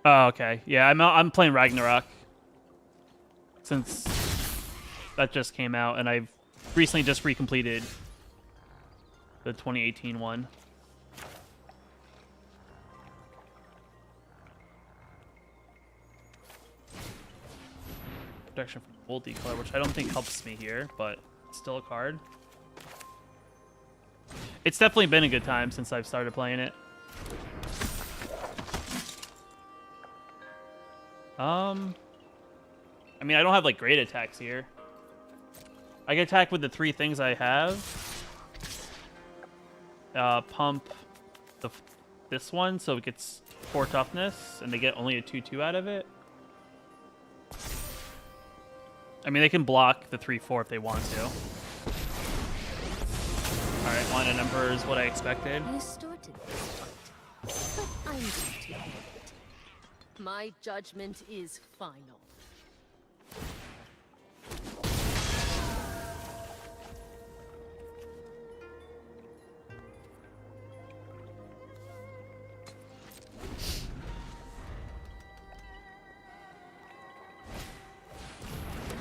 Oh, okay. Yeah, I'm playing Ragnarok since that just came out, and I've recently just recompleted the 2018 one. Protection from multicolor, which I don't think helps me here, but it's still a card. It's definitely been a good time since I've started playing it. I mean, I don't have like great attacks here. I can attack with the 3 things I have. Pump this one, so it gets 4 toughness, and they get only a 2/2 out of it. I mean, they can block the 3/4 if they want to. Alright, Line and Emperor is what I expected. You started this fight, but I'm going to end it. My judgment is final.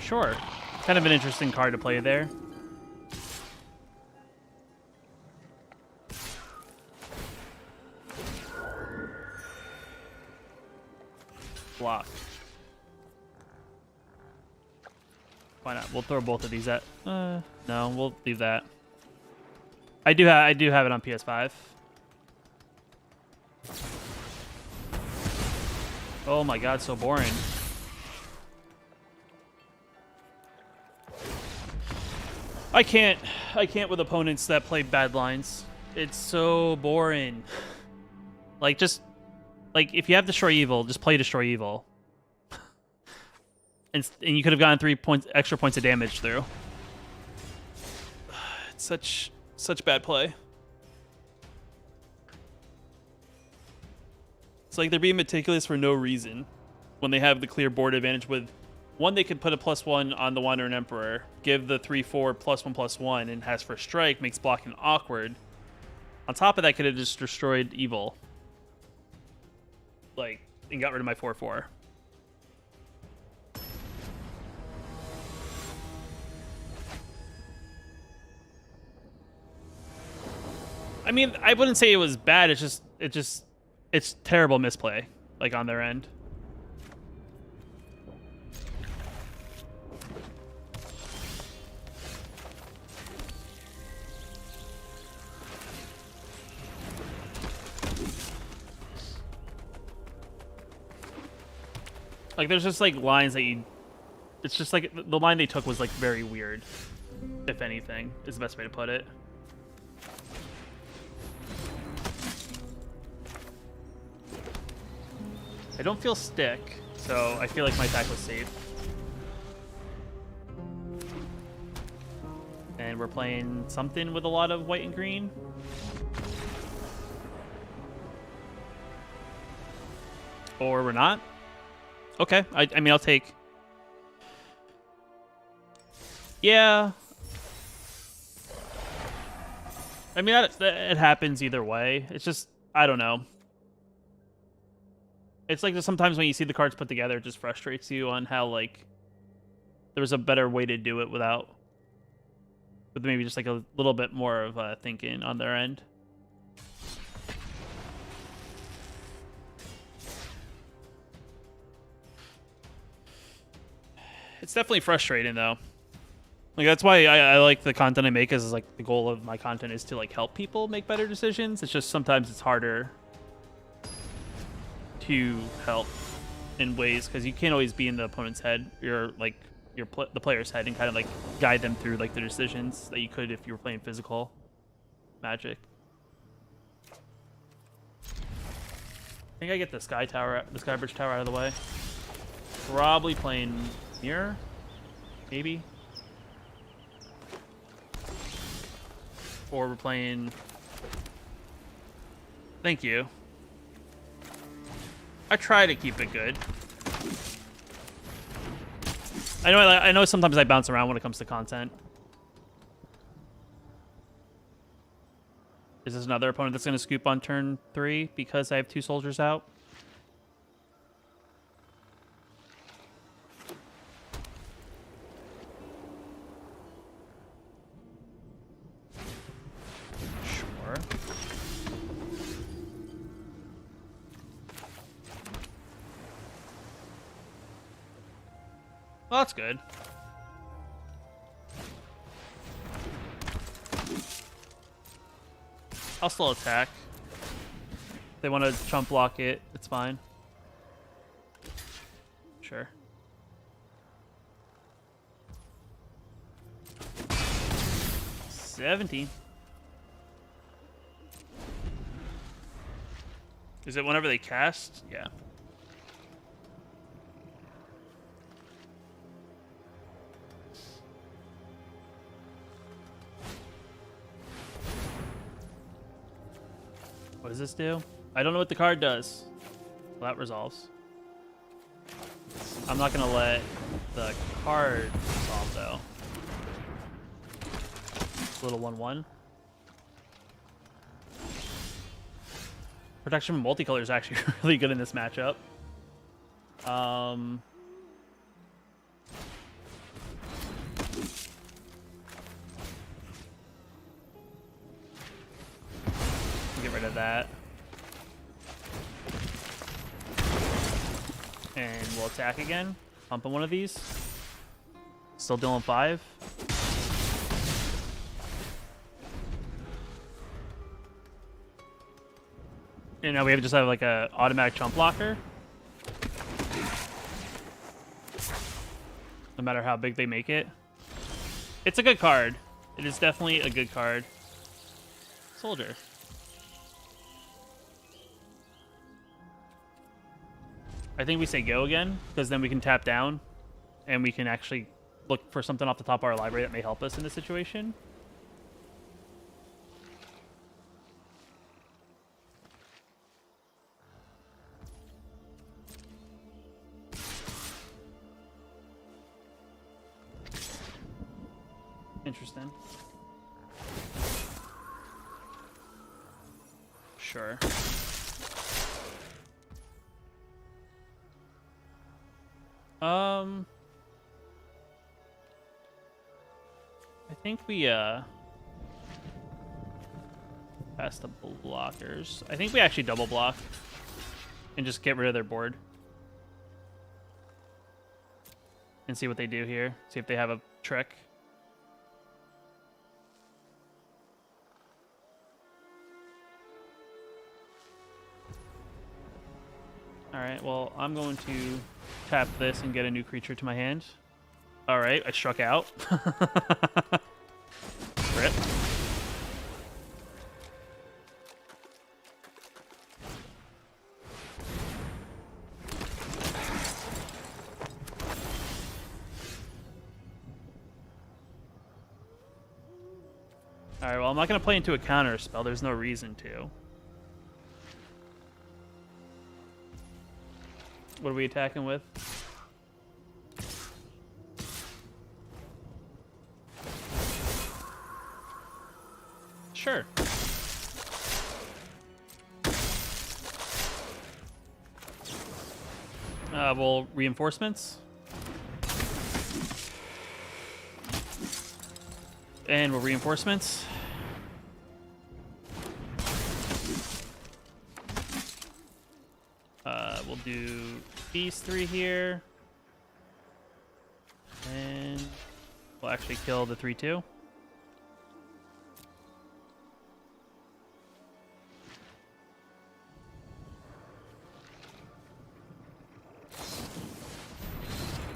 Sure. Kind of an interesting card to play there. Block. Why not? We'll throw both of these at... no, we'll leave that. I do have it on PS5. Oh my god, so boring. I can't with opponents that play bad lines. It's so boring. Like, just like if you have Destroy Evil, just play Destroy Evil. and you could have gotten 3 extra points of damage through. It's such bad play. It's like they're being meticulous for no reason when they have the clear board advantage with one, they could put a +1 on the Wandering Emperor, give the 3/4 +1/+1, and has first strike, makes blocking awkward. On top of that, could have just destroyed Evil. Like, and got rid of my 4/4. I mean, I wouldn't say it was bad, it's terrible misplay, like, on their end. Like, there's just, like, lines that you It's just like the line they took was like very weird, if anything, is the best way to put it. I don't feel stick, so I feel like my attack was safe. And we're playing something with a lot of white and green. Or we're not. Okay, I mean, I'll take... Yeah. I mean, it happens either way. It's just, I don't know. It's like just sometimes when you see the cards put together, it just frustrates you on how, like, there's a better way to do it with maybe just like a little bit more of thinking on their end. It's definitely frustrating though. Like that's why I like the content I make, is like the goal of my content is to like help people make better decisions. It's just sometimes it's harder to help in ways because you can't always be in the opponent's head. You're like the player's head and kind of like guide them through like the decisions that you could if you were playing physical Magic. I think I get the Sky Bridge Tower out of the way. Probably playing Mirror, maybe. Or we're playing... Thank you. I try to keep it good. I know sometimes I bounce around when it comes to content. Is this another opponent that's going to scoop on turn 3 because I have 2 soldiers out? Sure. Well, that's good. I'll still attack. If they want to chump block it, it's fine. Sure. $17. Is it whenever they cast? Yeah. What does this do? I don't know what the card does. Well, that resolves. I'm not gonna let the card resolve though. Little 1/1. Protection from multicolor is actually really good in this matchup. Get rid of that. And we'll attack again. Pumping one of these. Still dealing 5. And now we just have like a automatic chump blocker. No matter how big they make it. It's a good card. It is definitely a good card. Soldier. I think we say go again, because then we can tap down and we can actually look for something off the top of our library that may help us in this situation. Interesting. Sure. I think we pass the blockers. I think we actually double block and just get rid of their board and see what they do here. See if they have a trick. Alright, well, I'm going to tap this and get a new creature to my hand. All right, I struck out. Rip. All right, well, I'm not going to play into a counter spell. There's no reason to. What are we attacking with? Sure. Well, reinforcements. And we'll reinforcements. We'll do these 3 here. And we'll actually kill the 3/2.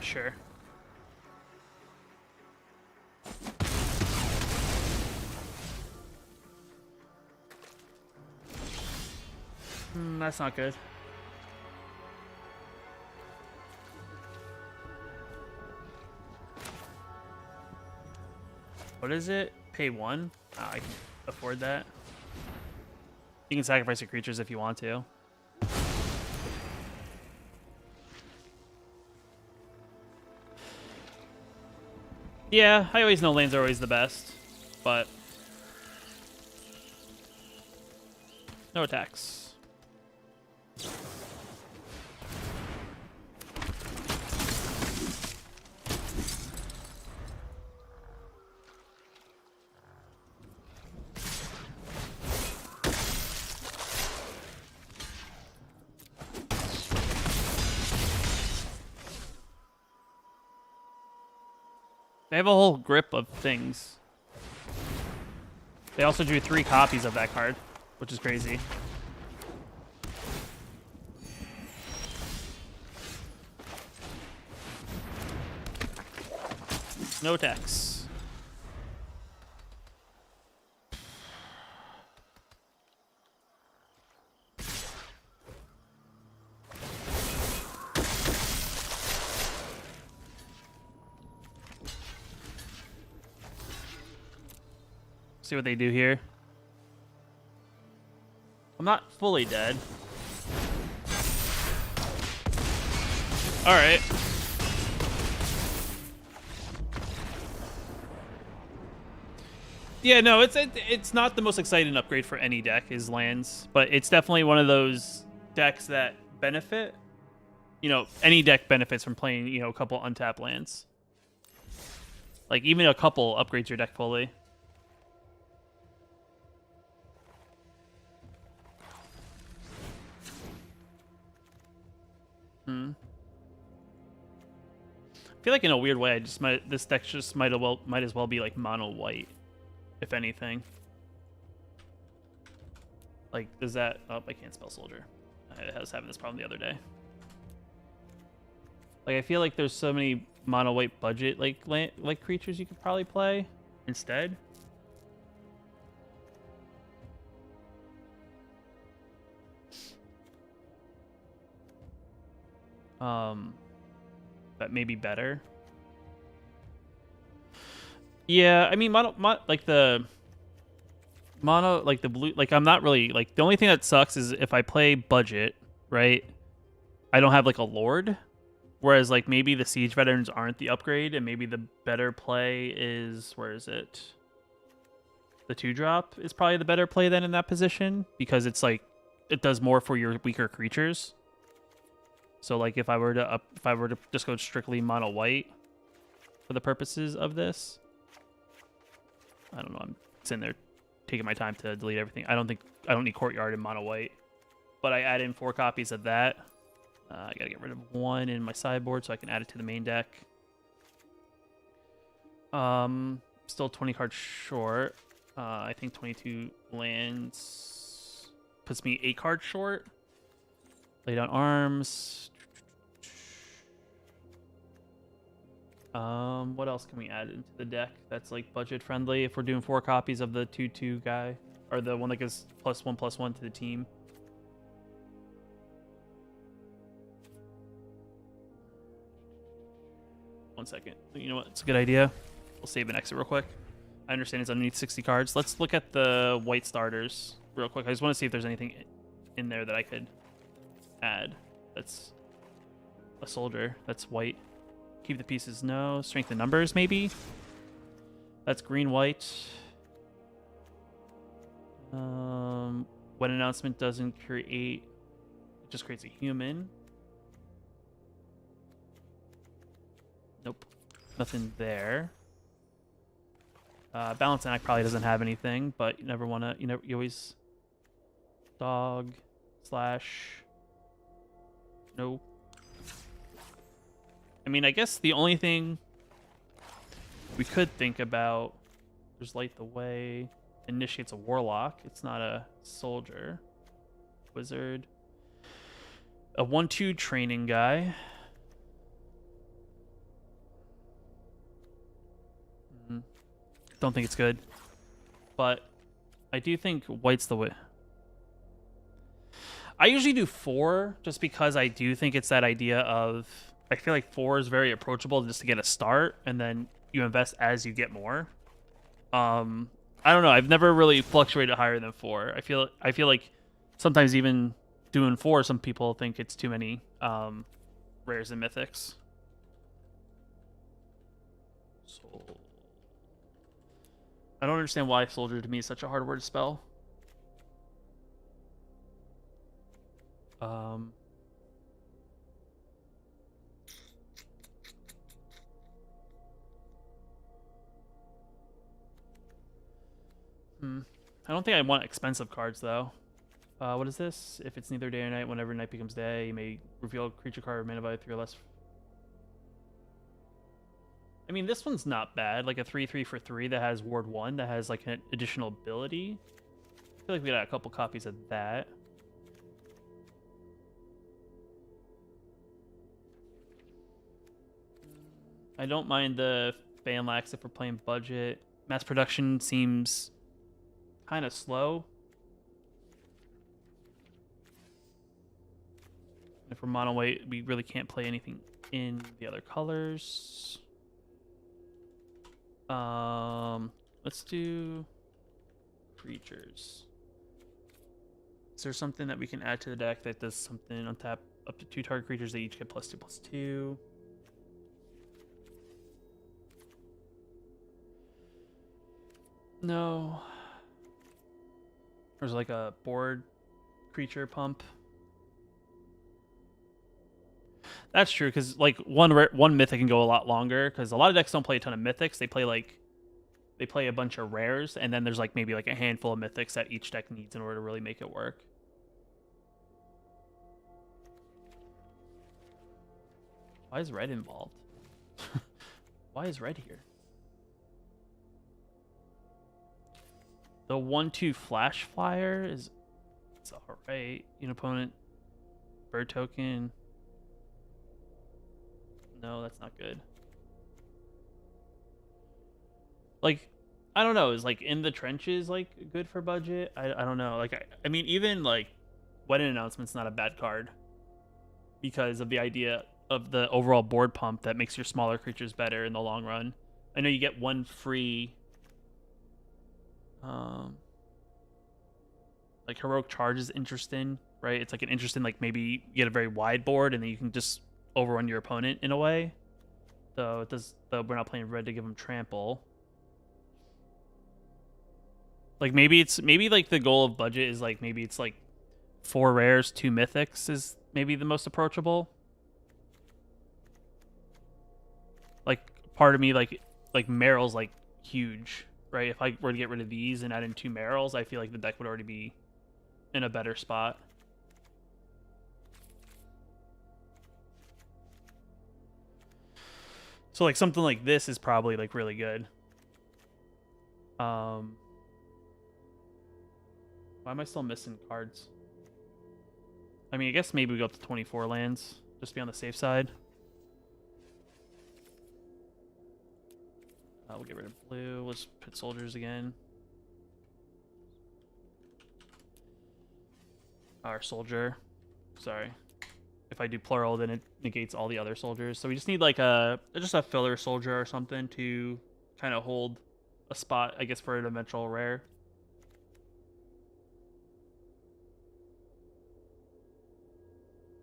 Sure. That's not good. What is it? Pay 1? Oh, I can afford that. You can sacrifice your creatures if you want to. Yeah, I always know lanes are always the best, but no attacks. They have a whole grip of things. They also drew 3 copies of that card, which is crazy. No attacks. See what they do here. I'm not fully dead. All right. Yeah, no, it's not the most exciting upgrade for any deck is lands, but it's definitely one of those decks that benefit. You know, any deck benefits from playing, you know, a couple untapped lands. Like even a couple upgrades your deck fully. I feel like in a weird way, this deck just might as well be like mono white, if anything. Like, does that? Oh, I can't spell soldier. I was having this problem the other day. Like, I feel like there's so many mono white budget like creatures you could probably play instead. That may be better. Yeah, I mean, like the blue, like I'm not really like the only thing that sucks is if I play budget, right? I don't have like a lord, whereas like maybe the siege veterans aren't the upgrade, and maybe the better play is where is it? The 2-drop is probably the better play then in that position because it's like it does more for your weaker creatures. So like if I were to just go strictly mono white for the purposes of this, I don't know. I'm sitting there taking my time to delete everything. I don't need courtyard in mono white, but I add in 4 copies of that. I gotta get rid of 1 in my sideboard so I can add it to the main deck. Still 20 cards short. I think 22 lands puts me 8 cards short. Lay down arms. What else can we add into the deck that's like budget friendly if we're doing 4 copies of the 2/2 guy, or the one that gives +1/+1 to the team? One second. You know what? It's a good idea. We'll save and exit real quick. I understand it's underneath 60 cards. Let's look at the white starters real quick. I just want to see if there's anything in there that I could add. That's a soldier. That's white. Keep the pieces. No. Strength in numbers, maybe? That's green, white. When announcement doesn't create... It just creates a human. Nope. Nothing there. Balancing Act probably doesn't have anything, but you never want to... You always... Dog... Slash... No. I mean, I guess the only thing we could think about... There's Light the Way. Initiates a Warlock. It's not a soldier. Wizard. A 1/2 training guy. Don't think it's good. But I do think white's the way. I usually do 4 just because I do think it's that idea of... I feel like 4 is very approachable just to get a start, and then you invest as you get more. I don't know. I've never really fluctuated higher than 4. I feel like sometimes even doing 4, some people think it's too many rares and mythics. So I don't understand why soldier to me is such a hard word to spell. I don't think I want expensive cards, though. What is this? If it's neither day or night, whenever night becomes day, you may reveal a creature card or mana value 3 or less. I mean, this one's not bad. Like a 3/3 for 3 that has Ward 1, that has like an additional ability. I feel like we got a couple copies of that. I don't mind the Fanlax if we're playing budget. Mass production seems kind of slow. If we're mono white, we really can't play anything in the other colors. Let's do creatures. Is there something that we can add to the deck that does something on tap up to 2 target creatures? They each get +2/+2. No. There's like a board creature pump. That's true, because like one mythic can go a lot longer, because a lot of decks don't play a ton of mythics. They play a bunch of rares, and then there's like maybe like a handful of mythics that each deck needs in order to really make it work. Why is red involved? Why is red here? The 1/2 flash flyer is... It's alright. An opponent... Bird token... No, that's not good. Like, I don't know. Is like In the Trenches like good for budget? I don't know. Like, I mean, even like Wedding Announcement's not a bad card because of the idea of the overall board pump that makes your smaller creatures better in the long run. I know you get 1 free... like Heroic Charge is interesting, right? It's like an interesting, like maybe you get a very wide board and then you can just overrun your opponent in a way. Though it does, though we're not playing red to give them trample. Like maybe like the goal of budget is like maybe it's like 4 rares, 2 mythics is maybe the most approachable. Like part of me like Meryl's like huge, right? If I were to get rid of these and add in 2 Meryls, I feel like the deck would already be in a better spot. So like something like this is probably like really good. Why am I still missing cards? I mean, I guess maybe we go up to 24 lands, just to be on the safe side. We'll get rid of blue. Let's put soldiers again. Our soldier. Sorry. If I do plural, then it negates all the other soldiers. So we just need like just a filler soldier or something to kind of hold a spot, I guess, for an eventual rare.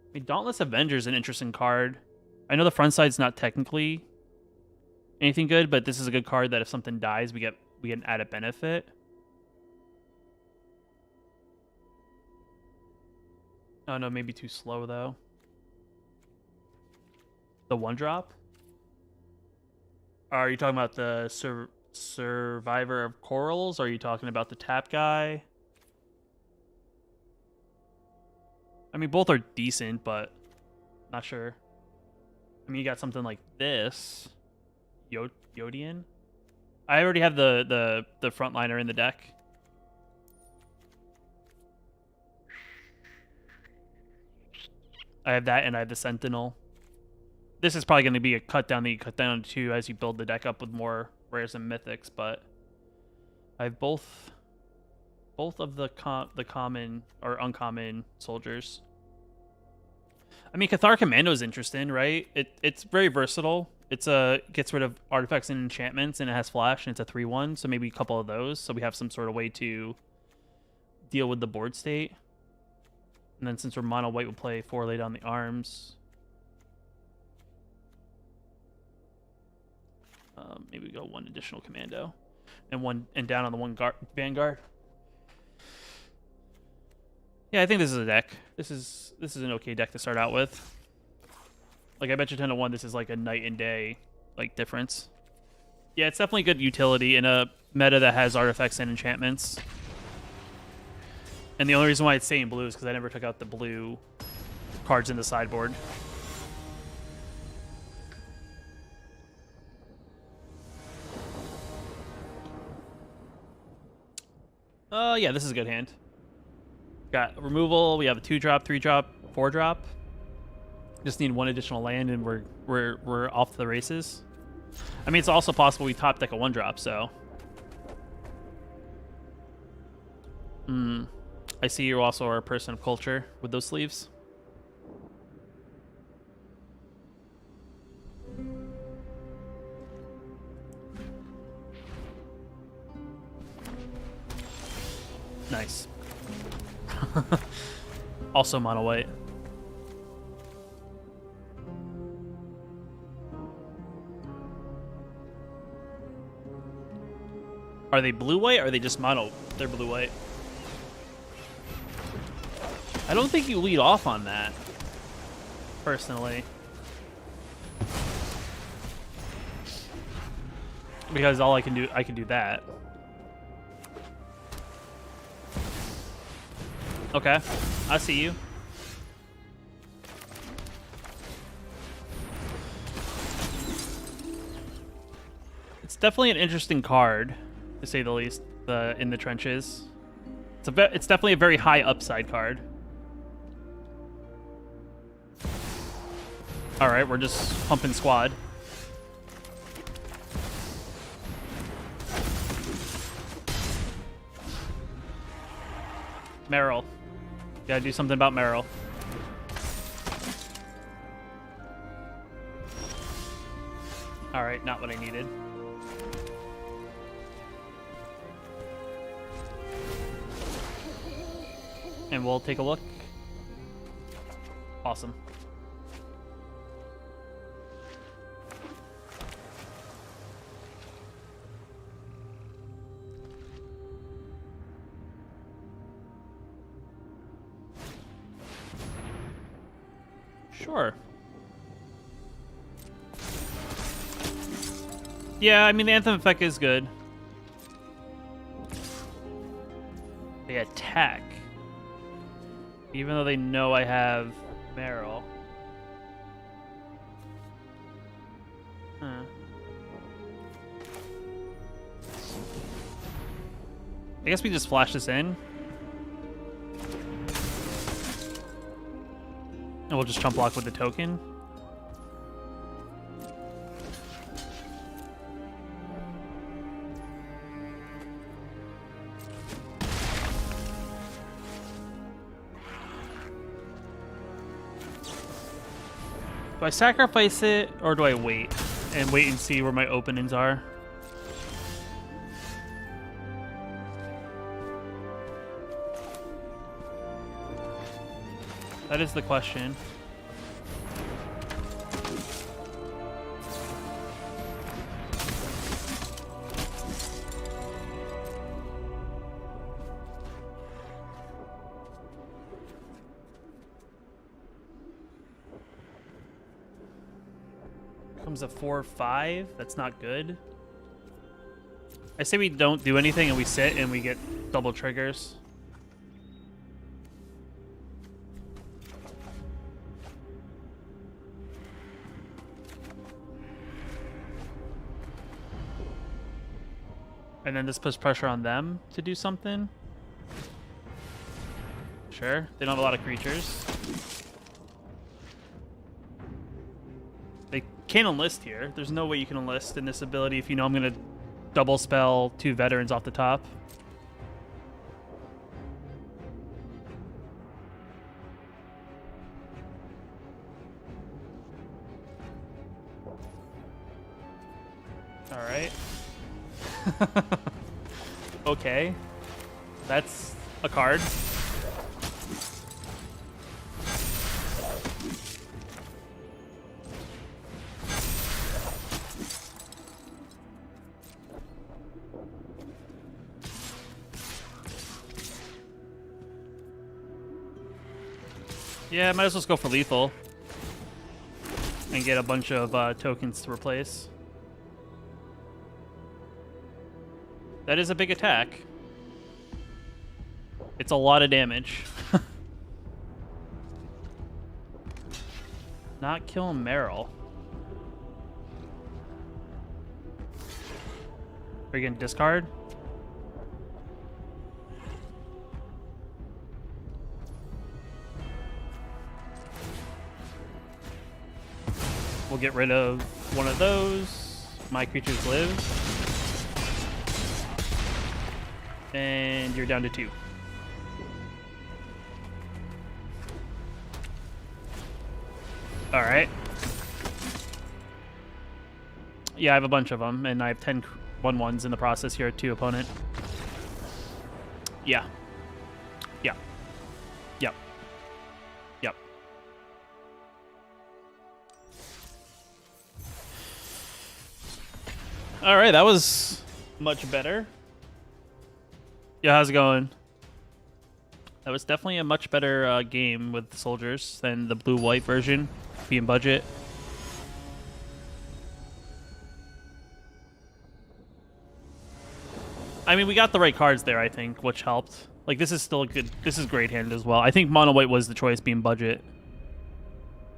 I mean, Dauntless Avenger is an interesting card. I know the front side's not technically anything good, but this is a good card that if something dies, we get an added benefit. Oh no, maybe too slow though. The 1-drop? Are you talking about the Survivor of Corals? Or are you talking about the tap guy? I mean, both are decent, but not sure. I mean, you got something like this. Yodian? I already have the frontliner in the deck. I have that, and I have the Sentinel. This is probably going to be a cut down that you cut down to as you build the deck up with more rares and mythics, but I have both of the common or uncommon soldiers. I mean, Cathar Commando is interesting, right? It's very versatile. It's gets rid of artifacts and enchantments, and it has flash, and it's a 3/1, so maybe a couple of those, so we have some sort of way to deal with the board state. And then since we're mono white, we'll play 4 lay down the arms. Maybe we go 1 additional commando, and down on the 1 vanguard. Yeah, I think this is a deck. This is an okay deck to start out with. Like I bet you 10-1, this is like a night and day like difference. Yeah, it's definitely good utility in a meta that has artifacts and enchantments. And the only reason why it's staying blue is because I never took out the blue cards in the sideboard. Yeah, this is a good hand. Got removal. We have a 2-drop, 3-drop, 4-drop. Just need 1 additional land, and we're off to the races. I mean, it's also possible we top deck a 1-drop. So, I see you also are a person of culture with those sleeves. Nice. Also mono white. Are they blue white or are they just mono? They're blue white. I don't think you lead off on that, personally. Because all I can do that. Okay, I see you. It's definitely an interesting card, to say the least. In the trenches, it's definitely a very high upside card. All right, we're just pumping squad. Meryl. Gotta do something about Meryl. Alright, not what I needed. And we'll take a look. Awesome. Sure. Yeah, I mean, the Anthem effect is good. They attack. Even though they know I have Meryl. Huh. I guess we just flash this in. And we'll just chump block with the token. Do I sacrifice it or do I wait and see where my openings are? That is the question. Comes a 4/5. That's not good. I say we don't do anything and we sit and we get double triggers. And then this puts pressure on them to do something. Sure. They don't have a lot of creatures. They can't enlist here. There's no way you can enlist in this ability if you know I'm going to double spell 2 veterans off the top. All right. Okay. That's a card. Yeah, might as well just go for lethal and get a bunch of tokens to replace. That is a big attack. It's a lot of damage. Not killing Meryl. Are you gonna discard? We'll get rid of one of those. My creatures live. And you're down to 2. All right. Yeah, I have a bunch of them, and I have 10 1/1s in the process here at 2 opponent. Yeah. Yeah. Yep. Yep. All right, that was much better. Yeah, how's it going? That was definitely a much better game with the soldiers than the blue-white version, being budget. I mean, we got the right cards there, I think, which helped. Like, this is still a good... This is great hand as well. I think mono-white was the choice, being budget.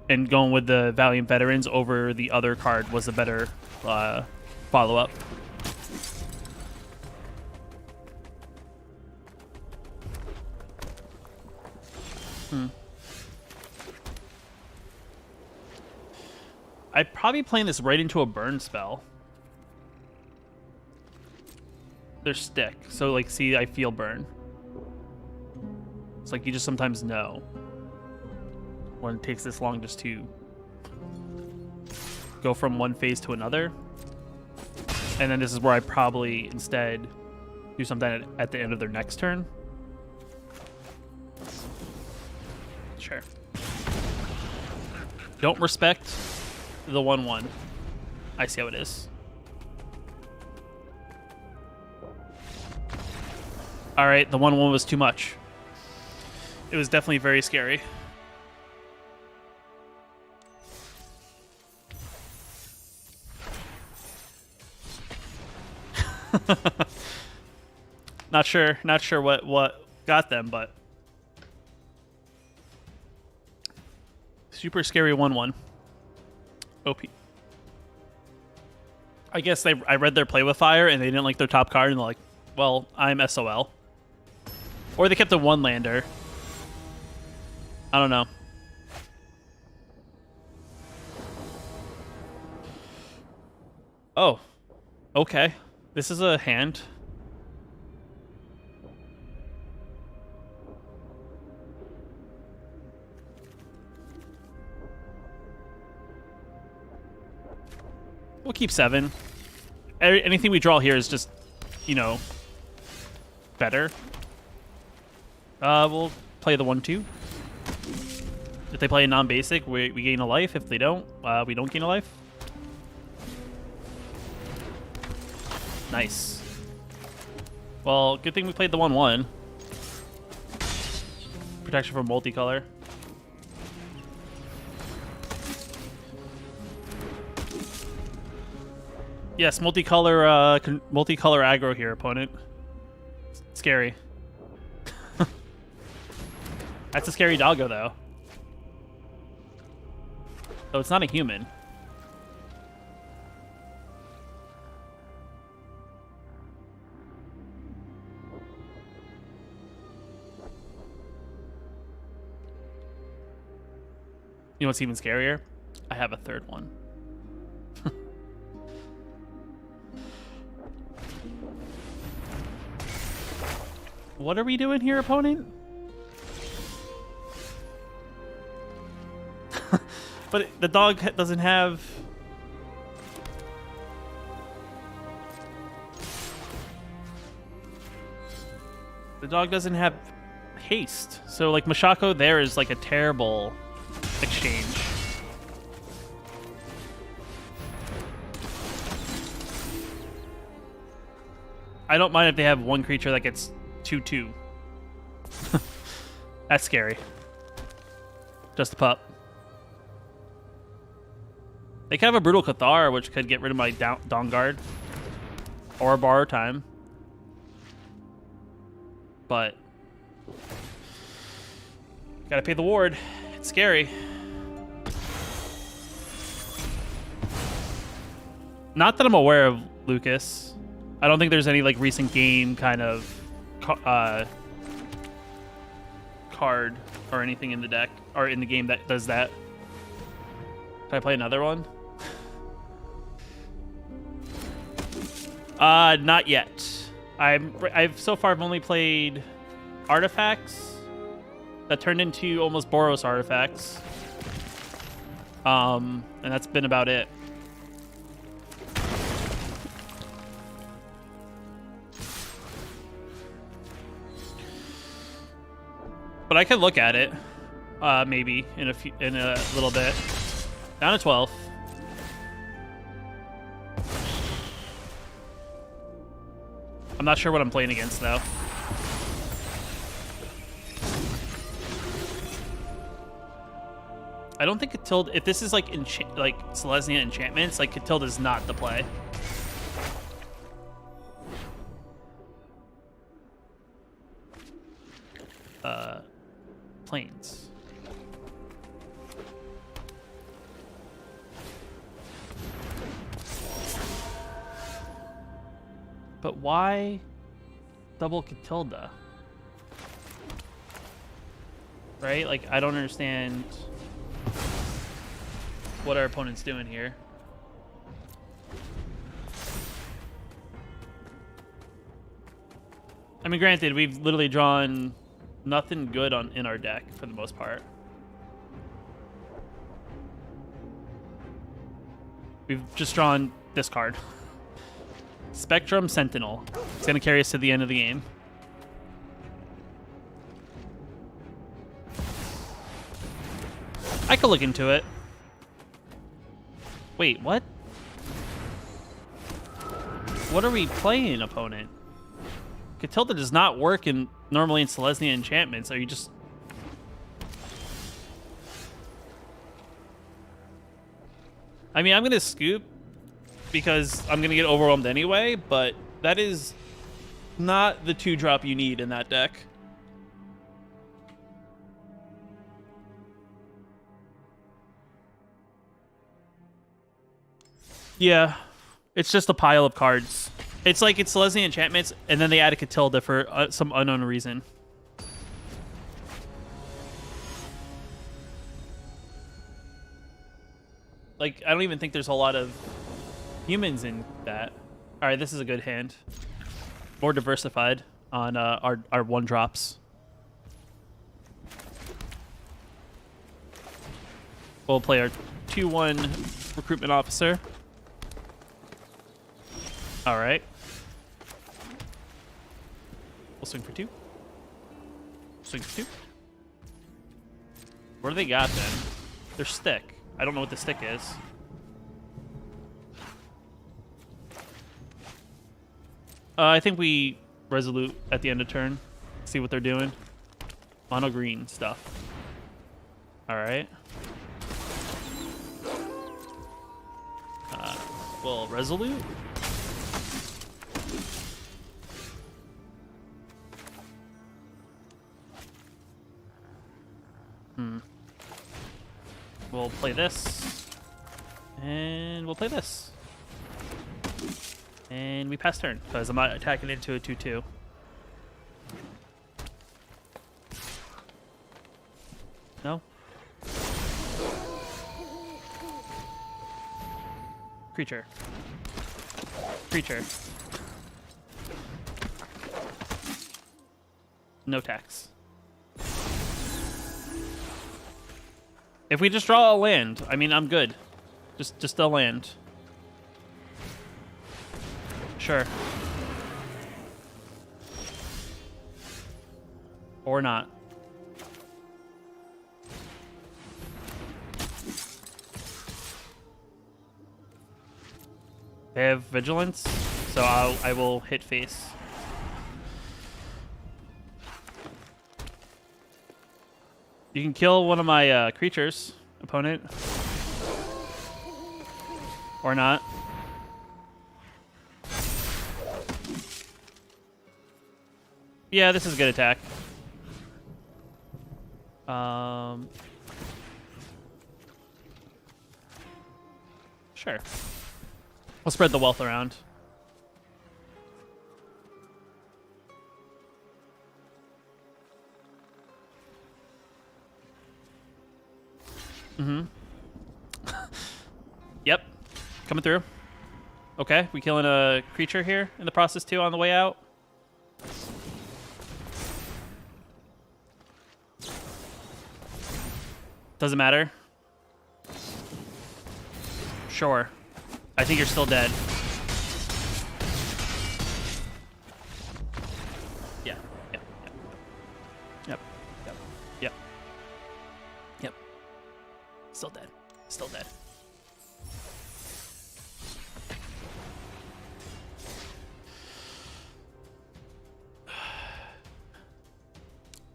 And going with the Valiant Veterans over the other card was a better follow-up. I'd probably playing this right into a burn spell. They're stick, so like, see, I feel burn. It's like you just sometimes know when it takes this long just to go from one phase to another. And then this is where I probably instead do something at the end of their next turn. Sure. Don't respect the 1/1. I see how it is. All right, the 1/1 was too much. It was definitely very scary. Not sure what got them, but super scary 1/1. OP. I guess I read their play with fire and they didn't like their top card and they're like, well, I'm SOL. Or they kept a 1-lander. I don't know. Oh. Okay. This is a hand. We'll keep 7. Anything we draw here is just, you know, better. We'll play the 1/2. If they play a non-basic, we gain a life. If they don't, we don't gain a life. Nice. Well, good thing we played the 1/1. Protection from multicolor. Yes, multicolor aggro here, opponent. Scary. That's a scary doggo, though. Oh, it's not a human. You know what's even scarier? I have a third one. What are we doing here, opponent? But the dog doesn't have... The dog doesn't have haste. So, like, Mashako there is, like, a terrible exchange. I don't mind if they have one creature that gets 2/2. That's scary. Just a pup. They could have a Brutal Cathar, which could get rid of my Dawn Guard. Or Borrow Time. But gotta pay the ward. It's scary. Not that I'm aware of, Lucas. I don't think there's any like recent game kind of card or anything in the deck or in the game that does that. Can I play another one? Not yet. I've so far I've only played artifacts that turned into almost Boros artifacts. And that's been about it. But I could look at it, maybe in a little bit. Down to 12. I'm not sure what I'm playing against though. I don't think Catilda. If this is like Selesnya enchantments, like Catilda is not the play. Planes. But why double Catilda? Right? Like, I don't understand what our opponent's doing here. I mean, granted, we've literally drawn nothing good in our deck for the most part. We've just drawn this card. Spectrum Sentinel. It's going to carry us to the end of the game. I could look into it. Wait, what? What are we playing, opponent? Catilda does not work normally in Selesnya enchantments. Are you just... I mean, I'm going to scoop because I'm going to get overwhelmed anyway, but that is not the 2-drop you need in that deck. Yeah, it's just a pile of cards. It's like it's Selesnya enchantments, and then they add a Catilda for some unknown reason. Like, I don't even think there's a lot of humans in that. All right, this is a good hand. More diversified on our 1-drops. We'll play our 2/1 recruitment officer. All right. We'll swing for 2. Swing for 2. What do they got then? Their stick. I don't know what the stick is. I think we resolute at the end of turn. See what they're doing. Mono green stuff. All right. Well, resolute. We'll play this. And we'll play this. And we pass turn, because I'm not attacking into a 2-2. No? Creature. Creature. No tax. If we just draw a land, I mean, I'm good. Just a land. Sure. Or not. They have vigilance, so I will hit face. You can kill one of my creatures, opponent. Or not. Yeah, this is a good attack. Sure. We'll spread the wealth around. Yep. Coming through. Okay, we killing a creature here in the process too on the way out. Doesn't matter. Sure. I think you're still dead. Yeah. Yep. Yep. Yep. Yep. Yep. Still dead. Still dead.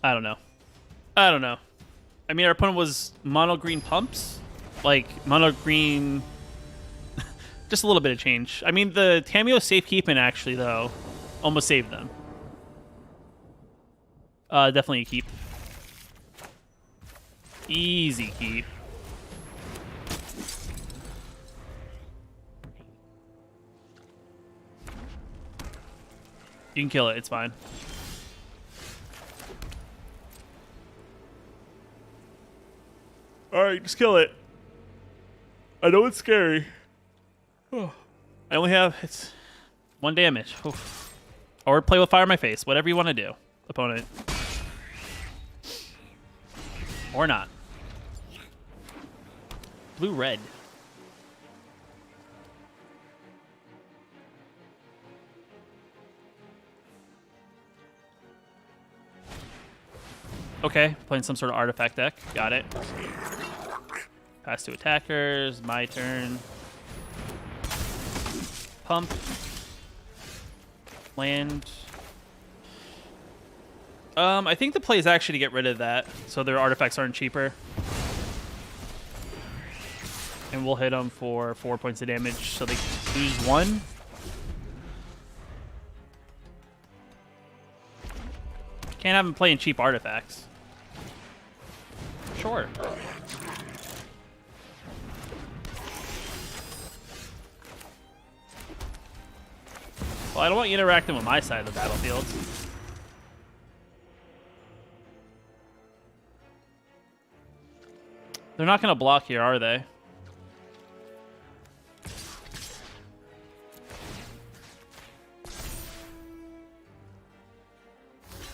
I don't know. I don't know. I mean, our opponent was mono green pumps. Like, mono green... Just a little bit of change. I mean, the Tameo safekeeping, actually, though, almost saved them. Definitely a keep. Easy keep. You can kill it. It's fine. All right, just kill it. I know it's scary. I only have it's 1 damage. Oof. Or play with fire in my face. Whatever you want to do, opponent. Or not. Blue red. Okay, playing some sort of artifact deck. Got it. Pass to attackers. My turn. Pump. Land. I think the play is actually to get rid of that, so their artifacts aren't cheaper. And we'll hit them for 4 points of damage, so they lose 1. Can't have them playing cheap artifacts. Sure. Well, I don't want you interacting with my side of the battlefield. They're not going to block here, are they?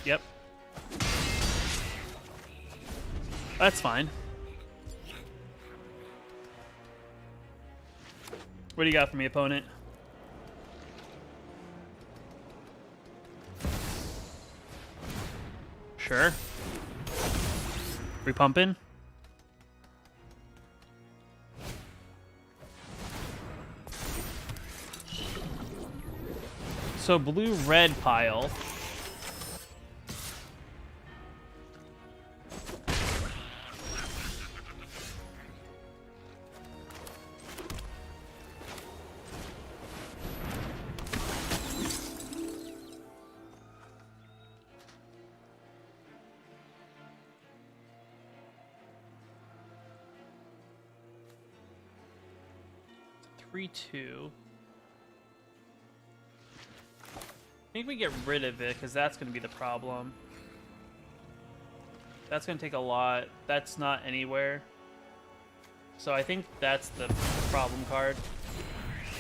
Yep. That's fine. What do you got for me, opponent? Sure. Repumping. So blue-red pile. Three, two. I think we get rid of it because that's going to be the problem. That's going to take a lot. That's not anywhere. So I think that's the problem card.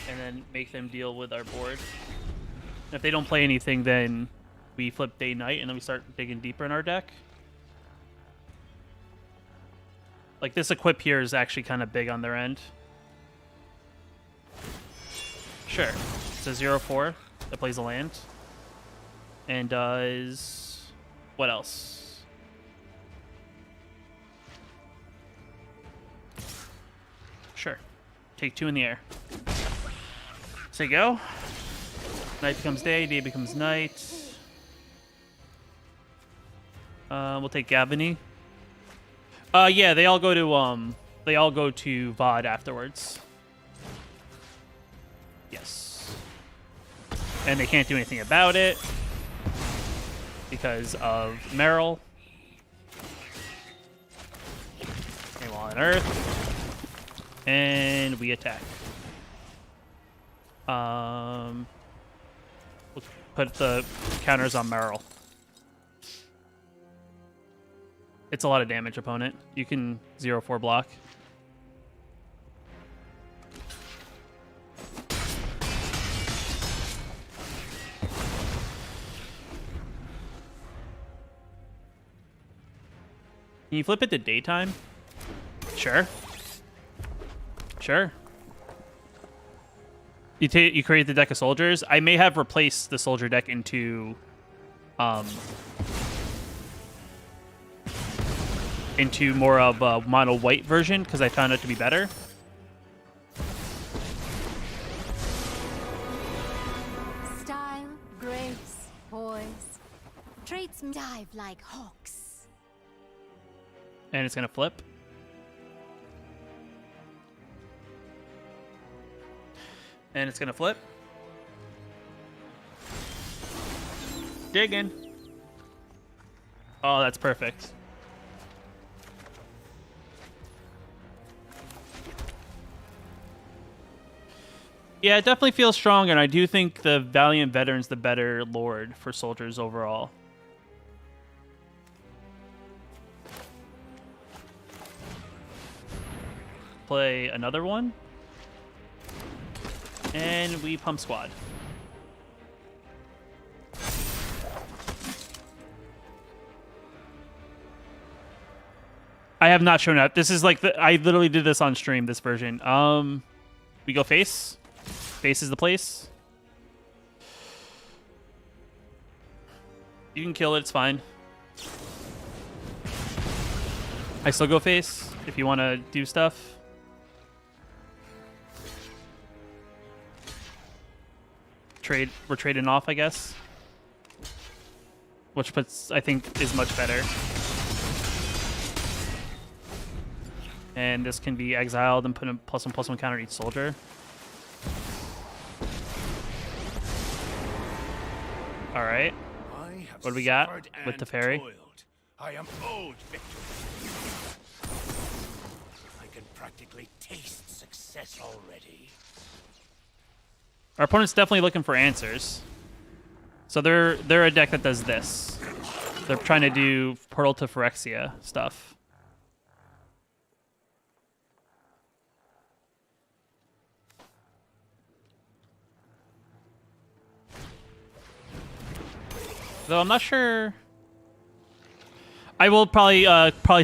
And then make them deal with our board. And if they don't play anything, then we flip day-night and then we start digging deeper in our deck. Like this equip here is actually kind of big on their end. Sure. It's a 0/4 that plays a land. And does... what else? Sure. Take 2 in the air. So you go. Night becomes day, day becomes night. We'll take Gavany. Yeah, they all go to VOD afterwards. Yes. And they can't do anything about it because of Meryl. They will on Earth. And we attack. We'll put the counters on Meryl. It's a lot of damage, opponent. You can 0/4 block. Can you flip it to daytime? Sure. Sure. You create the deck of soldiers. I may have replaced the soldier deck into more of a mono white version because I found it to be better. Style, grace, poise. Traits dive like hawks. And it's gonna flip. And it's gonna flip. Digging. Oh, that's perfect. Yeah, it definitely feels strong, and I do think the Valiant Veteran's the better lord for soldiers overall. Play another one. And we pump squad. I have not shown up. This is like I literally did this on stream, this version. We go face. Face is the place. You can kill it, it's fine. I still go face if you want to do stuff. We're trading off, I guess. Which puts, I think, is much better. And this can be exiled and put a +1/+1 counter each soldier. Alright. What do we got with the fairy? I am owed victory. I can practically taste success already. Our opponent's definitely looking for answers. So they're a deck that does this. They're trying to do Portal to Phyrexia stuff. Though I'm not sure. I will probably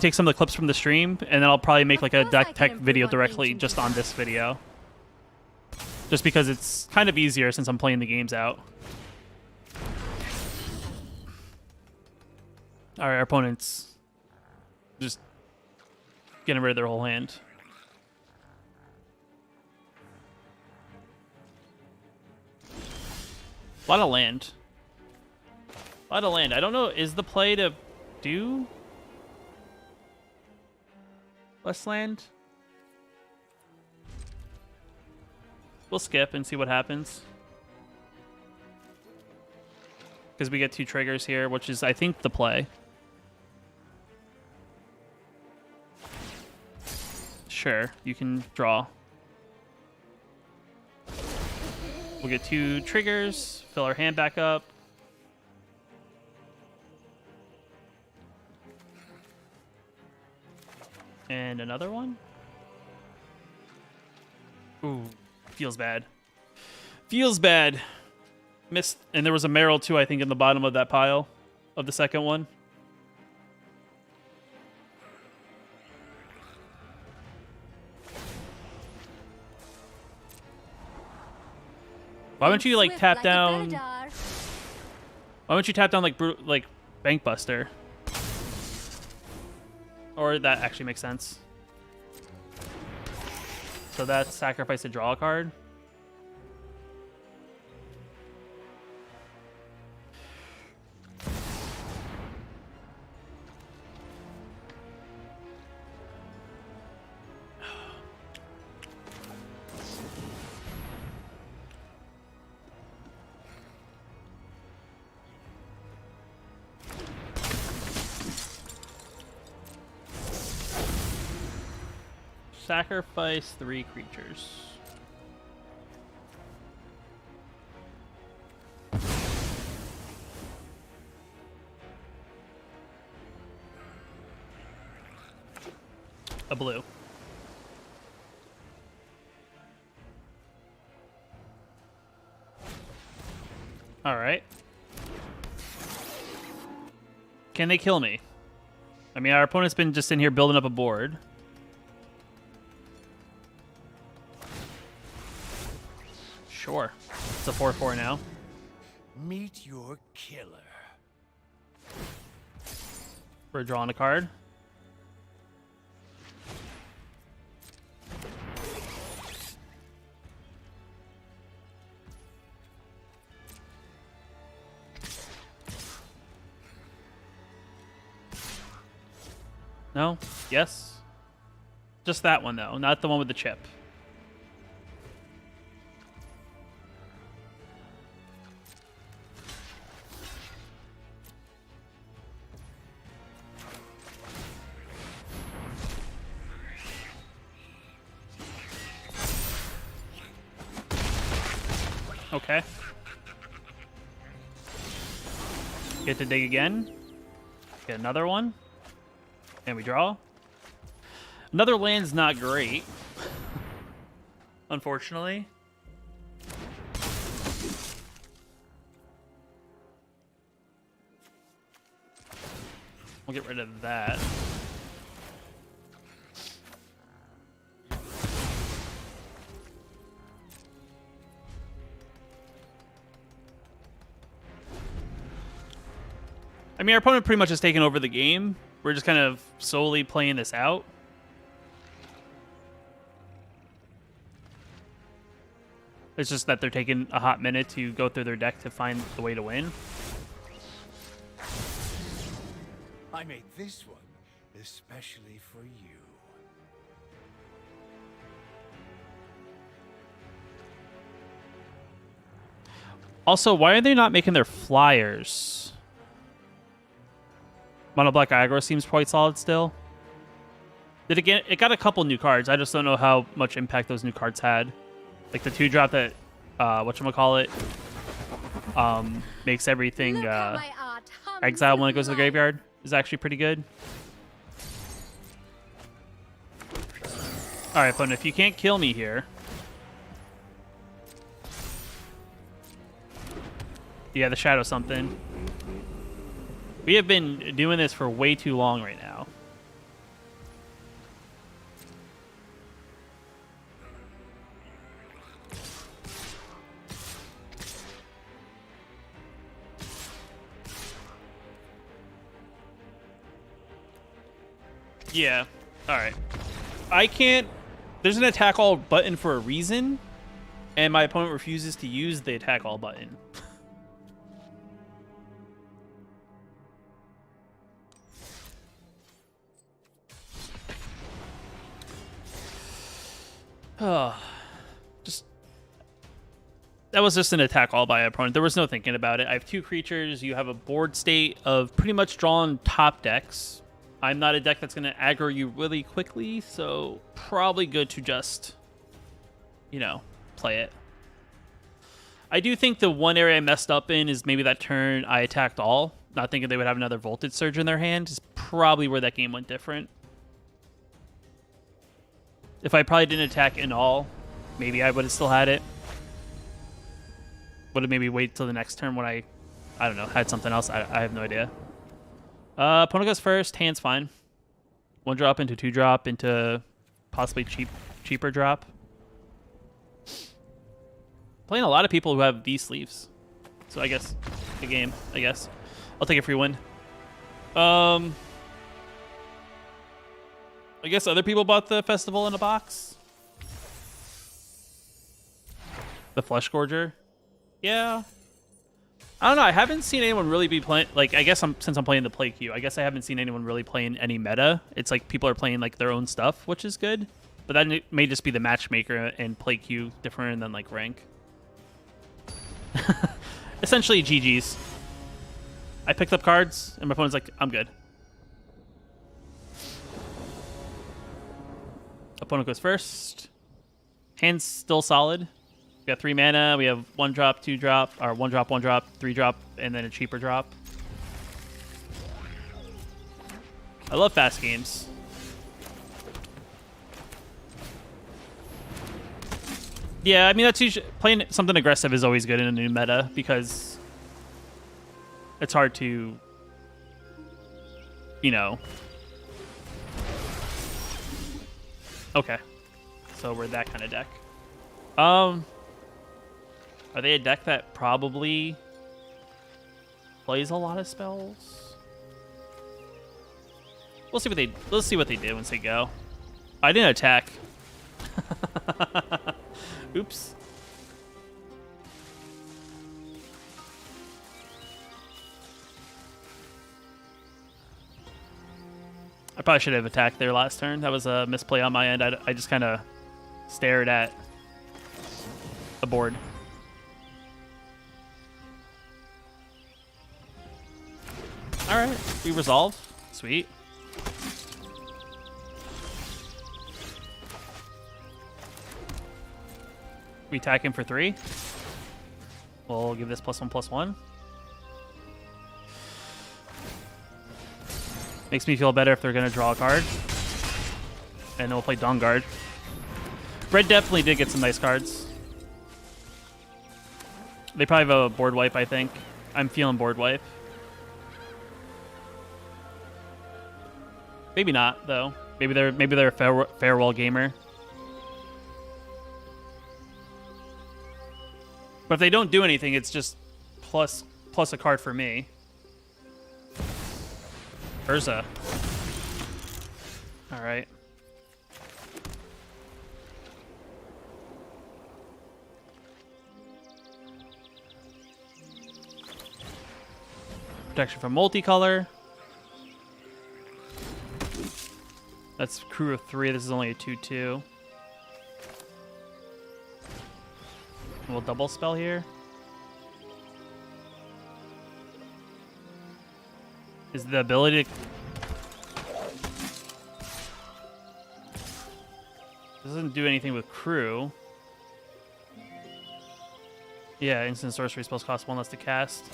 take some of the clips from the stream, and then I'll probably make like a deck tech video directly just on this video. Just because it's kind of easier since I'm playing the games out. Our opponent's just getting rid of their whole hand. A lot of land. A lot of land. I don't know. Is the play to do less land? We'll skip and see what happens. Because we get 2 triggers here, which is, I think, the play. Sure, you can draw. We'll get 2 triggers, fill our hand back up. And another one? Ooh, feels bad. Feels bad. Missed, and there was a Merrill too, I think, in the bottom of that pile of the second one. Why don't you like tap down? Why don't you tap down like Bankbuster? Or that actually makes sense. So that's sacrifice to draw a card. Sacrifice 3 creatures. A blue. All right. Can they kill me? I mean, our opponent's been just in here building up a board. Sure. It's a 4/4 now. Meet your killer. We're drawing a card. No? Yes? Just that one, though. Not the one with the chip. Okay. Get to dig again. Get another one. And we draw. Another land's not great. Unfortunately. We'll get rid of that. I mean, our opponent pretty much has taken over the game. We're just kind of solely playing this out. It's just that they're taking a hot minute to go through their deck to find the way to win. I made this one especially for you. Also, why are they not making their flyers? Mono Black Aggro seems quite solid still. It got a couple new cards. I just don't know how much impact those new cards had. Like the 2-drop that, whatchamacallit, makes everything exile when it goes to the graveyard is actually pretty good. Alright, opponent, if you can't kill me here. Yeah, the shadow something. We have been doing this for way too long right now. Yeah. All right. I can't. There's an attack all button for a reason, and my opponent refuses to use the attack all button. That was just an attack all by opponent. There was no thinking about it. I have 2 creatures. You have a board state of pretty much drawn top decks. I'm not a deck that's going to aggro you really quickly, so probably good to just, you know, play it. I do think the one area I messed up in is maybe that turn I attacked all, not thinking they would have another Voltage Surge in their hand, is probably where that game went different. If I probably didn't attack in all, maybe I would have still had it. Would have maybe wait till the next turn when I don't know, had something else. I have no idea. Opponent goes first. Hand's fine. 1 drop into 2 drop into possibly cheaper drop. Playing a lot of people who have these sleeves. So I guess the game, I guess. I'll take a free win. I guess other people bought the festival in a box. The Flesh Gorger. Yeah. I don't know. I haven't seen anyone really be playing. Like, I guess since I'm playing the play queue, I guess I haven't seen anyone really playing any meta. It's like people are playing like their own stuff, which is good. But that may just be the matchmaker and play queue different than like rank. Essentially, GG's. I picked up cards, and my opponent's like, I'm good. Opponent goes first. Hand's still solid. We got 3 mana. We have 1 drop, 2 drop, or 1 drop, 1 drop, 3 drop, and then a cheaper drop. I love fast games. Yeah, I mean, that's usually playing something aggressive is always good in a new meta because it's hard to, you know. Okay, so we're that kind of deck. Are they a deck that probably plays a lot of spells? We'll see what they did once they go. I didn't attack. Oops. I probably should have attacked there last turn. That was a misplay on my end. I just kind of stared at the board. All right, we resolve. Sweet. We attack him for 3. We'll give this +1/+1. Makes me feel better if they're going to draw a card. And then we'll play Dawn Guard. Red definitely did get some nice cards. They probably have a board wipe, I think. I'm feeling board wipe. Maybe not, though. Maybe they're a farewell gamer. But if they don't do anything, it's just plus a card for me. Urza. All right. Protection from multicolor. That's crew of 3. This is only a 2/2. We'll double spell here. Is the ability to... Doesn't do anything with crew. Yeah, instant sorcery spells cost 1 less to cast.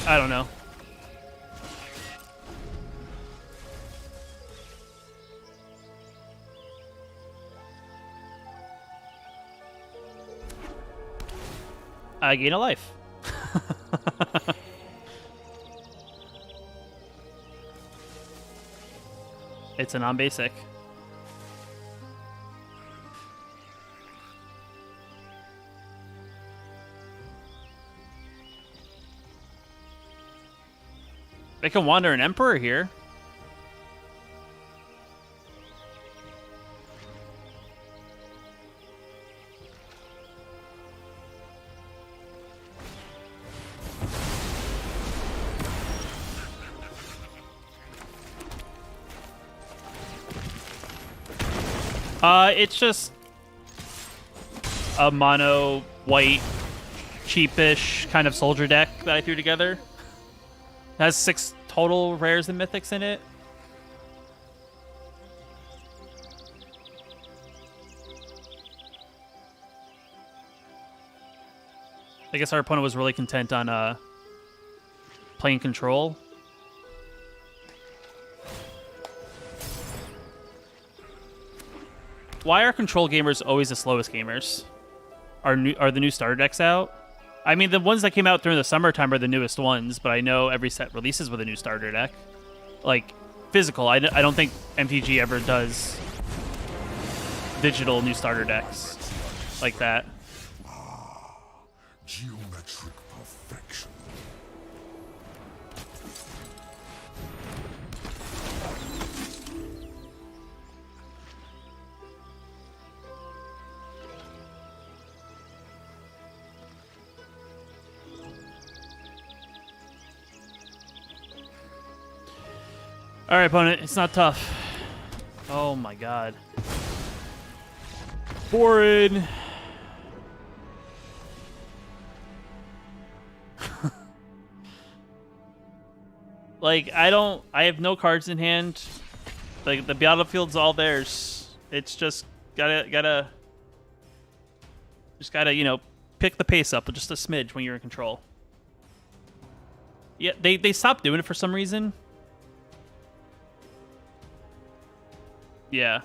I don't know. I gain a life. It's a non-basic. They can wander an Emperor here. It's just a mono white cheapish kind of soldier deck that I threw together. It has 6 total rares and mythics in it. I guess our opponent was really content on playing control. Why are control gamers always the slowest gamers? Are the new starter decks out? I mean, the ones that came out during the summertime are the newest ones, but I know every set releases with a new starter deck. Like, physical. I don't think MTG ever does digital new starter decks like that. Geometric perfection. All right, opponent, it's not tough. Oh my god. Boring. Like, I have no cards in hand. Like, the battlefield's all theirs. It's just gotta, you know, pick the pace up just a smidge when you're in control. Yeah, they stopped doing it for some reason. Yeah.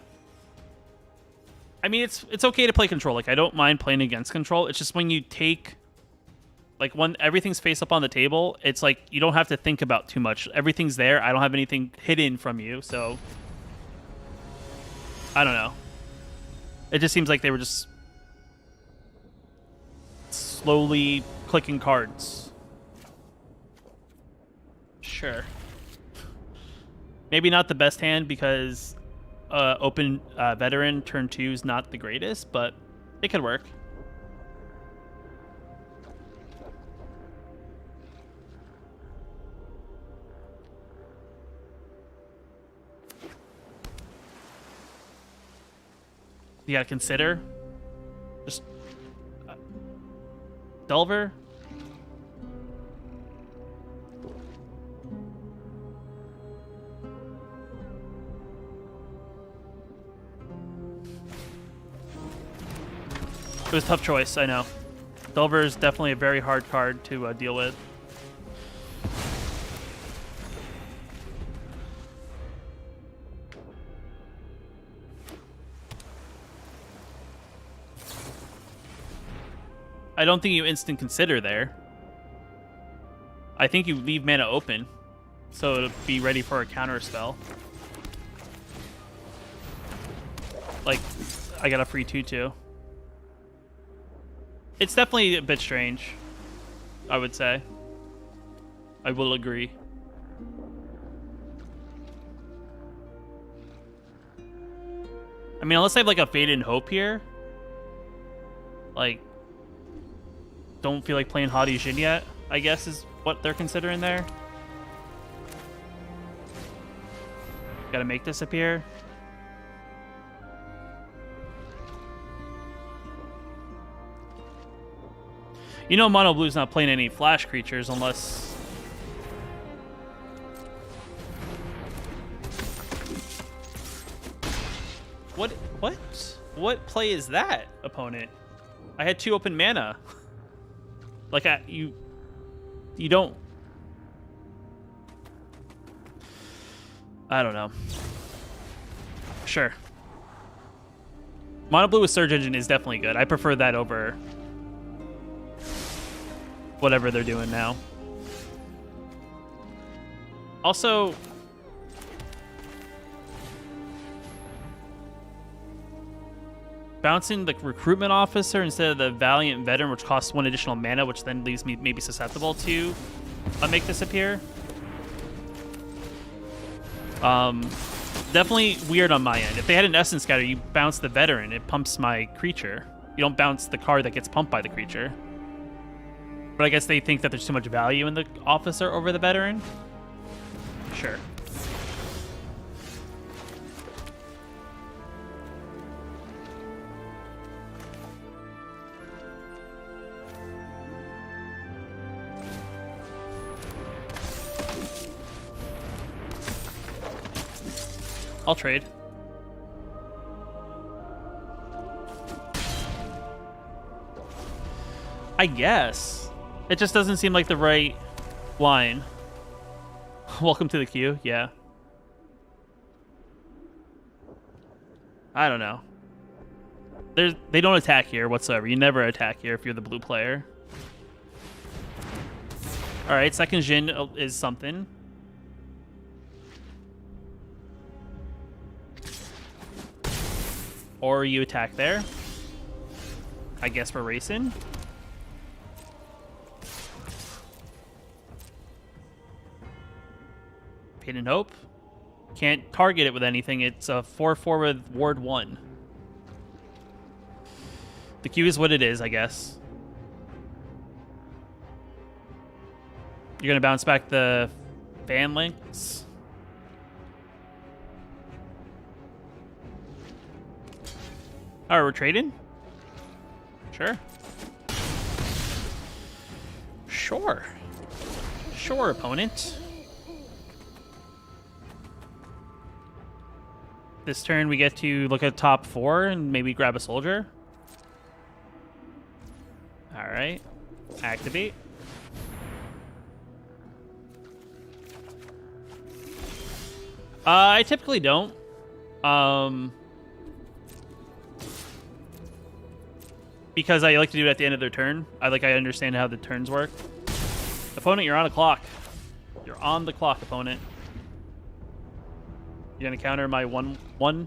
I mean, it's okay to play control. Like, I don't mind playing against control. It's just when you take, like, when everything's face up on the table, it's like you don't have to think about too much. Everything's there. I don't have anything hidden from you, so I don't know. It just seems like they were just slowly clicking cards. Sure. Maybe not the best hand because open veteran turn 2 is not the greatest, but it could work. You gotta consider just Delver. It was a tough choice, I know. Delver is definitely a very hard card to deal with. I don't think you instant consider there. I think you leave mana open, so to be ready for a counter spell. Like, I got a free 2/2. It's definitely a bit strange, I would say. I will agree. I mean, unless I have like a Fate and Hope here, like, don't feel like playing Haughty Jin yet, I guess is what they're considering there. Gotta make this appear. You know Mono Blue's not playing any flash creatures unless... What play is that, opponent? I had 2 open mana. Like, you don't... I don't know. Sure. Mono Blue with Surge Engine is definitely good. I prefer that over whatever they're doing now. Also, bouncing the Recruitment Officer instead of the Valiant Veteran, which costs 1 additional mana, which then leaves me maybe susceptible to make this appear. Definitely weird on my end. If they had an Essence Scatter, you bounce the Veteran. It pumps my creature. You don't bounce the card that gets pumped by the creature. But I guess they think that there's too much value in the Officer over the Veteran. Sure. I'll trade. I guess. It just doesn't seem like the right line. Welcome to the queue. Yeah. I don't know. They don't attack here whatsoever. You never attack here if you're the blue player. All right, second Jin is something. Or you attack there. I guess we're racing. Pain and Hope. Can't target it with anything. It's a 4/4 with Ward 1. The queue is what it is, I guess. You're going to bounce back the Fan Links. All right, we're trading? Sure. Sure. Sure, opponent. This turn, we get to look at top 4 and maybe grab a soldier. All right. Activate. I typically don't. Because I like to do it at the end of their turn. I understand how the turns work. Opponent, you're on a clock. You're on the clock, opponent. You're gonna counter my 1/1.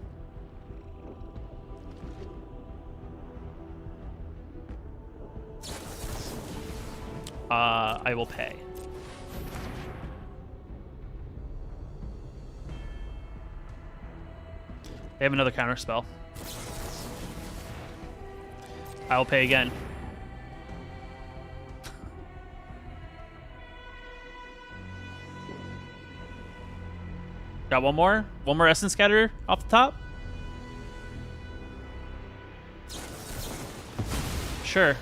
I will pay. They have another counter spell. I will pay again. Got one more? One more Essence Scatter off the top? Sure.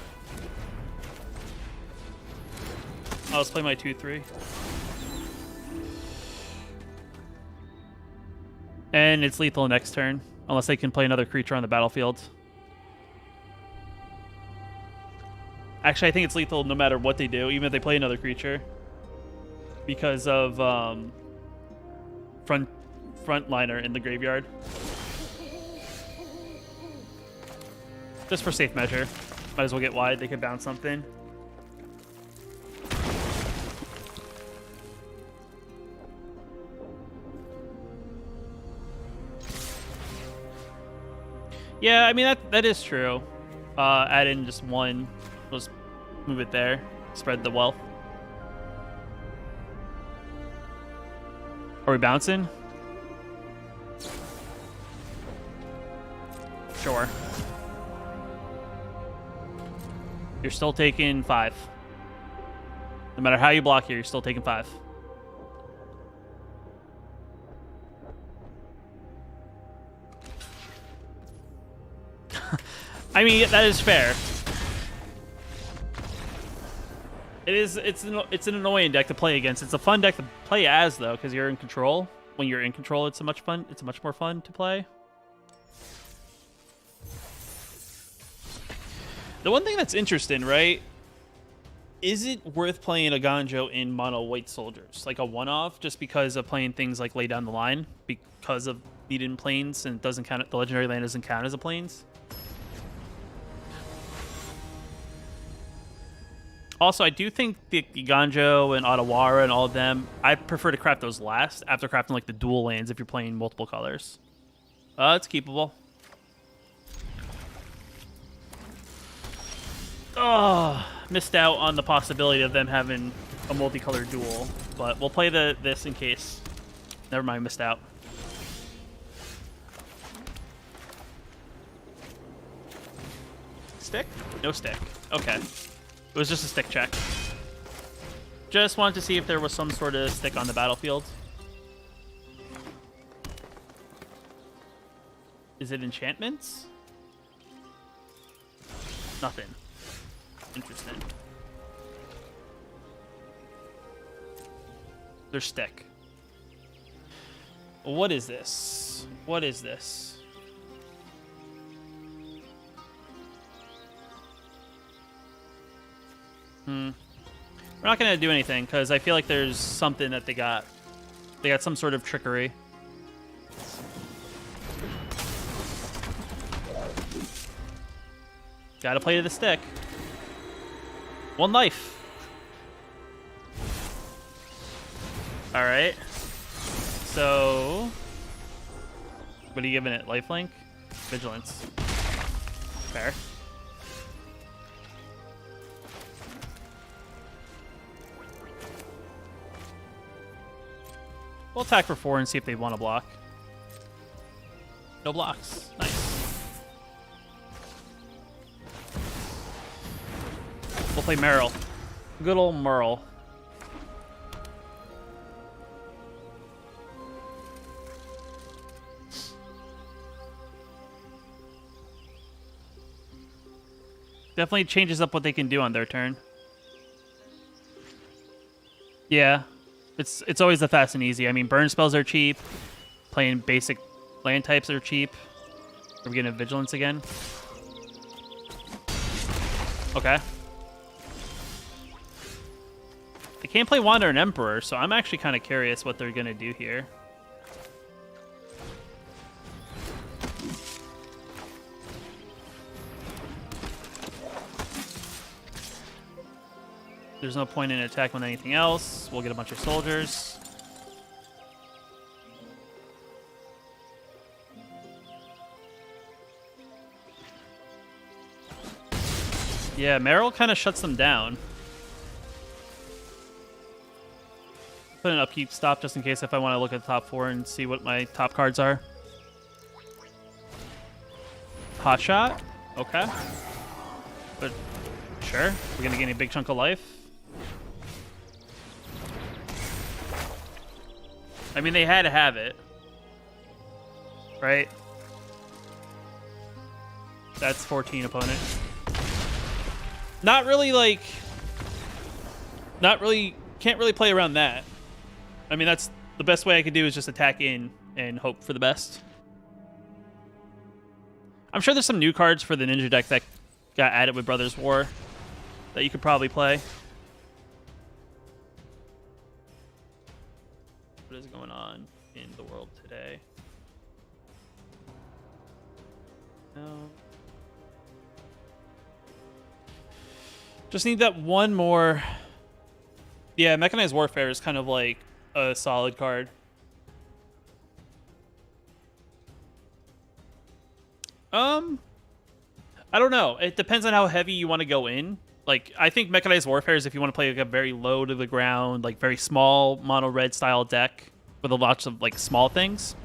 I'll just play my 2/3. And it's lethal next turn, unless they can play another creature on the battlefield. Actually, I think it's lethal no matter what they do, even if they play another creature. Because of frontliner in the graveyard. Just for safe measure. Might as well get wide. They could bounce something. Yeah, I mean, that is true. Add in just one. We'll just move it there. Spread the wealth. Are we bouncing? Sure. You're still taking 5. No matter how you block here, you're still taking 5. I mean, that is fair. It's an annoying deck to play against. It's a fun deck to play as though, because you're in control. When you're in control, it's much more fun to play. The one thing that's interesting, right? Is it worth playing a Ganjo in mono white soldiers? Like a one-off, just because of playing things like lay down the line, because of needed planes, and it doesn't count, the legendary land doesn't count as a planes? Also, I do think the Ganjo and Otawara and all of them, I prefer to craft those last after crafting like the dual lands if you're playing multiple colors. It's keepable. Oh, missed out on the possibility of them having a multicolored duel, but we'll play this in case. Never mind, missed out. Stick? No stick. Okay. It was just a stick check. Just wanted to see if there was some sort of stick on the battlefield. Is it enchantments? Nothing. Interesting. There's stick. What is this? What is this? We're not gonna do anything because I feel like there's something that they got. They got some sort of trickery. Gotta play to the stick. One life. Alright. So... what are you giving it? Lifelink? Vigilance. Fair. We'll attack for 4 and see if they want to block. No blocks. Nice. We'll play Merrill. Good old Merle. Definitely changes up what they can do on their turn. Yeah. It's always the fast and easy. I mean, burn spells are cheap. Playing basic land types are cheap. Are we getting a vigilance again? Okay. They can't play Wander and Emperor, so I'm actually kind of curious what they're going to do here. There's no point in attacking with anything else. We'll get a bunch of soldiers. Yeah, Merrill kind of shuts them down. Put an upkeep stop just in case if I want to look at the top 4 and see what my top cards are. Hot shot? Okay. But sure, we're going to gain a big chunk of life. I mean, they had to have it. Right? That's 14 opponent. Not really, like... Not really... Can't really play around that. I mean, that's... The best way I could do is just attack in and hope for the best. I'm sure there's some new cards for the Ninja deck that got added with Brothers War that you could probably play. What is going on in the world today? No. Just need that one more. Yeah, Mechanized Warfare is kind of like a solid card. I don't know. It depends on how heavy you want to go in. Like, I think Mechanized Warfare is if you want to play like a very low to the ground, like very small mono red style deck with a lots of like small things.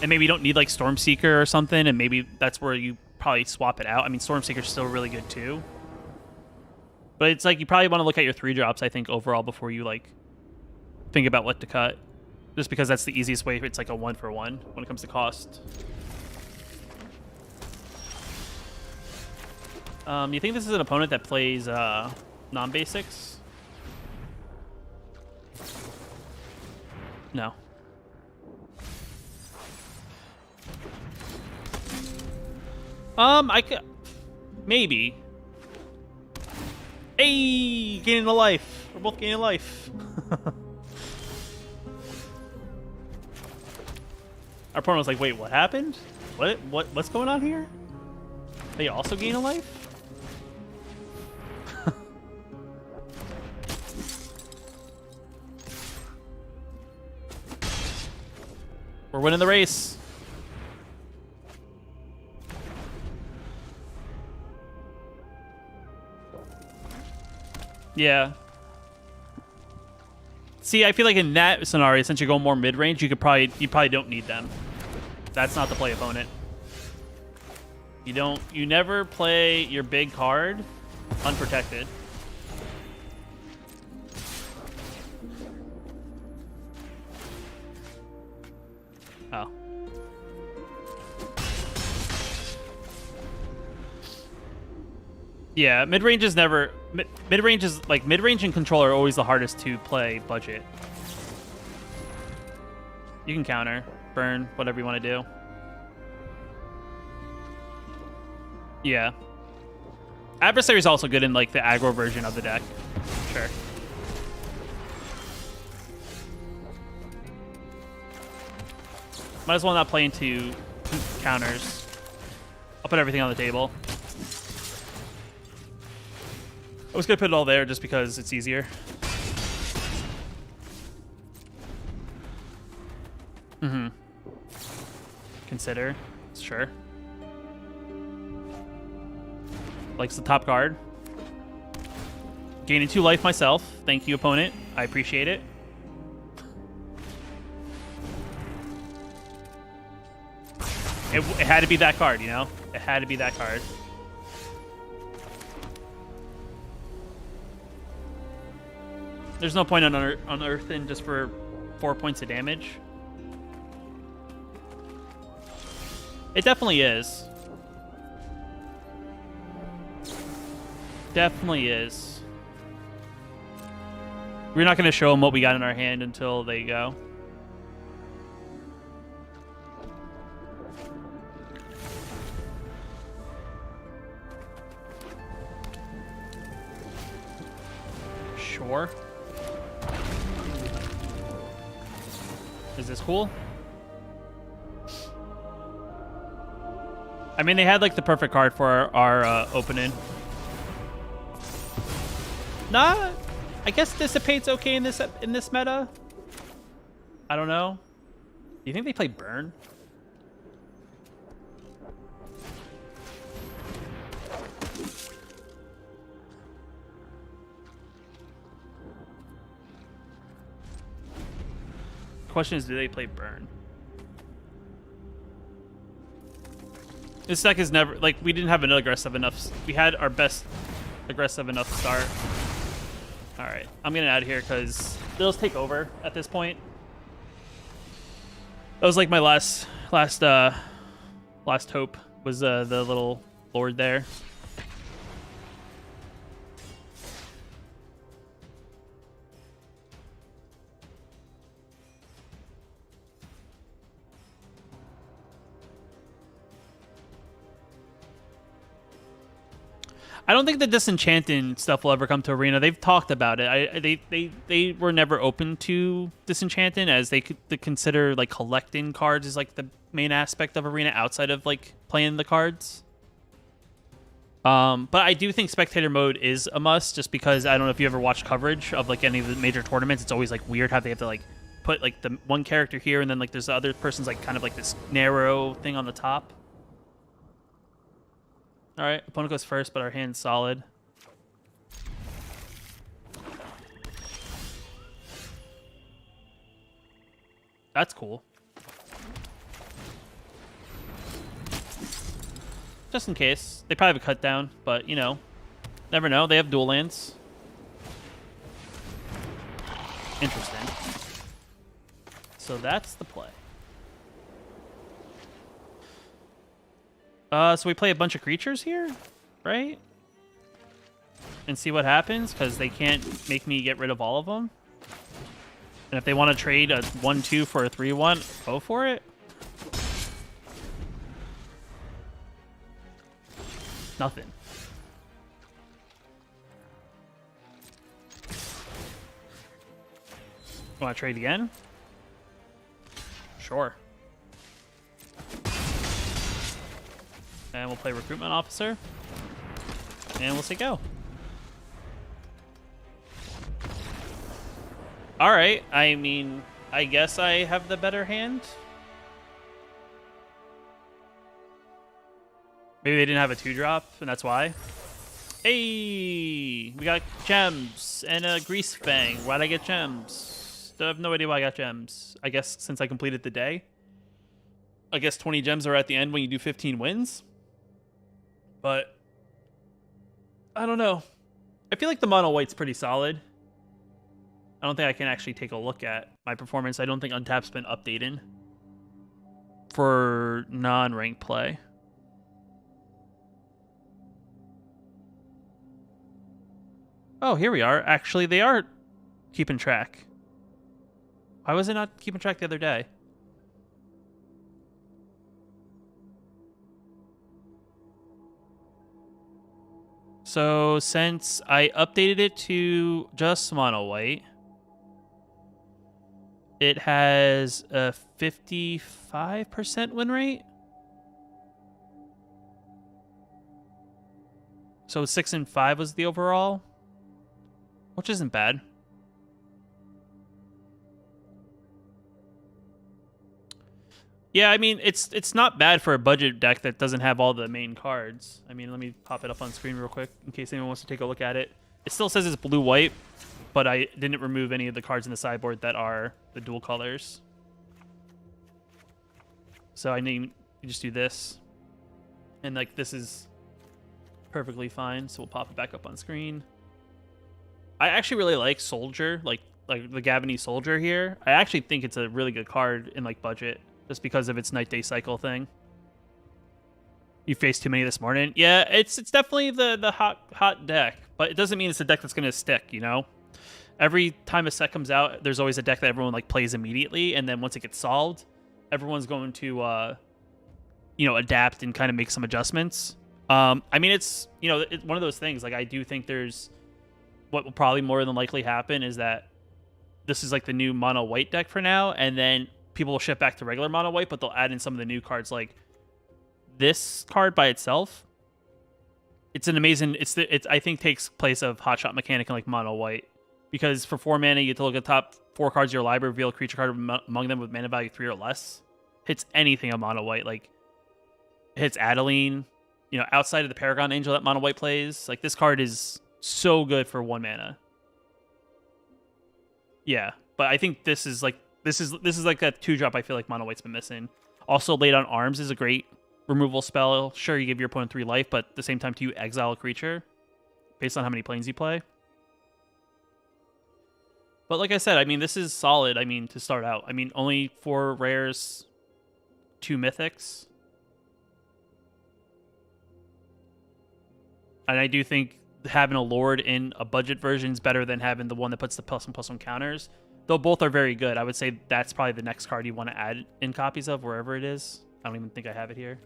And maybe you don't need like Stormseeker or something, and maybe that's where you probably swap it out. I mean, Stormseeker's still really good too. But it's like you probably want to look at your 3-drops, I think, overall before you like think about what to cut. Just because that's the easiest way. It's like a 1-for-1 when it comes to cost. You think this is an opponent that plays non-basics? No. I could... Maybe. Hey! Gaining a life. We're both gaining life. Our opponent was like, wait, what happened? What's going on here? They also gain a life? We're winning the race. Yeah. See, I feel like in that scenario, since you're going more mid-range, you probably don't need them. That's not the play opponent. You never play your big card unprotected. Oh. Yeah, mid-range is never... Mid-range is... Like, mid-range and control are always the hardest to play budget. You can counter, burn, whatever you want to do. Yeah. Adversary is also good in, like, the aggro version of the deck. Sure. Might as well not play into counters. I'll put everything on the table. I was going to put it all there just because it's easier. Mm-hmm. Consider. Sure. Likes the top card. Gaining 2 life myself. Thank you, opponent. I appreciate it. It had to be that card, you know? It had to be that card. There's no point on unearthing just for 4 points of damage. It definitely is. Definitely is. We're not going to show them what we got in our hand until they go. Sure. Is this cool? I mean, they had like the perfect card for our opening. Nah, I guess Dissipate's okay in this meta. I don't know. Do you think they play Burn? Question is, do they play Burn? This deck is never, like, we didn't have an aggressive enough, we had our best aggressive enough start. Alright, I'm getting out of here because they'll take over at this point. That was like my last hope was the little lord there. I don't think the disenchanting stuff will ever come to Arena. They've talked about it. They were never open to disenchanting, as they consider like collecting cards is like the main aspect of Arena outside of like playing the cards. But I do think spectator mode is a must, just because I don't know if you ever watched coverage of like any of the major tournaments. It's always like weird how they have to like put like the one character here and then like there's the other person's like kind of like this narrow thing on the top. All right, opponent goes first, but our hand's solid. That's cool. Just in case. They probably have a cut down, but, you know, never know. They have dual lands. Interesting. So that's the play. So we play a bunch of creatures here, right? And see what happens, because they can't make me get rid of all of them. And if they want to trade a 1-2 for a 3-1, go for it. Nothing. Want to trade again? Sure. And we'll play Recruitment Officer. And we'll say go. Alright, I mean, I guess I have the better hand. Maybe they didn't have a 2-drop, and that's why. Hey! We got gems and a Grease Fang. Why'd I get gems? I have no idea why I got gems. I guess since I completed the day. I guess 20 gems are at the end when you do 15 wins. But I don't know. I feel like the mono white's pretty solid. I don't think I can actually take a look at my performance. I don't think Untap's been updated for non-ranked play. Oh, here we are. Actually, they are keeping track. Why was it not keeping track the other day? So since I updated it to just mono white, it has a 55% win rate. So 6 and 5 was the overall, which isn't bad. Yeah, I mean, it's not bad for a budget deck that doesn't have all the main cards. I mean, let me pop it up on screen real quick in case anyone wants to take a look at it. It still says it's blue-white, but I didn't remove any of the cards in the sideboard that are the dual colors. So I need to just do this. And, like, this is perfectly fine, so we'll pop it back up on screen. I actually really like Soldier, like the Gavany Soldier here. I actually think it's a really good card in, like, budget. Just because of its night-day cycle thing. You faced too many this morning. Yeah, it's definitely the hot deck, but it doesn't mean it's a deck that's gonna stick. You know, every time a set comes out, there's always a deck that everyone like plays immediately, and then once it gets solved, everyone's going to you know, adapt and kind of make some adjustments. I mean, it's, you know, it's one of those things. Like, I do think there's what will probably more than likely happen is that this is like the new mono white deck for now, and then people will shift back to regular mono white, but they'll add in some of the new cards. Like this card by itself, it's an amazing. It's I think takes place of Hot Shot Mechanic and like mono white, because for 4 mana you get to look at the top 4 cards of your library, reveal a creature card among them with mana value 3 or less. Hits anything on mono white, like hits Adeline. You know, outside of the Paragon Angel that mono white plays, like this card is so good for 1 mana. Yeah, but I think this is like. This is like that 2-drop I feel like mono white's been missing. Also, Laid on Arms is a great removal spell. Sure, you give your opponent 3 life, but at the same time, you exile a creature based on how many planes you play. But like I said, I mean, this is solid. I mean, to start out, I mean, only 4 rares, 2 mythics, and I do think having a Lord in a budget version is better than having the one that puts the +1/+1 counters. Though both are very good. I would say that's probably the next card you want to add in copies of, wherever it is. I don't even think I have it here.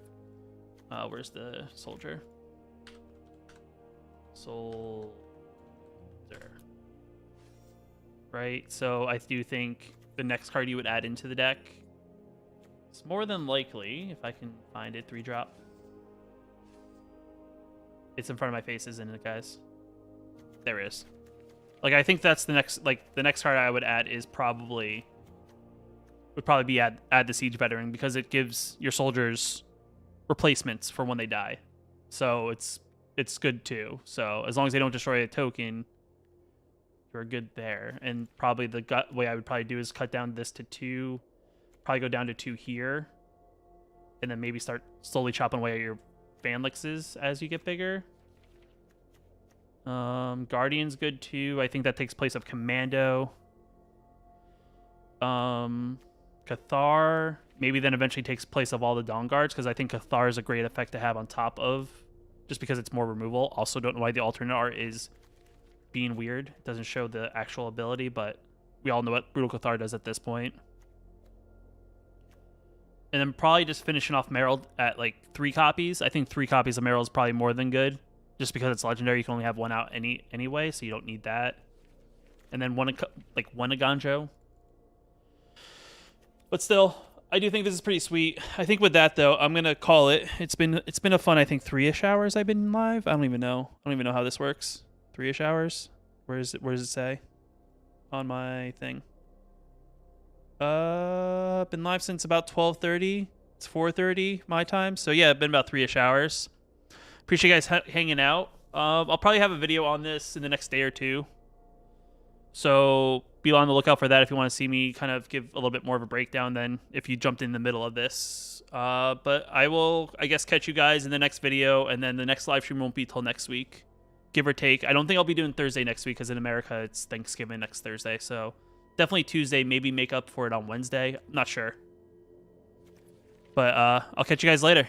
Where's the Soldier? Soldier. Right, so I do think the next card you would add into the deck, it's more than likely, if I can find it, 3-drop. It's in front of my face, isn't it, guys? There it is. Like, I think that's the next card I would add is would probably be add the Siege Veteran, because it gives your soldiers replacements for when they die. So it's good too. So as long as they don't destroy a token, you're good there. And probably the way I would probably do is cut down this to 2, probably go down to 2 here, and then maybe start slowly chopping away at your Phalanxes as you get bigger. Guardian's good too. I think that takes place of Commando. Cathar maybe then eventually takes place of all the Dawn Guards, because I think Cathar is a great effect to have on top of, just because it's more removal. Also, don't know why the alternate art is being weird. It doesn't show the actual ability, but we all know what Brutal Cathar does at this point. And then probably just finishing off Merrill at like 3 copies. I think 3 copies of Merrill is probably more than good. Just because it's legendary, you can only have 1 out anyway, so you don't need that. And then one Aganjo. But still, I do think this is pretty sweet. I think with that though, I'm gonna call it. It's been a fun, I think, 3-ish hours I've been live. I don't even know how this works. 3-ish hours. Where does it say on my thing? Been live since about 12:30. It's 4:30 my time. So yeah, been about 3-ish hours. Appreciate you guys hanging out. I'll probably have a video on this in the next day or 2. So be on the lookout for that if you want to see me kind of give a little bit more of a breakdown than if you jumped in the middle of this. But I will, I guess, catch you guys in the next video, and then the next live stream won't be till next week, give or take. I don't think I'll be doing Thursday next week because in America it's Thanksgiving next Thursday, so definitely Tuesday, maybe make up for it on Wednesday. I'm not sure. But I'll catch you guys later.